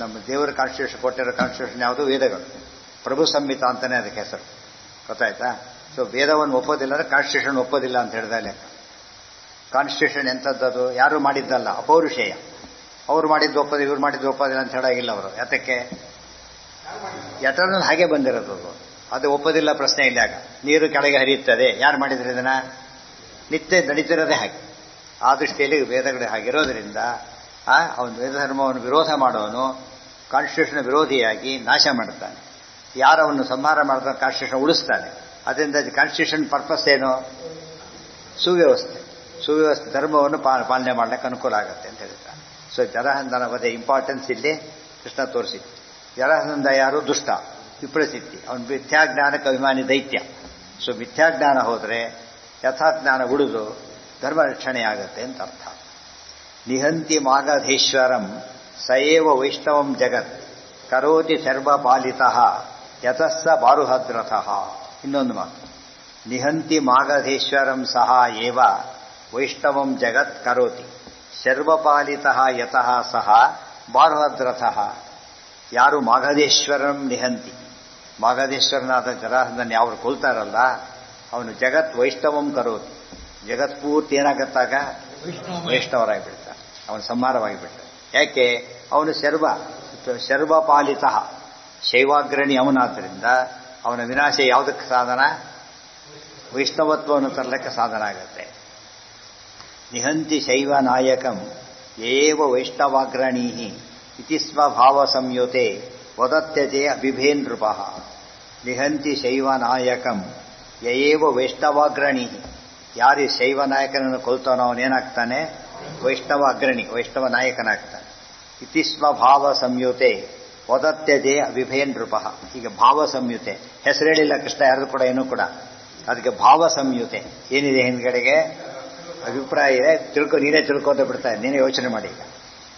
ನಮ್ಮ ದೇವರ ಕಾನ್ಸ್ಟಿಟ್ಯೂಷನ್ ಕೊಟ್ಟಿರೋ ಕಾನ್ಸ್ಟಿಟ್ಯೂಷನ್ ಯಾವುದು? ವೇದಗಳು. ಪ್ರಭು ಸಂಹಿತ ಅಂತಾನೆ ಅದಕ್ಕೆ ಹೆಸರು, ಗೊತ್ತಾಯ್ತಾ? ಸೊ ವೇದವನ್ನು ಒಪ್ಪೋದಿಲ್ಲ ಅಂದರೆ ಕಾನ್ಸ್ಟಿಟ್ಯೂಷನ್ ಒಪ್ಪೋದಿಲ್ಲ ಅಂತ ಹೇಳಿದ ಲೆಕ್ಕ. ಕಾನ್ಸ್ಟಿಟ್ಯೂಷನ್ ಎಂಥದ್ದದು? ಯಾರು ಮಾಡಿದ್ದಲ್ಲ, ಅಪೌರುಷೇಯ. ಅವ್ರು ಮಾಡಿದ್ದು ಒಪ್ಪೋದು, ಇವ್ರು ಮಾಡಿದ್ದು ಒಪ್ಪೋದಿಲ್ಲ ಅಂತ ಹೇಳಾಗಿಲ್ಲ ಅವರು. ಯಾತಕ್ಕೆ? ಎಟರ್ನಲ್ ಹಾಗೆ ಬಂದಿರೋದು. ಅದು ಒಪ್ಪೋದಿಲ್ಲ ಪ್ರಶ್ನೆ ಇಲ್ಲ. ಆಗ ನೀರು ಕೆಳಗೆ ಹರಿಯುತ್ತದೆ, ಯಾರು ಮಾಡಿದ್ರೆ ಇದನ್ನ? ನಿತ್ಯ ನಡೀತಿರೋದೇ ಹಾಗೆ. ಆ ದೃಷ್ಟಿಯಲ್ಲಿ ವೇದಗಳು ಹಾಗಿರೋದ್ರಿಂದ ಅವನು ವೇದಧರ್ಮವನ್ನು ವಿರೋಧ ಮಾಡೋನು ಕಾನ್ಸ್ಟಿಟ್ಯೂಷನ್ ವಿರೋಧಿಯಾಗಿ ನಾಶ ಮಾಡ್ತಾನೆ. ಯಾರವನ್ನು ಸಂಹಾರ ಮಾಡ್ತಾನೆ ಕಾನ್ಸ್ಟಿಟ್ಯೂಷನ್ ಉಳಿಸ್ತಾನೆ. ಅದರಿಂದ ಕಾನ್ಸ್ಟಿಟ್ಯೂಷನ್ ಪರ್ಪಸ್ ಏನು? ಸುವ್ಯವಸ್ಥೆ. ಸುವ್ಯವಸ್ಥೆ ಧರ್ಮವನ್ನು ಪಾಲನೆ ಮಾಡಲಿಕ್ಕೆ ಅನುಕೂಲ ಆಗುತ್ತೆ ಅಂತ ಹೇಳ್ತಾನೆ. ಸೊ ಜರಾಸಂಧನ ವಧೆ ಇಂಪಾರ್ಟೆನ್ಸ್ ಇಲ್ಲಿ ಕೃಷ್ಣ ತೋರಿಸಿದ್ದು. ಜರಾಸಂಧ ಯಾರು? ದುಷ್ಟ, ವಿಪ್ರಸಿದ್ಧಿ. ಅವನು ಮಿಥ್ಯಾಜ್ಞಾನಕ್ಕೆ ಅಭಿಮಾನಿ ದೈತ್ಯ. ಸೊ ಮಿಥ್ಯಾಜ್ಞಾನ ಹೋದರೆ ಯಥಾಜ್ಞಾನ ಉಳಿದು ಧರ್ಮ ರಕ್ಷಣೆ ಆಗುತ್ತೆ ಅಂತ ಅರ್ಥ. ನಿಹಂತಿ ಮಾಗಧೇಶ್ವರಂ ಸಯೇವ ವೈಷ್ಣವಂ ಜಗತ್ ಕರೋತಿ ಸರ್ವಪಾಲಿತಃ ಯತಸ್ಸ ಬಾರುಹದ್ರಥಃ. ಇನ್ನೊಂದು ಮಾತು, ನಿಹಂತಿ ಮಾಗಧೇಶ್ವರಂ ಸಹ ಏವ ವೈಷ್ಣವಂ ಜಗತ್ ಕರೋತಿ ಸರ್ವಪಾಲಿತಃ ಯತಃ ಸಹ ಬಾರುಹದ್ರಥಃ. ಯಾರು ಮಾಗಧೇಶ್ವರಂ ನಿಹಂತಿ, ಮಾಗಧೇಶ್ವರನಾದ ಜರಾಸಂಧನ ಯಾರು ಕೊಲ್ತಾರಲ್ಲ, ಅವನು ಜಗತ್ ವೈಷ್ಣವಂ ಕರೋತಿ. ಜಗತ್ ಪೂರ್ತಿ ಏನಾಗತ್ತಾಗ? ವೈಷ್ಣವರಾಗಿಬಿಡ್ತಾನೆ. ಅವನು ಸಂಹಾರವಾಗಿಬಿಡ್ತಾನೆ. ಯಾಕೆ? ಅವನು ಶರ್ವಪಾಲಿತ ಶೈವಾಗ್ರಣಿ ಅವನಾದ್ದರಿಂದ ಅವನ ವಿನಾಶ ಯಾವುದಕ್ಕೆ ಸಾಧನ? ವೈಷ್ಣವತ್ವವನ್ನು ತರಲಿಕ್ಕೆ ಸಾಧನ ಆಗುತ್ತೆ. ನಿಹಂತಿ ಶೈವ ನಾಯಕಂ ಏವ ವೈಷ್ಣವಾಗ್ರಣೀ ಇತಿ ಸ್ವಭಾವ ಸಂಯುತೆ ವದತ್ಯಜೆ ಅಭಿಭೇನ್ ನೃಪಃ. ನಿಹಂತಿ ಶೈವ ನಾಯಕಂ ಯಯೇವ ವೈಷ್ಣವಾಗ್ರಣೀ. ಯಾರು ಶೈವ ನಾಯಕನನ್ನು ಕೊಲ್ತಾನೋ ಅವನೇನಾಗ್ತಾನೆ? ವೈಷ್ಣವ ಅಗ್ರಣಿ, ವೈಷ್ಣವ ನಾಯಕನಾಗ್ತಾನೆ. ಇತಿ ಸ್ವಭಾವ ಸಂಯುತೆ ವದತ್ಯಜೆ ಅಭಿಭೇನ್ ನೃಪಃ. ಈಗ ಭಾವ ಸಂಯುತೆ ಹೆಸರೇಳಿಲ್ಲ ಕೃಷ್ಣ ಯಾರು ಕೂಡ, ಏನೂ ಕೂಡ. ಅದಕ್ಕೆ ಭಾವ ಸಂಯುತೆ ಏನಿದೆ ಹಿಂದ್ಗಡೆಗೆ? ಅಭಿಪ್ರಾಯ ಇದೆ. ನೀನೇ ತಿಳ್ಕೋತ ಬಿಡ್ತಾರೆ, ನೀನೇ ಯೋಚನೆ ಮಾಡಿ. ಈಗ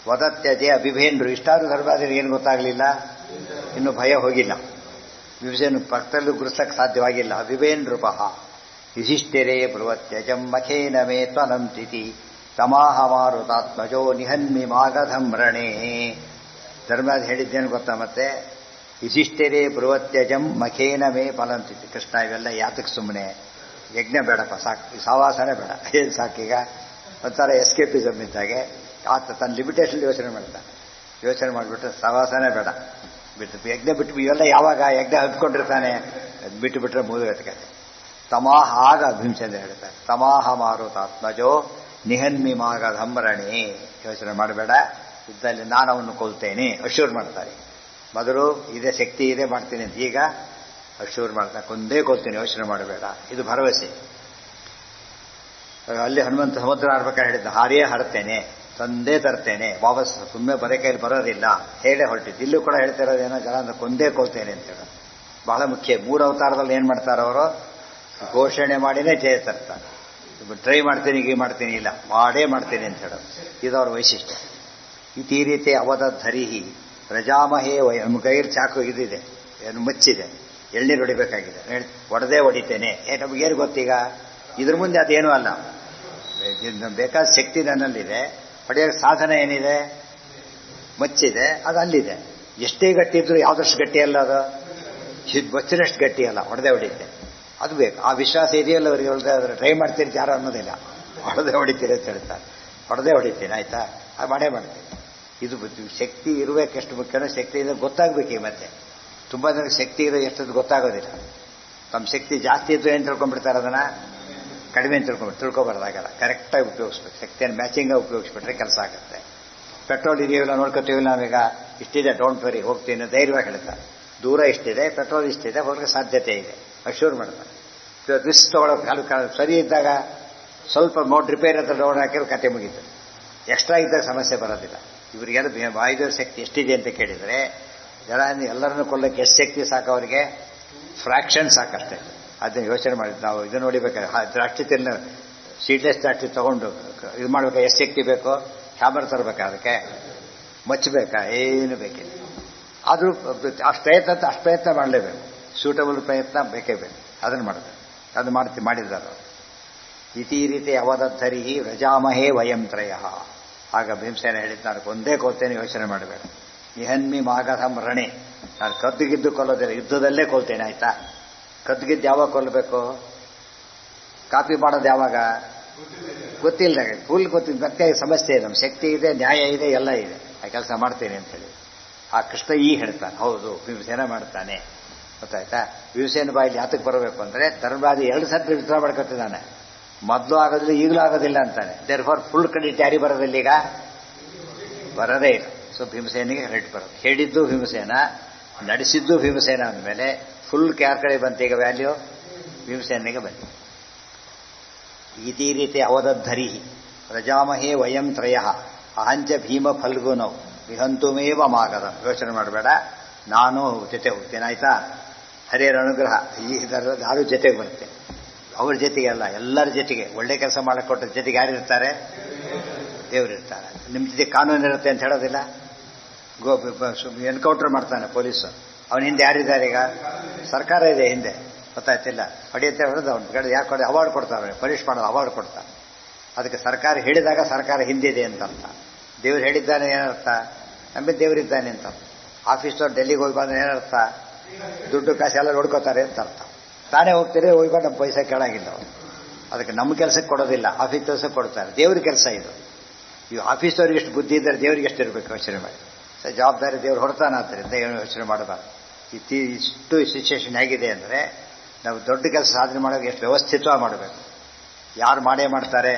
ವದತ್ಯಜೆ ಅಭಿಭೇನ್ರು. ಇಷ್ಟಾದ್ರೂ ಧರ್ಮಾದಿರಿಗೆ ಏನು ಗೊತ್ತಾಗಲಿಲ್ಲ, ಇನ್ನು ಭಯ ಹೋಗಿಲ್ಲ. ವಿಭಜನೆ ಪಕ್ಕದಲ್ಲೂ ಗುರುಸಕ್ಕೆ ಸಾಧ್ಯವಾಗಿಲ್ಲ. ಅಭಿಭೇನ್ ನೃಪಃ ಯುಧಿಷ್ಠಿರೇ ಬ್ರುವತ್ಯಜಂ ಮಖೇನ ಮೇ ತ್ವನಂತಿತಿ ತಮಾಹ ಮಾರುತಾತ್ಮಜೋ ನಿಹನ್ಮಿ ಮಾಗಧಂ ರಣೇ. ಧರ್ಮದ ಹೇಳಿದ್ದೇನು ಗೊತ್ತಾ? ಮತ್ತೆ ಯುಧಿಷ್ಠಿರೇ ಬ್ರುವತ್ಯಜಂ ಮಖೇನ ಮೇ ಫಲಂತಿತಿ. ಕೃಷ್ಣ ಇವೆಲ್ಲ ಯಾತಕ್ಕೆ ಸುಮ್ಮನೆ? ಯಜ್ಞ ಬೇಡಪ್ಪ, ಸಾಕು, ಸಾವಾಸನೆ ಬೇಡ. ಏನು ಸಾಕೀಗ? ಒಂಥರ ಎಸ್ಕೇಪಿಸಮ್ ಇದ್ದಾಗೆ ಆತ ತನ್ನ ಲಿಮಿಟೇಷನ್ ಯೋಚನೆ ಮಾಡ್ತಾನೆ. ಯೋಚನೆ ಮಾಡಿಬಿಟ್ರೆ ಸವಾಸನೆ ಬೇಡ, ಬಿಟ್ಟು ಯಜ್ಞ ಬಿಟ್ಟು ಇವೆಲ್ಲ ಯಾವಾಗ ಯಜ್ಞ ಹತ್ಕೊಂಡಿರ್ತಾನೆ, ಬಿಟ್ಟು ಬಿಟ್ರೆ ಮುಗಿದಕ್ಕೆ. ತಮಾಹ ಆಗ ಭೀಮಸೇನ ಹೇಳ್ತಾರೆ, ತಮಾಹ ಮಾರುತಾತ್ಮಜೋ ನಿಹನ್ಮಿ ಮಾಗಧಂ ರಣೇ. ಯೋಚನೆ ಮಾಡಬೇಡ, ಯುದ್ಧದಲ್ಲಿ ನಾನು ಅವನು ಕೊಲ್ತೇನೆ, ಅಶ್ಯೂರ್ ಮಾಡ್ತಾರೆ. ಮೊದಲು ಇದೇ ಶಕ್ತಿ ಇದೆ ಮಾಡ್ತೀನಿ ಅಂತ, ಈಗ ಅಶ್ಯೂರ್ ಮಾಡ್ತಾರೆ, ಕೊಂದೇ ಕೊಲ್ತೀನಿ, ಯೋಚನೆ ಮಾಡಬೇಡ. ಇದು ಭರವಸೆ. ಅಲ್ಲಿ ಹನುಮಂತ ಸಮುದ್ರ ಆಡ್ಬೇಕಾದ್ರೆ ಹೇಳಿದ್ದ, ಹಾರಿಯೇ ಹಾಡ್ತೇನೆ, ತಂದೇ ತರ್ತೇನೆ, ವಾಪಸ್ ಸುಮ್ಮನೆ ಬರೇ ಕೈಲಿ ಬರೋದಿಲ್ಲ ಹೇಳೇ ಹೊರಟಿದ್ದು. ಇಲ್ಲೂ ಕೂಡ ಹೇಳ್ತಿರೋದೇನೋ, ಜನ ಅಂದ್ರೆ ಕೊಂದೇ ಕೊಲ್ತೇನೆ ಅಂತ ಹೇಳೋದು ಬಹಳ ಮುಖ್ಯ. 3 ಅವತಾರದಲ್ಲಿ ಏನ್ ಮಾಡ್ತಾರೆ ಅವರು? ಘೋಷಣೆ ಮಾಡಿನೇ ಜಯ ತರ್ತಾರೆ. ಟ್ರೈ ಮಾಡ್ತೀನಿ, ಈಗ ಮಾಡ್ತೀನಿ, ಇಲ್ಲ ಮಾಡೇ ಮಾಡ್ತೀನಿ ಅಂತ ಹೇಳೋದು. ಇದು ಅವ್ರ ವೈಶಿಷ್ಟ್ಯ. ಈ ರೀತಿ ಅವಧರಿಹಿ ಪ್ರಜಾಮಹೇ ನಮ್ಮ ಕೈಯಲ್ಲಿ ಚಾಕು ಇದಿದೆ, ಏನು ಮಚ್ಚಿದೆ, ಎಳ್ನೀರು ಹೊಡಿಬೇಕಾಗಿದೆ, ಒಡೆದೇ ಹೊಡಿತೇನೆ. ನಮಗೇನು ಗೊತ್ತೀಗ? ಇದ್ರ ಮುಂದೆ ಅದೇನೂ ಅಲ್ಲ. ಬೇಕಾದ ಶಕ್ತಿ ನನ್ನಲ್ಲಿದೆ, ಹೊಡೆಯೋ ಸಾಧನ ಏನಿದೆ? ಮಚ್ಚಿದೆ, ಅದು ಅಲ್ಲಿದೆ. ಎಷ್ಟೇ ಗಟ್ಟಿ ಇದ್ರು ಯಾವ್ದಷ್ಟು ಗಟ್ಟಿ ಅಲ್ಲ, ಅದು ಬಚ್ಚಿನಷ್ಟು ಗಟ್ಟಿ ಅಲ್ಲ, ಹೊಡೆದೇ ಹೊಡಿತೆ. ಅದು ಬೇಕು. ಆ ವಿಶ್ವಾಸ ಇದೆಯಲ್ಲ ಅವರಿಗೆ. ಹೊಡೆದೇ ಟ್ರೈ ಮಾಡ್ತೀರಿ ಯಾರು ಅನ್ನೋದಿಲ್ಲ, ಹೊಡೆದೇ ಹೊಡಿತೀರಿ ಅಂತ ಹೇಳ್ತಾರೆ. ಹೊಡೆದೇ ಹೊಡಿತೀನಿ, ಆಯ್ತಾ? ಅದು ಮಾಡೇ ಮಾಡ್ತೀನಿ. ಇದು ಶಕ್ತಿ ಇರಬೇಕು, ಎಷ್ಟು ಮುಖ್ಯನೋ ಶಕ್ತಿಯಿಂದ ಗೊತ್ತಾಗಬೇಕು. ಈ ಮತ್ತೆ ತುಂಬ ಜನಕ್ಕೆ ಶಕ್ತಿ ಇರೋ ಎಷ್ಟೊಂದು ಗೊತ್ತಾಗೋದಿಲ್ಲ. ತಮ್ಮ ಶಕ್ತಿ ಜಾಸ್ತಿ ಇದ್ದು ಏನು ತಿಳ್ಕೊಂಡ್ಬಿಡ್ತಾರೆ, ಅದನ್ನು ಕಡಿಮೆ ಅಂತ ತಿಳ್ಕೊಬಾರ್ದಾಗಲ್ಲ. ಕರೆಕ್ಟಾಗಿ ಉಪಯೋಗಿಸ್ಬೇಕು. ಶಕ್ತಿಯನ್ನು ಮ್ಯಾಚಿಂಗಾಗಿ ಉಪಯೋಗಿಸ್ಬಿಟ್ರೆ ಕೆಲಸ ಆಗುತ್ತೆ. ಪೆಟ್ರೋಲ್ ಇದೆಯಲ್ಲ ನೋಡ್ಕೊತೀವಿಲ್ಲ ನಾವೀಗ, ಇಷ್ಟಿದೆ ಡೋಂಟ್ ವೆರಿ ಹೋಗ್ತೀನಿ ಧೈರ್ಯವಾಗಿ ಹೇಳ್ತಾರೆ. ದೂರ ಇಷ್ಟಿದೆ, ಪೆಟ್ರೋಲ್ ಇಷ್ಟಿದೆ, ಹೋಗಲಿಕ್ಕೆ ಸಾಧ್ಯತೆ ಇದೆ, ಅಶ್ಯೂರ್ ಮಾಡ್ತಾರೆ. ರಿಸ್ಕ್ ತೊಗೊಳೋ ಸರಿ ಇದ್ದಾಗ ಸ್ವಲ್ಪ ಮೋಟ್ ರಿಪೇರ್ ಹತ್ರ ಡೌನ್ ಹಾಕಿದ್ರೆ ಕತೆ ಮುಗೀತು. ಎಕ್ಸ್ಟ್ರಾ ಇದ್ದಾಗ ಸಮಸ್ಯೆ ಬರೋದಿಲ್ಲ. ಇವರಿಗೆಲ್ಲ ವಾಯುದೇವ ಶಕ್ತಿ ಎಷ್ಟಿದೆ ಅಂತ ಕೇಳಿದರೆ, ಜನ ಎಲ್ಲರನ್ನು ಕೊಲ್ಲಕ್ಕೆ ಎಷ್ಟು ಶಕ್ತಿ ಸಾಕು ಅವರಿಗೆ? ಫ್ರ್ಯಾಕ್ಷನ್ ಸಾಕಷ್ಟೇ. ಅದನ್ನು ಯೋಚನೆ ಮಾಡಿದ್ದು ನಾವು. ಇದನ್ನು ನೋಡಿಬೇಕಾದ್ರೆ ದ್ರಾಕ್ಷಿ ತಿನ್ನ ಸೀಡ್ಲೆಸ್ ದ್ರಾಕ್ಷಿ ತೊಗೊಂಡು ಇದು ಮಾಡ್ಬೇಕಾ, ಎಷ್ಟು ಶಕ್ತಿ ಬೇಕು? ಹ್ಯಾಮರ್ ತರಬೇಕಾ, ಅದಕ್ಕೆ ಮಚ್ಚಬೇಕಾ? ಏನು ಬೇಕಿಲ್ಲ. ಆದರೂ ಅಷ್ಟು ಪ್ರಯತ್ನ ಮಾಡಲೇಬೇಕು. ಸೂಟಬಲ್ ಪ್ರಯತ್ನ ಬೇಕೇ ಬೇಕು. ಅದನ್ನು ಮಾಡಬೇಕು. ಅದು ಮಾಡಿದ್ದಾರೆ. ಇತಿ ರೀತಿ ಅವಧರಿ ವ್ರಜಾಮಹೇ ವಯಂ ತ್ರಯ. ಆಗ ಭೀಮಸೇನ ಹೇಳಿದ್ದು, ನಾನು ಒಂದೇ ಕೊಲ್ತೇನೆ, ಯೋಚನೆ ಮಾಡಬೇಡ. ನಿಹನ್ಮಿ ಮಾಗಧಂ ರಣೆ. ನಾನು ಕದ್ದುಗಿದ್ದು ಕೊಲ್ಲೋದಿಲ್ಲ, ಯುದ್ಧದಲ್ಲೇ ಕೊಲ್ತೇನೆ, ಆಯ್ತಾ? ಕದ್ದುಗಿದ್ದು ಯಾವಾಗ ಕೊಲ್ಲಬೇಕು? ಕಾಪಿ ಮಾಡೋದು ಯಾವಾಗ? ಗೊತ್ತಿಲ್ಲ, ಫುಲ್ ಗೊತ್ತಿಲ್ಲ. ಮತ್ತೆ ಸಮಸ್ಯೆ ಇದೆ. ನಮ್ಮ ಶಕ್ತಿ ಇದೆ, ನ್ಯಾಯ ಇದೆ, ಎಲ್ಲ ಇದೆ, ಆ ಕೆಲಸ ಮಾಡ್ತೇನೆ ಅಂತೇಳಿ ಆ ಕೃಷ್ಣ ಹೇಳ್ತಾನೆ. ಹೌದು, ಭೀಮಸೇನ ಮಾಡ್ತಾನೆ. ಗೊತ್ತಾಯ್ತಾ? ಭೀಮಸೇನ ಬಾಯಲ್ಲಿ ಯಾತಕ್ಕೆ ಬರಬೇಕು ಅಂದರೆ, ಧರ್ಮರಾಜ 2 ಸತಿ ವಿಚಾರ ಮಾಡ್ಕೊತಿದ್ದಾನೆ. ಮೊದಲು ಆಗೋದಿಲ್ಲ, ಈಗಲೂ ಆಗೋದಿಲ್ಲ ಅಂತಾನೆ. ದೇರ್ ಫಾರ್ ಫುಲ್ ಕ್ರೆಡಿಟ್ ಯಾರಿಗೆ ಬರೋದಿಲ್ಲ? ಈಗ ಬರೋದೇ ಇಲ್ಲ. ಸೊ ಭೀಮಸೇನಿಗೆ ಕ್ರೆಡಿಟ್ ಬರೋದು. ಹೇಳಿದ್ದು ಭೀಮಸೇನ, ನಡೆಸಿದ್ದು ಭೀಮಸೇನ ಅಂದಮೇಲೆ ಫುಲ್ ಯಾರ ಕಡೆ ಬಂತು ಈಗ ವ್ಯಾಲ್ಯೂ? ಭೀಮಸೇನಿಗೆ ಬಂತು. ಈ ರೀತಿ ಅವಧರಿ ಪ್ರಜಾಮಹೇ ವಯಂ ತ್ರಯ ಅಹಂಚ ಭೀಮ ಫಲ್ಗುನೌ ವಿಹಂತುಮೇವ ಮಾಗದ. ಯೋಚನೆ ಮಾಡಬೇಡ, ನಾನು ಜೊತೆ ಹೋಗ್ತೇನೆ, ಆಯ್ತಾ? ಹರಿಯರ ಅನುಗ್ರಹ ಈ ಥರದ ಯಾರು ಜೊತೆಗೆ ಬರ್ತೇನೆ. ಅವ್ರ ಜೊತೆಗೆ ಅಲ್ಲ, ಎಲ್ಲರ ಜೊತೆಗೆ. ಒಳ್ಳೆ ಕೆಲಸ ಮಾಡಕ್ಕೆ ಕೊಟ್ಟ ಜೊತೆಗೆ ಯಾರಿರ್ತಾರೆ? ದೇವರಿರ್ತಾರೆ. ನಿಮ್ಮ ಜೊತೆ ಕಾನೂನು ಇರುತ್ತೆ ಅಂತ ಹೇಳೋದಿಲ್ಲ. ಎನ್ಕೌಂಟರ್ ಮಾಡ್ತಾನೆ ಪೊಲೀಸು, ಅವನ ಹಿಂದೆ ಯಾರಿದ್ದಾರೆ? ಈಗ ಸರ್ಕಾರ ಇದೆ ಹಿಂದೆ, ಗೊತ್ತಾಯ್ತಿಲ್ಲ? ಹೊಡೆಯುತ್ತೆ ಹೊಡೆದು ಅವ್ನ ಕಡೆ ಯಾಕೆ ಹೊಡೆ ಅವಾರ್ಡ್ ಕೊಡ್ತಾರೆ, ಪನಿಷ್ ಮಾಡೋದು ಅವಾರ್ಡ್ ಕೊಡ್ತಾರೆ. ಅದಕ್ಕೆ ಸರ್ಕಾರ ಹೇಳಿದಾಗ ಸರ್ಕಾರ ಹಿಂದಿದೆ ಅಂತ ಅರ್ಥ. ದೇವ್ರು ಹೇಳಿದ್ದಾನೆ ಏನರ್ಥ? ನಮಗೆ ದೇವರಿದ್ದಾನೆ ಅಂತ. ಆಫೀಸ್ನವ್ರು ಡೆಲ್ಲಿಗೆ ಹೋಗಿ ಬಂದ್ರೆ ಏನರ್ಥ? ದುಡ್ಡು ಕಾಸು ಎಲ್ಲ ನೋಡ್ಕೋತಾರೆ ಅಂತ ಅರ್ಥ. ತಾನೇ ಹೋಗ್ತೀರಿ, ಹೋಗ್ಕೊಂಡು ನಮ್ಮ ಪೈಸೆ ಕೇಳಾಗಿಲ್ಲ ಅವರು. ಅದಕ್ಕೆ ನಮ್ಮ ಕೆಲಸಕ್ಕೆ ಕೊಡೋದಿಲ್ಲ, ಆಫೀಸ್ ಕೆಲಸಕ್ಕೆ ಕೊಡ್ತಾರೆ. ದೇವ್ರ ಕೆಲಸ ಇದು. ಈ ಆಫೀಸ್ನವ್ರಿಗೆ ಎಷ್ಟು ಬುದ್ಧಿ ಇದ್ದಾರೆ, ದೇವ್ರಿಗೆ ಎಷ್ಟು ಇರಬೇಕು ಯೋಚನೆ ಮಾಡಿ. ಜವಾಬ್ದಾರಿ ದೇವ್ರು ಹೊರತಾನ. ಆದ್ದರಿಂದ ಏನು ಯೋಚನೆ ಮಾಡಬಾರ್ದು. ಇಷ್ಟು ಸಿಚುವೇಶನ್ ಹೇಗಿದೆ ಅಂದರೆ, ನಾವು ದೊಡ್ಡ ಕೆಲಸ ಸಾಧನೆ ಮಾಡೋಕೆ ಎಷ್ಟು ವ್ಯವಸ್ಥಿತವಾಗಿ ಮಾಡಬೇಕು. ಯಾರು ಮಾಡೇ ಮಾಡ್ತಾರೆ,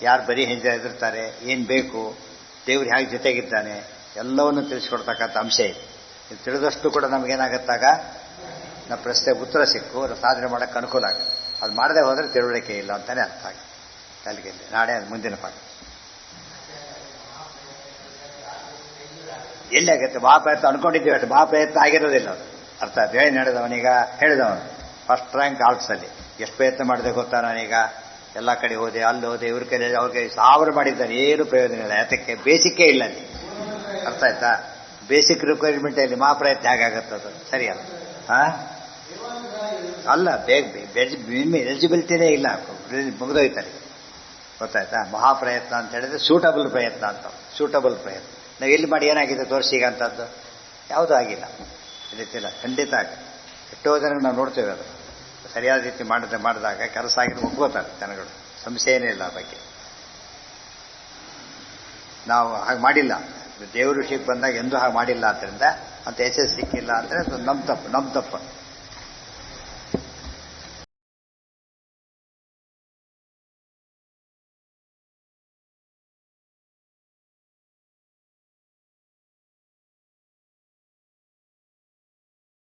ಯಾರು ಬರೀ ಹಿಂದೆ ಎದುರ್ತಾರೆ, ಏನು ಬೇಕು, ದೇವ್ರು ಹೇಗೆ ಜೊತೆಗಿದ್ದಾನೆ, ಎಲ್ಲವನ್ನು ತಿಳಿಸ್ಕೊಡ್ತಕ್ಕಂಥ ಅಂಶ ಇದೆ. ಇದು ತಿಳಿದಷ್ಟು ಕೂಡ ನಮಗೇನಾಗತ್ತಾಗ ನಮ್ಮ ಪ್ರಶ್ನೆಗೆ ಉತ್ತರ ಸಿಕ್ಕು ಸಾಧನೆ ಮಾಡೋಕ್ಕೆ ಅನುಕೂಲ ಆಗುತ್ತೆ. ಅದು ಮಾಡದೆ ಹೋದರೆ ತಿಳುವಳಿಕೆ ಇಲ್ಲ ಅಂತಾನೆ ಅರ್ಥ ಆಗುತ್ತೆ. ಅಲ್ಲಿಗೆ ನಾಳೆ ಮುಂದಿನ ಪಾಠ ಎಲ್ಲಿ ಆಗುತ್ತೆ? ಮಹಾಪ್ರಯತ್ನ ಅನ್ಕೊಂಡಿದ್ದೀವಿ ಅಷ್ಟು, ಮಹಾಪ್ರಯತ್ನ ಆಗಿರೋದಿಲ್ಲ ಅದು. ಅರ್ಥ ಆಯ್ತು? ಹೇಳಿ ನಡೆದವನೀಗ ಹೇಳಿದವನು ಫಸ್ಟ್ ರ್ಯಾಂಕ್ ಆರ್ಟ್ಸಲ್ಲಿ ಎಷ್ಟು ಪ್ರಯತ್ನ ಮಾಡಿದೆ ಗೊತ್ತಾ? ನಾನೀಗ ಎಲ್ಲ ಕಡೆ ಹೋದೆ, ಅಲ್ಲಿ ಹೋದೆ, ಇವ್ರ ಕೈ ಅವ್ರ ಕೈ 1000 ಮಾಡಿದ್ದಾನೆ, ಏನು ಪ್ರಯೋಜನ ಇಲ್ಲ. ಯಾತಕ್ಕೆ? ಬೇಸಿಕ್ಕೇ ಇಲ್ಲ ಅಲ್ಲಿ. ಅರ್ಥ ಆಯ್ತಾ? ಬೇಸಿಕ್ ರಿಕ್ವೈರ್ಮೆಂಟ್ ಅಲ್ಲಿ ಮಹಾಪ್ರಯತ್ನ ಹೇಗಾಗತ್ತದು? ಸರಿಯಲ್ಲ. ಅಲ್ಲ, ಎಲಿಜಿಬಿಲಿಟಿನೇ ಇಲ್ಲ, ಮುಗಿದೋಯ್ತಾರೆ. ಗೊತ್ತಾಯ್ತಾ? ಮಹಾಪ್ರಯತ್ನ ಅಂತ ಹೇಳಿದ್ರೆ ಸೂಟಬಲ್ ಪ್ರಯತ್ನ ಅಂತ. ಸೂಟಬಲ್ ಪ್ರಯತ್ನ ನಾವು ಎಲ್ಲಿ ಮಾಡಿ ಏನಾಗಿದೆ ತೋರಿಸಿಗ ಅಂತದ್ದು ಯಾವುದೂ ಆಗಿಲ್ಲ. ತಿಳಿತಿಲ್ಲ, ಖಂಡಿತ ಆಗ. ಎಷ್ಟೋ ಜನಗಳು ನಾವು ನೋಡ್ತೇವೆ, ಅದು ಸರಿಯಾದ ರೀತಿ ಮಾಡಿದಾಗ ಕೆಲಸ ಆಗಿರೋ ಒಪ್ಕೋತಾರೆ ಜನಗಳು, ಸಮಸ್ಯೆ ಏನೇ ಇಲ್ಲ ಆ ಬಗ್ಗೆ. ನಾವು ಹಾಗೆ ಮಾಡಿಲ್ಲ, ದೇವ್ರ ವಿಷಯಕ್ಕೆ ಬಂದಾಗ ಎಂದೂ ಹಾಗೆ ಮಾಡಿಲ್ಲ. ಆದ್ದರಿಂದ ಅಂತ ಯಶಸ್ಸು ಸಿಕ್ಕಿಲ್ಲ ಅಂದರೆ ನಮ್ಮ ತಪ್ಪು.